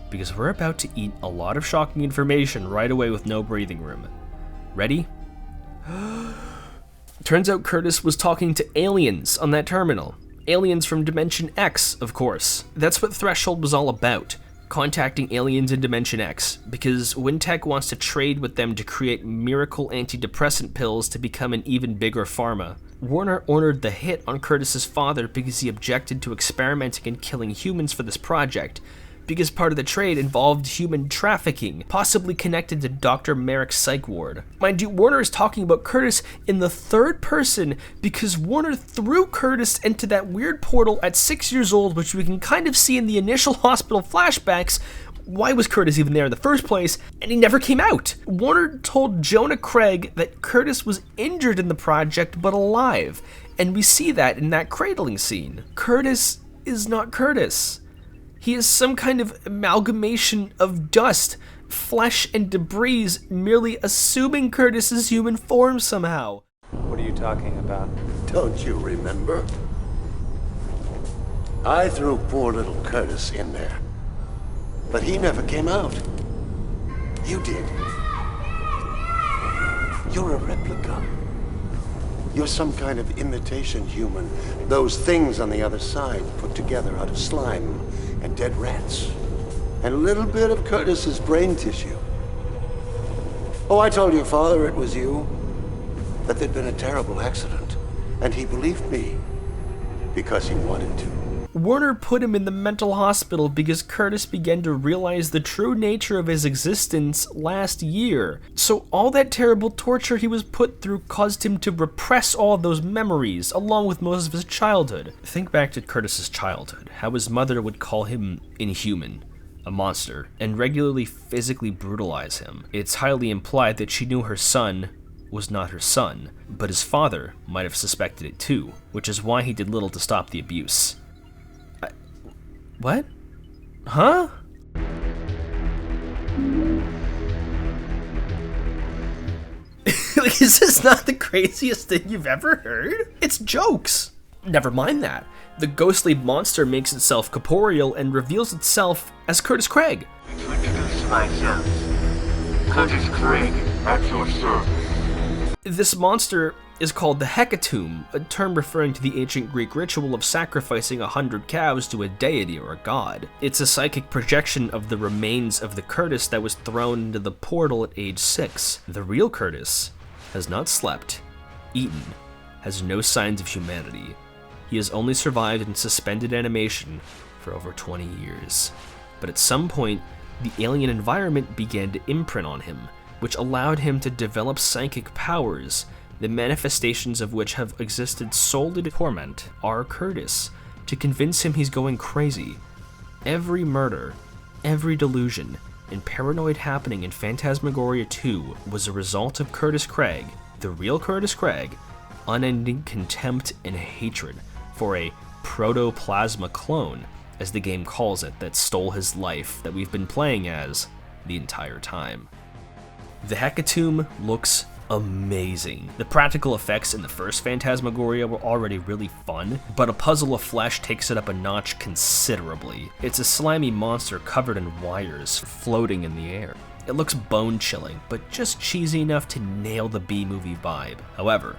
because we're about to eat a lot of shocking information right away with no breathing room. Ready? Turns out Curtis was talking to aliens on that terminal. Aliens from Dimension X, of course. That's what Threshold was all about, contacting aliens in Dimension X, because Wintech wants to trade with them to create miracle antidepressant pills to become an even bigger pharma. Warner ordered the hit on Curtis's father because he objected to experimenting and killing humans for this project, because part of the trade involved human trafficking, possibly connected to Dr. Merrick's psych ward. Mind you, Warner is talking about Curtis in the third person because Warner threw Curtis into that weird portal at 6 years old, which we can kind of see in the initial hospital flashbacks. Why was Curtis even there in the first place? And he never came out. Warner told Jonah Craig that Curtis was injured in the project but alive, and we see that in that cradling scene. Curtis is not Curtis. He is some kind of amalgamation of dust, flesh, and debris, merely assuming Curtis's human form somehow. What are you talking about? Don't you remember? I threw poor little Curtis in there, but he never came out. You did. You're a replica. You're some kind of imitation human. Those things on the other side put together out of slime and dead rats, and a little bit of Curtis's brain tissue. Oh, I told your father it was you, that there'd been a terrible accident, and he believed me because he wanted to. Warner put him in the mental hospital because Curtis began to realize the true nature of his existence last year. So all that terrible torture he was put through caused him to repress all those memories, along with most of his childhood. Think back to Curtis's childhood, how his mother would call him inhuman, a monster, and regularly physically brutalize him. It's highly implied that she knew her son was not her son, but his father might have suspected it too, which is why he did little to stop the abuse. What? Huh? Like, is this not the craziest thing you've ever heard? It's jokes. Never mind that. The ghostly monster makes itself corporeal and reveals itself as Curtis Craig. To introduce myself, Curtis Craig, at your service. This monster is called the Hecatomb, a term referring to the ancient Greek ritual of sacrificing 100 cows to a deity or a god. It's a psychic projection of the remains of the Curtis that was thrown into the portal at age 6. The real Curtis has not slept, eaten, has no signs of humanity. He has only survived in suspended animation for over 20 years. But at some point, the alien environment began to imprint on him, which allowed him to develop psychic powers, the manifestations of which have existed solely to torment our Curtis, to convince him he's going crazy. Every murder, every delusion, and paranoid happening in Phantasmagoria 2 was a result of Curtis Craig, the real Curtis Craig, unending contempt and hatred for a protoplasma clone, as the game calls it, that stole his life, that we've been playing as the entire time. The Hecatomb looks amazing. The practical effects in the first Phantasmagoria were already really fun, but a puzzle of flesh takes it up a notch considerably. It's a slimy monster covered in wires, floating in the air. It looks bone-chilling, but just cheesy enough to nail the B-movie vibe. However,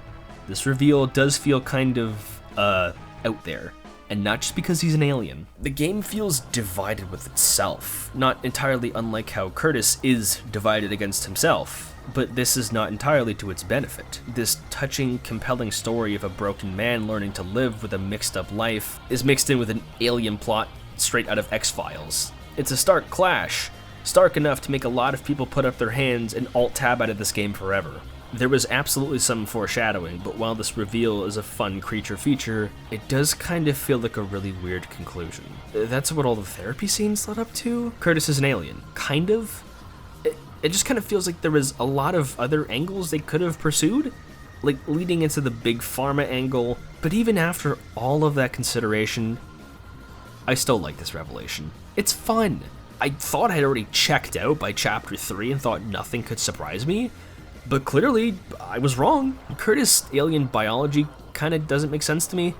this reveal does feel kind of, out there. And not just because he's an alien. The game feels divided with itself, not entirely unlike how Curtis is divided against himself, but this is not entirely to its benefit. This touching, compelling story of a broken man learning to live with a mixed-up life is mixed in with an alien plot straight out of X-Files. It's a stark clash, stark enough to make a lot of people put up their hands and alt-tab out of this game forever. There was absolutely some foreshadowing, but while this reveal is a fun creature feature, it does kind of feel like a really weird conclusion. That's what all the therapy scenes led up to. Curtis is an alien. Kind of. It just kind of feels like there was a lot of other angles they could have pursued, like leading into the big pharma angle, but even after all of that consideration, I still like this revelation. It's fun. I thought I'd already checked out by chapter 3 and thought nothing could surprise me, but clearly, I was wrong. Curtis' alien biology kind of doesn't make sense to me.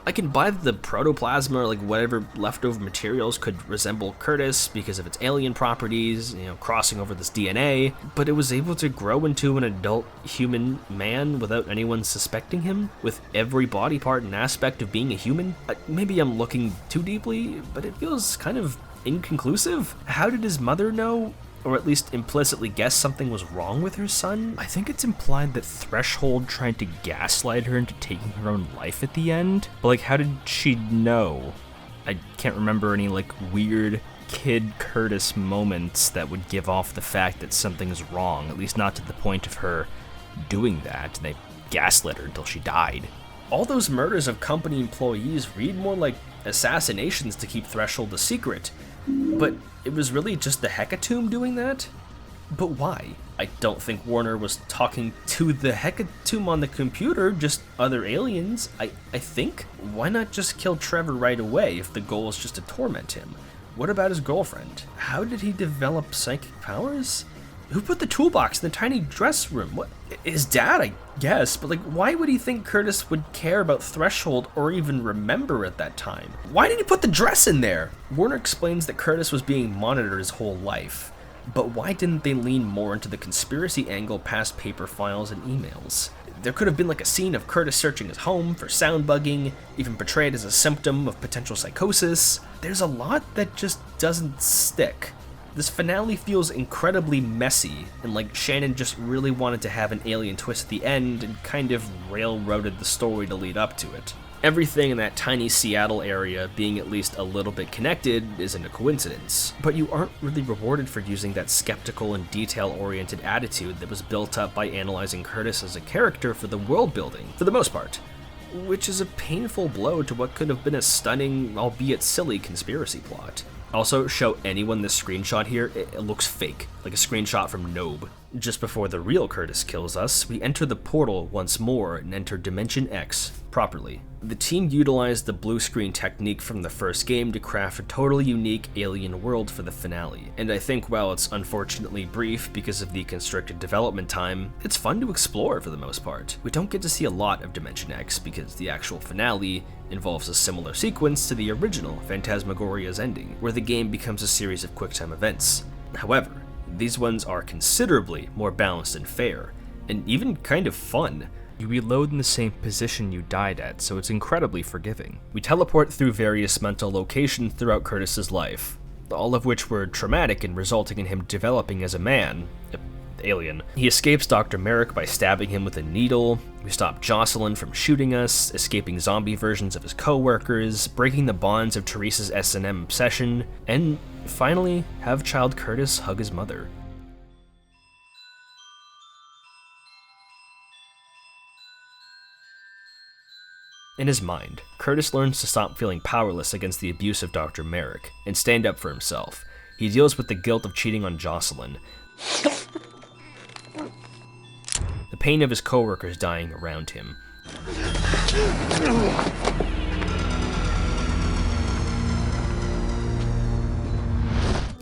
I can buy that the protoplasma or like whatever leftover materials could resemble Curtis because of its alien properties, crossing over this DNA, but it was able to grow into an adult human man without anyone suspecting him, with every body part and aspect of being a human. Maybe I'm looking too deeply, but it feels kind of inconclusive. How did his mother know? Or at least implicitly guess something was wrong with her son? I think it's implied that Threshold tried to gaslight her into taking her own life at the end. But like, how did she know? I can't remember any like weird kid Curtis moments that would give off the fact that something's wrong, at least not to the point of her doing that. They gaslit her until she died. All those murders of company employees read more like assassinations to keep Threshold a secret. But it was really just the Hecatomb doing that? But why? I don't think Warner was talking to the Hecatomb on the computer, just other aliens. I think? Why not just kill Trevor right away if the goal is just to torment him? What about his girlfriend? How did he develop psychic powers? Who put the toolbox in the tiny dress room? What? His dad, I guess, but like, why would he think Curtis would care about Threshold or even remember at that time? Why did he put the dress in there? Warner explains that Curtis was being monitored his whole life, but why didn't they lean more into the conspiracy angle past paper files and emails? There could have been like a scene of Curtis searching his home for sound bugging, even portrayed as a symptom of potential psychosis. There's a lot that just doesn't stick. This finale feels incredibly messy, and like Shannon just really wanted to have an alien twist at the end and kind of railroaded the story to lead up to it. Everything in that tiny Seattle area being at least a little bit connected isn't a coincidence, but you aren't really rewarded for using that skeptical and detail-oriented attitude that was built up by analyzing Curtis as a character for the world building, for the most part, which is a painful blow to what could have been a stunning, albeit silly, conspiracy plot. Also, show anyone this screenshot here, it looks fake, like a screenshot from Noone. Just before the real Curtis kills us, we enter the portal once more and enter Dimension X properly. The team utilized the blue screen technique from the first game to craft a totally unique alien world for the finale, and I think while it's unfortunately brief because of the constricted development time, it's fun to explore for the most part. We don't get to see a lot of Dimension X because the actual finale involves a similar sequence to the original Phantasmagoria's ending, where the game becomes a series of quick-time events. However, these ones are considerably more balanced and fair, and even kind of fun. You reload in the same position you died at, so it's incredibly forgiving. We teleport through various mental locations throughout Curtis's life, all of which were traumatic and resulting in him developing as a man, alien. He escapes Dr. Merrick by stabbing him with a needle. We stop Jocelyn from shooting us, escaping zombie versions of his co-workers, breaking the bonds of Teresa's S&M obsession, and finally have Child Curtis hug his mother. In his mind, Curtis learns to stop feeling powerless against the abuse of Dr. Merrick and stand up for himself. He deals with the guilt of cheating on Jocelyn, the pain of his coworkers dying around him,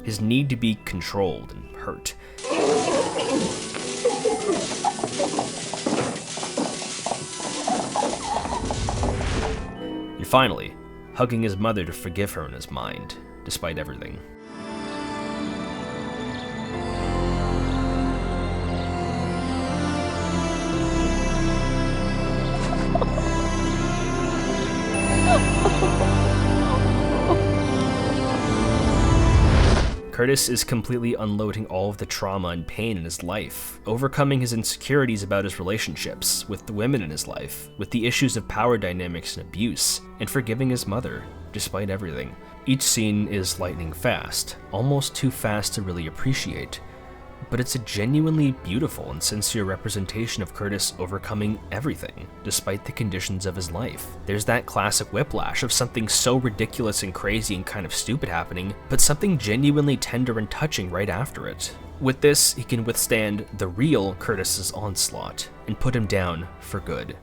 his need to be controlled and hurt. And finally, hugging his mother to forgive her in his mind, despite everything. Curtis is completely unloading all of the trauma and pain in his life, overcoming his insecurities about his relationships, with the women in his life, with the issues of power dynamics and abuse, and forgiving his mother, despite everything. Each scene is lightning fast, almost too fast to really appreciate, but it's a genuinely beautiful and sincere representation of Curtis overcoming everything, despite the conditions of his life. There's that classic whiplash of something so ridiculous and crazy and kind of stupid happening, but something genuinely tender and touching right after it. With this, he can withstand the real Curtis's onslaught, and put him down for good.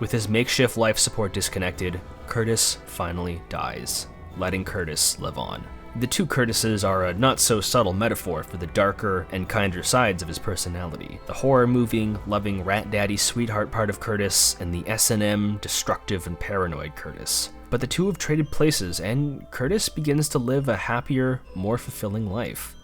With his makeshift life support disconnected, Curtis finally dies, letting Curtis live on. The two Curtises are a not-so-subtle metaphor for the darker and kinder sides of his personality. The horror-moving, loving rat daddy sweetheart part of Curtis, and the S&M, destructive and paranoid Curtis. But the two have traded places, and Curtis begins to live a happier, more fulfilling life.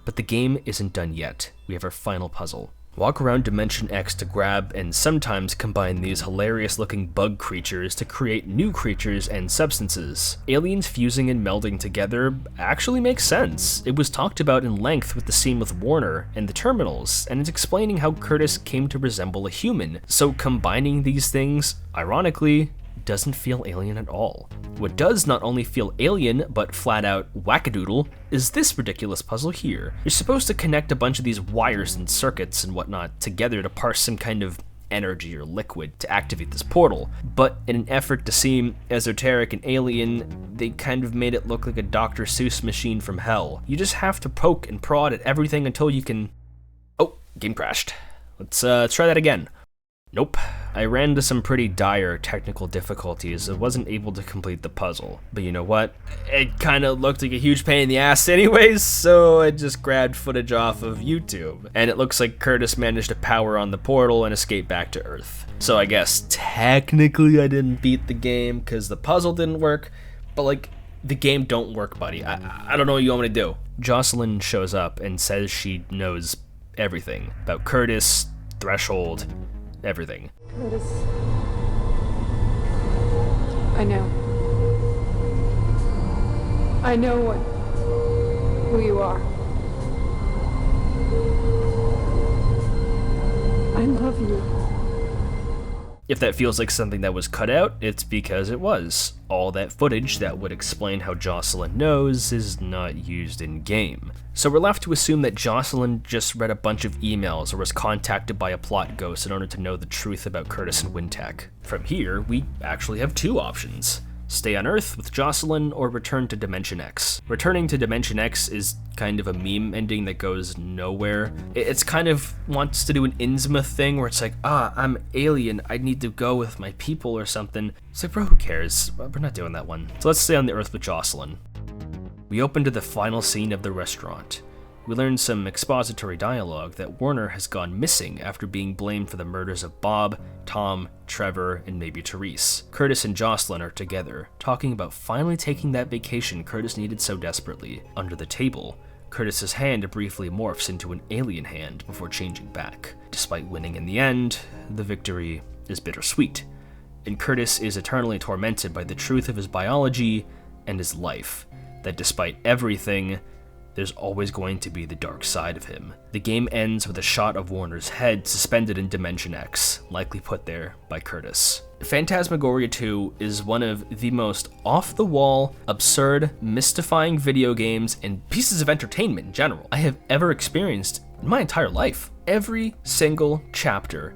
But the game isn't done yet. We have our final puzzle. Walk around Dimension X to grab and sometimes combine these hilarious-looking bug creatures to create new creatures and substances. Aliens fusing and melding together actually makes sense. It was talked about in length with the scene with Warner and the terminals, and it's explaining how Curtis came to resemble a human. So combining these things, ironically, doesn't feel alien at all. What does not only feel alien, but flat out wackadoodle, is this ridiculous puzzle here. You're supposed to connect a bunch of these wires and circuits and whatnot together to parse some kind of energy or liquid to activate this portal, but in an effort to seem esoteric and alien, they kind of made it look like a Dr. Seuss machine from hell. You just have to poke and prod at everything until you can... Oh, game crashed. Let's try that again. Nope. I ran into some pretty dire technical difficulties and wasn't able to complete the puzzle. But you know what? It kind of looked like a huge pain in the ass anyways, so I just grabbed footage off of YouTube. And it looks like Curtis managed to power on the portal and escape back to Earth. So I guess technically I didn't beat the game because the puzzle didn't work, but like, the game don't work, buddy. I don't know what you want me to do. Jocelyn shows up and says she knows everything about Curtis, Threshold, everything. Curtis. I know. I know who you are. I love you. If that feels like something that was cut out, it's because it was. All that footage that would explain how Jocelyn knows is not used in-game. So we're left to assume that Jocelyn just read a bunch of emails or was contacted by a plot ghost in order to know the truth about Curtis and Wintech. From here, we actually have two options. Stay on Earth with Jocelyn or return to Dimension X. Returning to Dimension X is kind of a meme ending that goes nowhere. It's kind of wants to do an Innsmouth thing where it's like, I'm alien, I need to go with my people or something. It's like, bro, who cares? We're not doing that one. So let's stay on the Earth with Jocelyn. We open to the final scene of the restaurant. We learn some expository dialogue that Warner has gone missing after being blamed for the murders of Bob, Tom, Trevor, and maybe Therese. Curtis and Jocelyn are together, talking about finally taking that vacation Curtis needed so desperately. Under the table, Curtis's hand briefly morphs into an alien hand before changing back. Despite winning in the end, the victory is bittersweet, and Curtis is eternally tormented by the truth of his biology and his life, that despite everything, there's always going to be the dark side of him. The game ends with a shot of Warner's head suspended in Dimension X, likely put there by Curtis. Phantasmagoria 2 is one of the most off-the-wall, absurd, mystifying video games and pieces of entertainment in general I have ever experienced in my entire life. Every single chapter,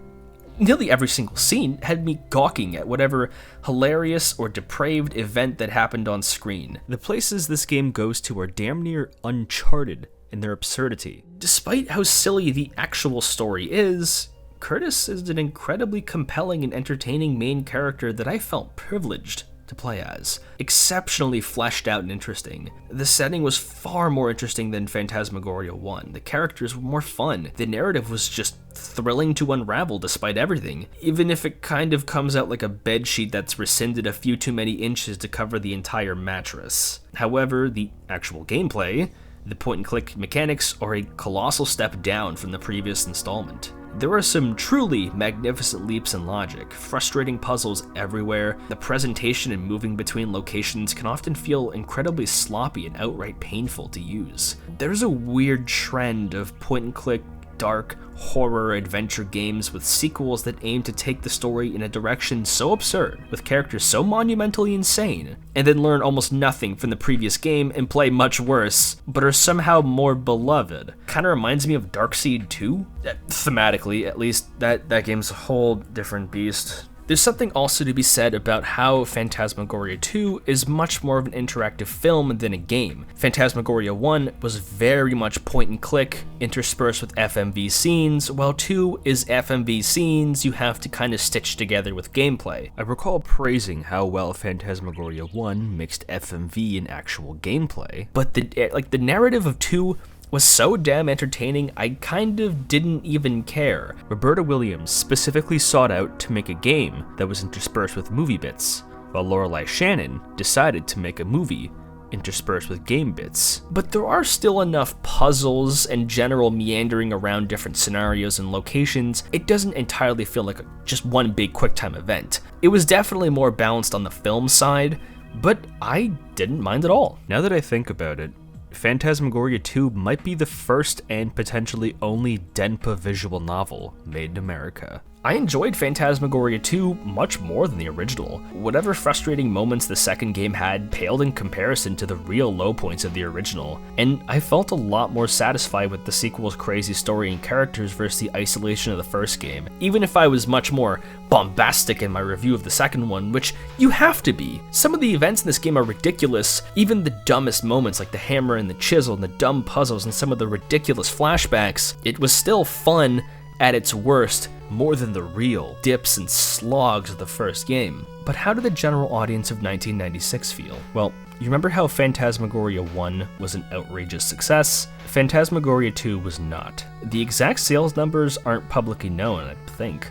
nearly every single scene, had me gawking at whatever hilarious or depraved event that happened on screen. The places this game goes to are damn near uncharted in their absurdity. Despite how silly the actual story is, Curtis is an incredibly compelling and entertaining main character that I felt privileged to play as. Exceptionally fleshed out and interesting. The setting was far more interesting than Phantasmagoria 1. The characters were more fun. The narrative was just thrilling to unravel despite everything, even if it kind of comes out like a bedsheet that's rescinded a few too many inches to cover the entire mattress. However, the actual gameplay, the point-and-click mechanics, are a colossal step down from the previous installment. There are some truly magnificent leaps in logic, frustrating puzzles everywhere. The presentation and moving between locations can often feel incredibly sloppy and outright painful to use. There's a weird trend of point-and-click, dark, horror adventure games with sequels that aim to take the story in a direction so absurd, with characters so monumentally insane, and then learn almost nothing from the previous game and play much worse, but are somehow more beloved. Kinda reminds me of Darkseid 2? Thematically, at least, that game's a whole different beast. There's something also to be said about how Phantasmagoria 2 is much more of an interactive film than a game. Phantasmagoria 1 was very much point and click, interspersed with FMV scenes, while 2 is FMV scenes you have to kind of stitch together with gameplay. I recall praising how well Phantasmagoria 1 mixed FMV and actual gameplay, but the narrative of 2 was so damn entertaining I kind of didn't even care. Roberta Williams specifically sought out to make a game that was interspersed with movie bits, while Lorelei Shannon decided to make a movie interspersed with game bits. But there are still enough puzzles and general meandering around different scenarios and locations, it doesn't entirely feel like just one big QuickTime event. It was definitely more balanced on the film side, but I didn't mind at all. Now that I think about it, Phantasmagoria 2 might be the first and potentially only Denpa visual novel made in America. I enjoyed Phantasmagoria 2 much more than the original. Whatever frustrating moments the second game had paled in comparison to the real low points of the original, and I felt a lot more satisfied with the sequel's crazy story and characters versus the isolation of the first game, even if I was much more bombastic in my review of the second one, which you have to be. Some of the events in this game are ridiculous, even the dumbest moments like the hammer and the chisel and the dumb puzzles and some of the ridiculous flashbacks. It was still fun at its worst, more than the real dips and slogs of the first game. But how did the general audience of 1996 feel? Well, you remember how Phantasmagoria 1 was an outrageous success? Phantasmagoria 2 was not. The exact sales numbers aren't publicly known, I think,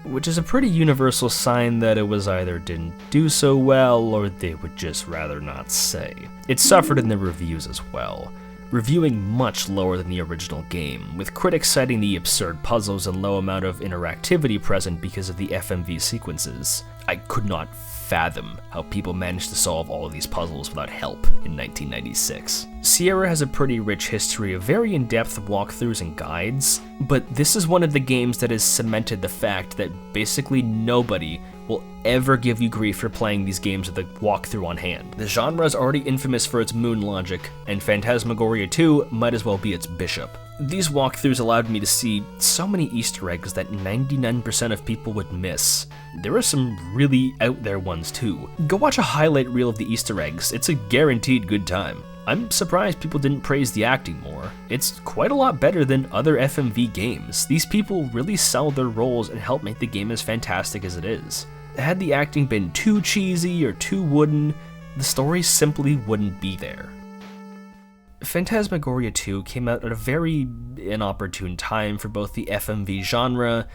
which is a pretty universal sign that it was either didn't do so well or they would just rather not say. It suffered in the reviews as well, reviewing much lower than the original game, with critics citing the absurd puzzles and low amount of interactivity present because of the FMV sequences. I could not fathom how people managed to solve all of these puzzles without help in 1996. Sierra has a pretty rich history of very in-depth walkthroughs and guides, but this is one of the games that has cemented the fact that basically nobody will ever give you grief for playing these games with a walkthrough on hand. The genre is already infamous for its moon logic, and Phantasmagoria 2 might as well be its bishop. These walkthroughs allowed me to see so many Easter eggs that 99% of people would miss. There are some really out there ones too. Go watch a highlight reel of the Easter eggs, it's a guaranteed good time. I'm surprised people didn't praise the acting more. It's quite a lot better than other FMV games. These people really sell their roles and help make the game as fantastic as it is. Had the acting been too cheesy or too wooden, the story simply wouldn't be there. Phantasmagoria 2 came out at a very inopportune time for both the FMV genre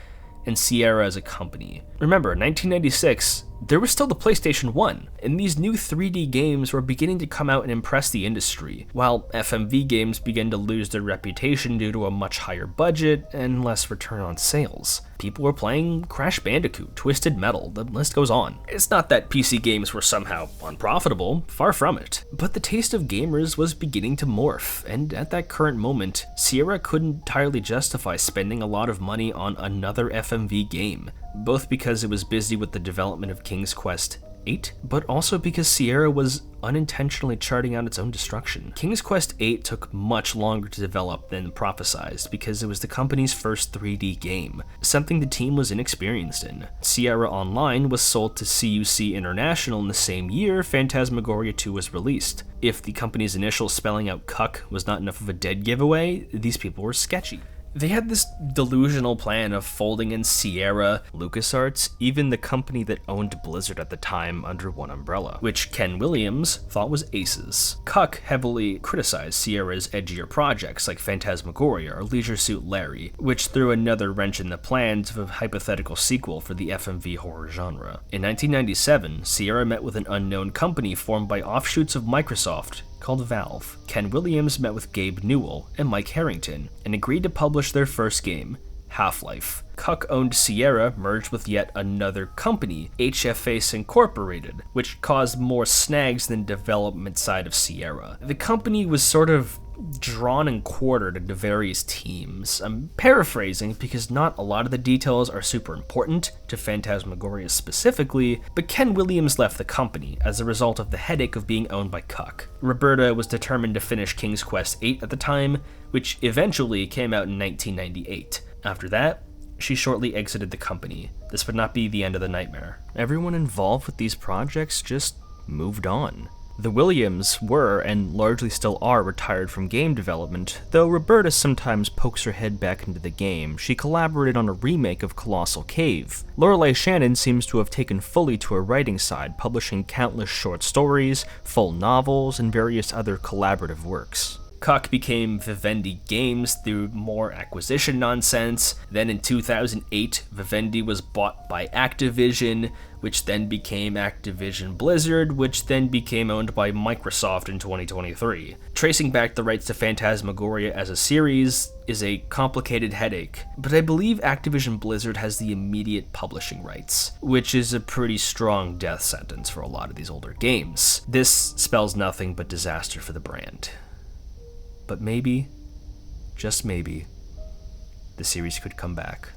and Sierra as a company. Remember, 1996 there was still the PlayStation 1, and these new 3D games were beginning to come out and impress the industry, while FMV games began to lose their reputation due to a much higher budget and less return on sales. People were playing Crash Bandicoot, Twisted Metal, the list goes on. It's not that PC games were somehow unprofitable, far from it, but the taste of gamers was beginning to morph, and at that current moment, Sierra couldn't entirely justify spending a lot of money on another FMV game, both because it was busy with the development of King's Quest VIII, but also because Sierra was unintentionally charting out its own destruction. King's Quest VIII took much longer to develop than prophesized because it was the company's first 3D game, something the team was inexperienced in. Sierra Online was sold to CUC International in the same year Phantasmagoria 2 was released. If the company's initial spelling out cuck was not enough of a dead giveaway, these people were sketchy. They had this delusional plan of folding in Sierra, LucasArts, even the company that owned Blizzard at the time under one umbrella, which Ken Williams thought was aces. Cuck heavily criticized Sierra's edgier projects like Phantasmagoria or Leisure Suit Larry, which threw another wrench in the plans of a hypothetical sequel for the FMV horror genre. In 1997, Sierra met with an unknown company formed by offshoots of Microsoft called Valve. Ken Williams met with Gabe Newell and Mike Harrington and agreed to publish their first game, Half-Life. Cuck-owned Sierra merged with yet another company, HFAce Incorporated, which caused more snags than development side of Sierra. The company was sort of drawn and quartered into various teams. I'm paraphrasing because not a lot of the details are super important to Phantasmagoria specifically, but Ken Williams left the company as a result of the headache of being owned by Cuck. Roberta was determined to finish King's Quest VIII at the time, which eventually came out in 1998. After that, she shortly exited the company. This would not be the end of the nightmare. Everyone involved with these projects just moved on. The Williams were, and largely still are, retired from game development, though Roberta sometimes pokes her head back into the game. She collaborated on a remake of Colossal Cave. Lorelei Shannon seems to have taken fully to her writing side, publishing countless short stories, full novels, and various other collaborative works. Cuck became Vivendi Games through more acquisition nonsense. Then in 2008, Vivendi was bought by Activision, which then became Activision Blizzard, which then became owned by Microsoft in 2023. Tracing back the rights to Phantasmagoria as a series is a complicated headache, but I believe Activision Blizzard has the immediate publishing rights, which is a pretty strong death sentence for a lot of these older games. This spells nothing but disaster for the brand. But maybe, just maybe, the series could come back.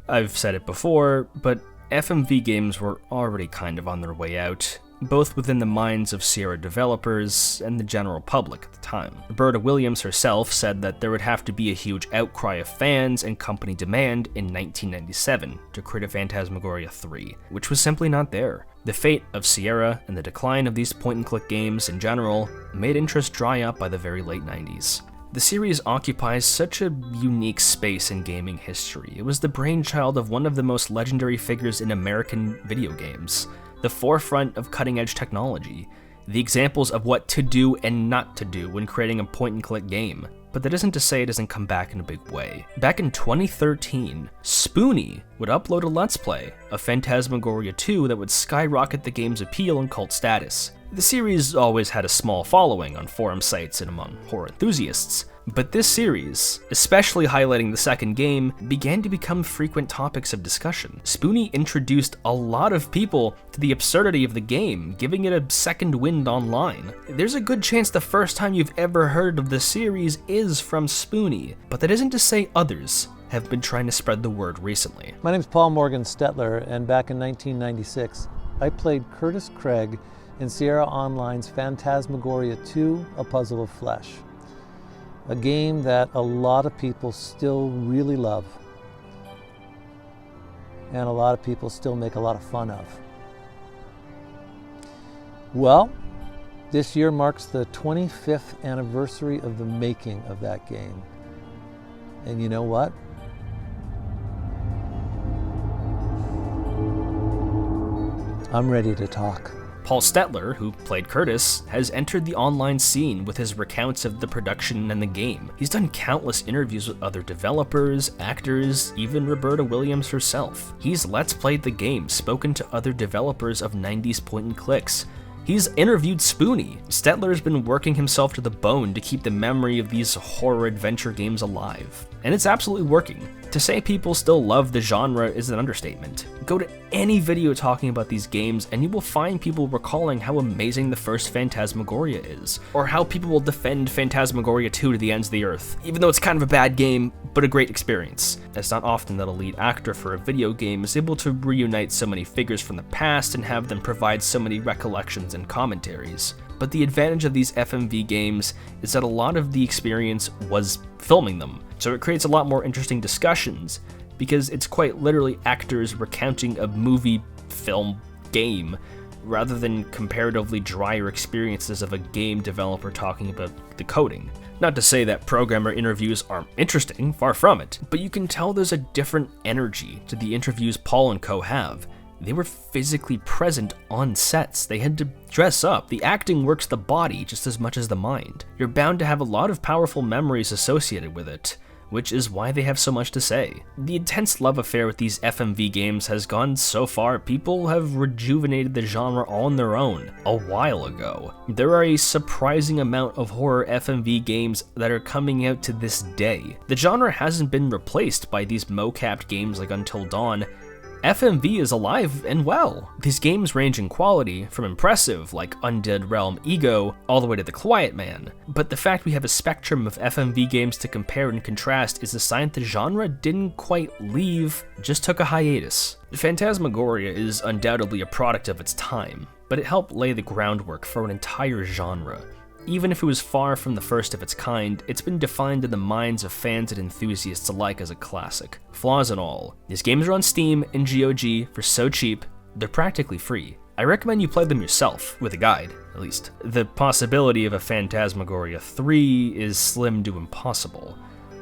I've said it before, but FMV games were already kind of on their way out, both within the minds of Sierra developers and the general public at the time. Roberta Williams herself said that there would have to be a huge outcry of fans and company demand in 1997 to create a Phantasmagoria 3, which was simply not there. The fate of Sierra and the decline of these point-and-click games in general made interest dry up by the very late 90s. The series occupies such a unique space in gaming history. It was the brainchild of one of the most legendary figures in American video games, the forefront of cutting-edge technology, the examples of what to do and not to do when creating a point-and-click game. But that isn't to say it doesn't come back in a big way. Back in 2013, Spoony would upload a Let's Play of Phantasmagoria 2 that would skyrocket the game's appeal and cult status. The series always had a small following on forum sites and among horror enthusiasts, but this series, especially highlighting the second game, began to become frequent topics of discussion. Spoony introduced a lot of people to the absurdity of the game, giving it a second wind online. There's a good chance the first time you've ever heard of the series is from Spoony, but that isn't to say others have been trying to spread the word recently. My name's Paul Morgan Stetler, and back in 1996, I played Curtis Craig in Sierra Online's Phantasmagoria 2, A Puzzle of Flesh. A game that a lot of people still really love, and a lot of people still make a lot of fun of. Well, this year marks the 25th anniversary of the making of that game. And you know what? I'm ready to talk. Paul Stetler, who played Curtis, has entered the online scene with his recounts of the production and the game. He's done countless interviews with other developers, actors, even Roberta Williams herself. He's Let's Played the game, spoken to other developers of 90s point-and-clicks. He's interviewed Spoonie. Stetler's been working himself to the bone to keep the memory of these horror adventure games alive. And it's absolutely working. To say people still love the genre is an understatement. Go to any video talking about these games and you will find people recalling how amazing the first Phantasmagoria is, or how people will defend Phantasmagoria 2 to the ends of the earth, even though it's kind of a bad game, but a great experience. It's not often that a lead actor for a video game is able to reunite so many figures from the past and have them provide so many recollections and commentaries. But the advantage of these FMV games is that a lot of the experience was filming them, so it creates a lot more interesting discussions, because it's quite literally actors recounting a movie, film, game, rather than comparatively drier experiences of a game developer talking about the coding. Not to say that programmer interviews aren't interesting, far from it, but you can tell there's a different energy to the interviews Paul and co have. They were physically present on sets. They had to dress up. The acting works the body just as much as the mind. You're bound to have a lot of powerful memories associated with it, which is why they have so much to say. The intense love affair with these FMV games has gone so far, people have rejuvenated the genre on their own a while ago. There are a surprising amount of horror FMV games that are coming out to this day. The genre hasn't been replaced by these mo-capped games like Until Dawn. FMV is alive and well. These games range in quality, from impressive, like Undead Realm Ego, all the way to The Quiet Man. But the fact we have a spectrum of FMV games to compare and contrast is a sign the genre didn't quite leave, just took a hiatus. Phantasmagoria is undoubtedly a product of its time, but it helped lay the groundwork for an entire genre. Even if it was far from the first of its kind, it's been defined in the minds of fans and enthusiasts alike as a classic. Flaws and all. These games are on Steam and GOG for so cheap, they're practically free. I recommend you play them yourself, with a guide, at least. The possibility of a Phantasmagoria 3 is slim to impossible.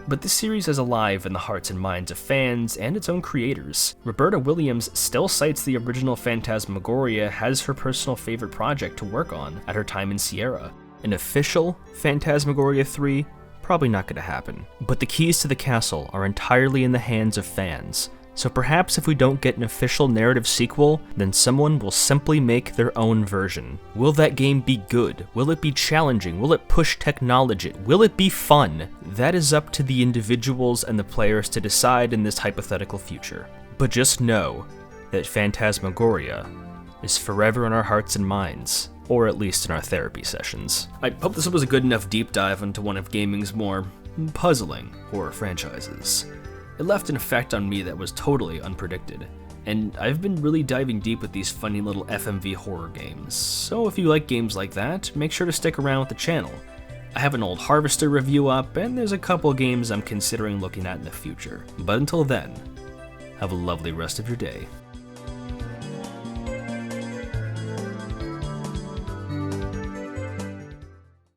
But this series is alive in the hearts and minds of fans and its own creators. Roberta Williams still cites the original Phantasmagoria as her personal favorite project to work on at her time in Sierra. An official Phantasmagoria 3? Probably not going to happen. But the keys to the castle are entirely in the hands of fans, so perhaps if we don't get an official narrative sequel, then someone will simply make their own version. Will that game be good? Will it be challenging? Will it push technology? Will it be fun? That is up to the individuals and the players to decide in this hypothetical future. But just know that Phantasmagoria is forever in our hearts and minds, or at least in our therapy sessions. I hope this was a good enough deep dive into one of gaming's more puzzling horror franchises. It left an effect on me that was totally unpredicted, and I've been really diving deep with these funny little FMV horror games, so if you like games like that, make sure to stick around with the channel. I have an old Harvester review up, and there's a couple games I'm considering looking at in the future. But until then, have a lovely rest of your day.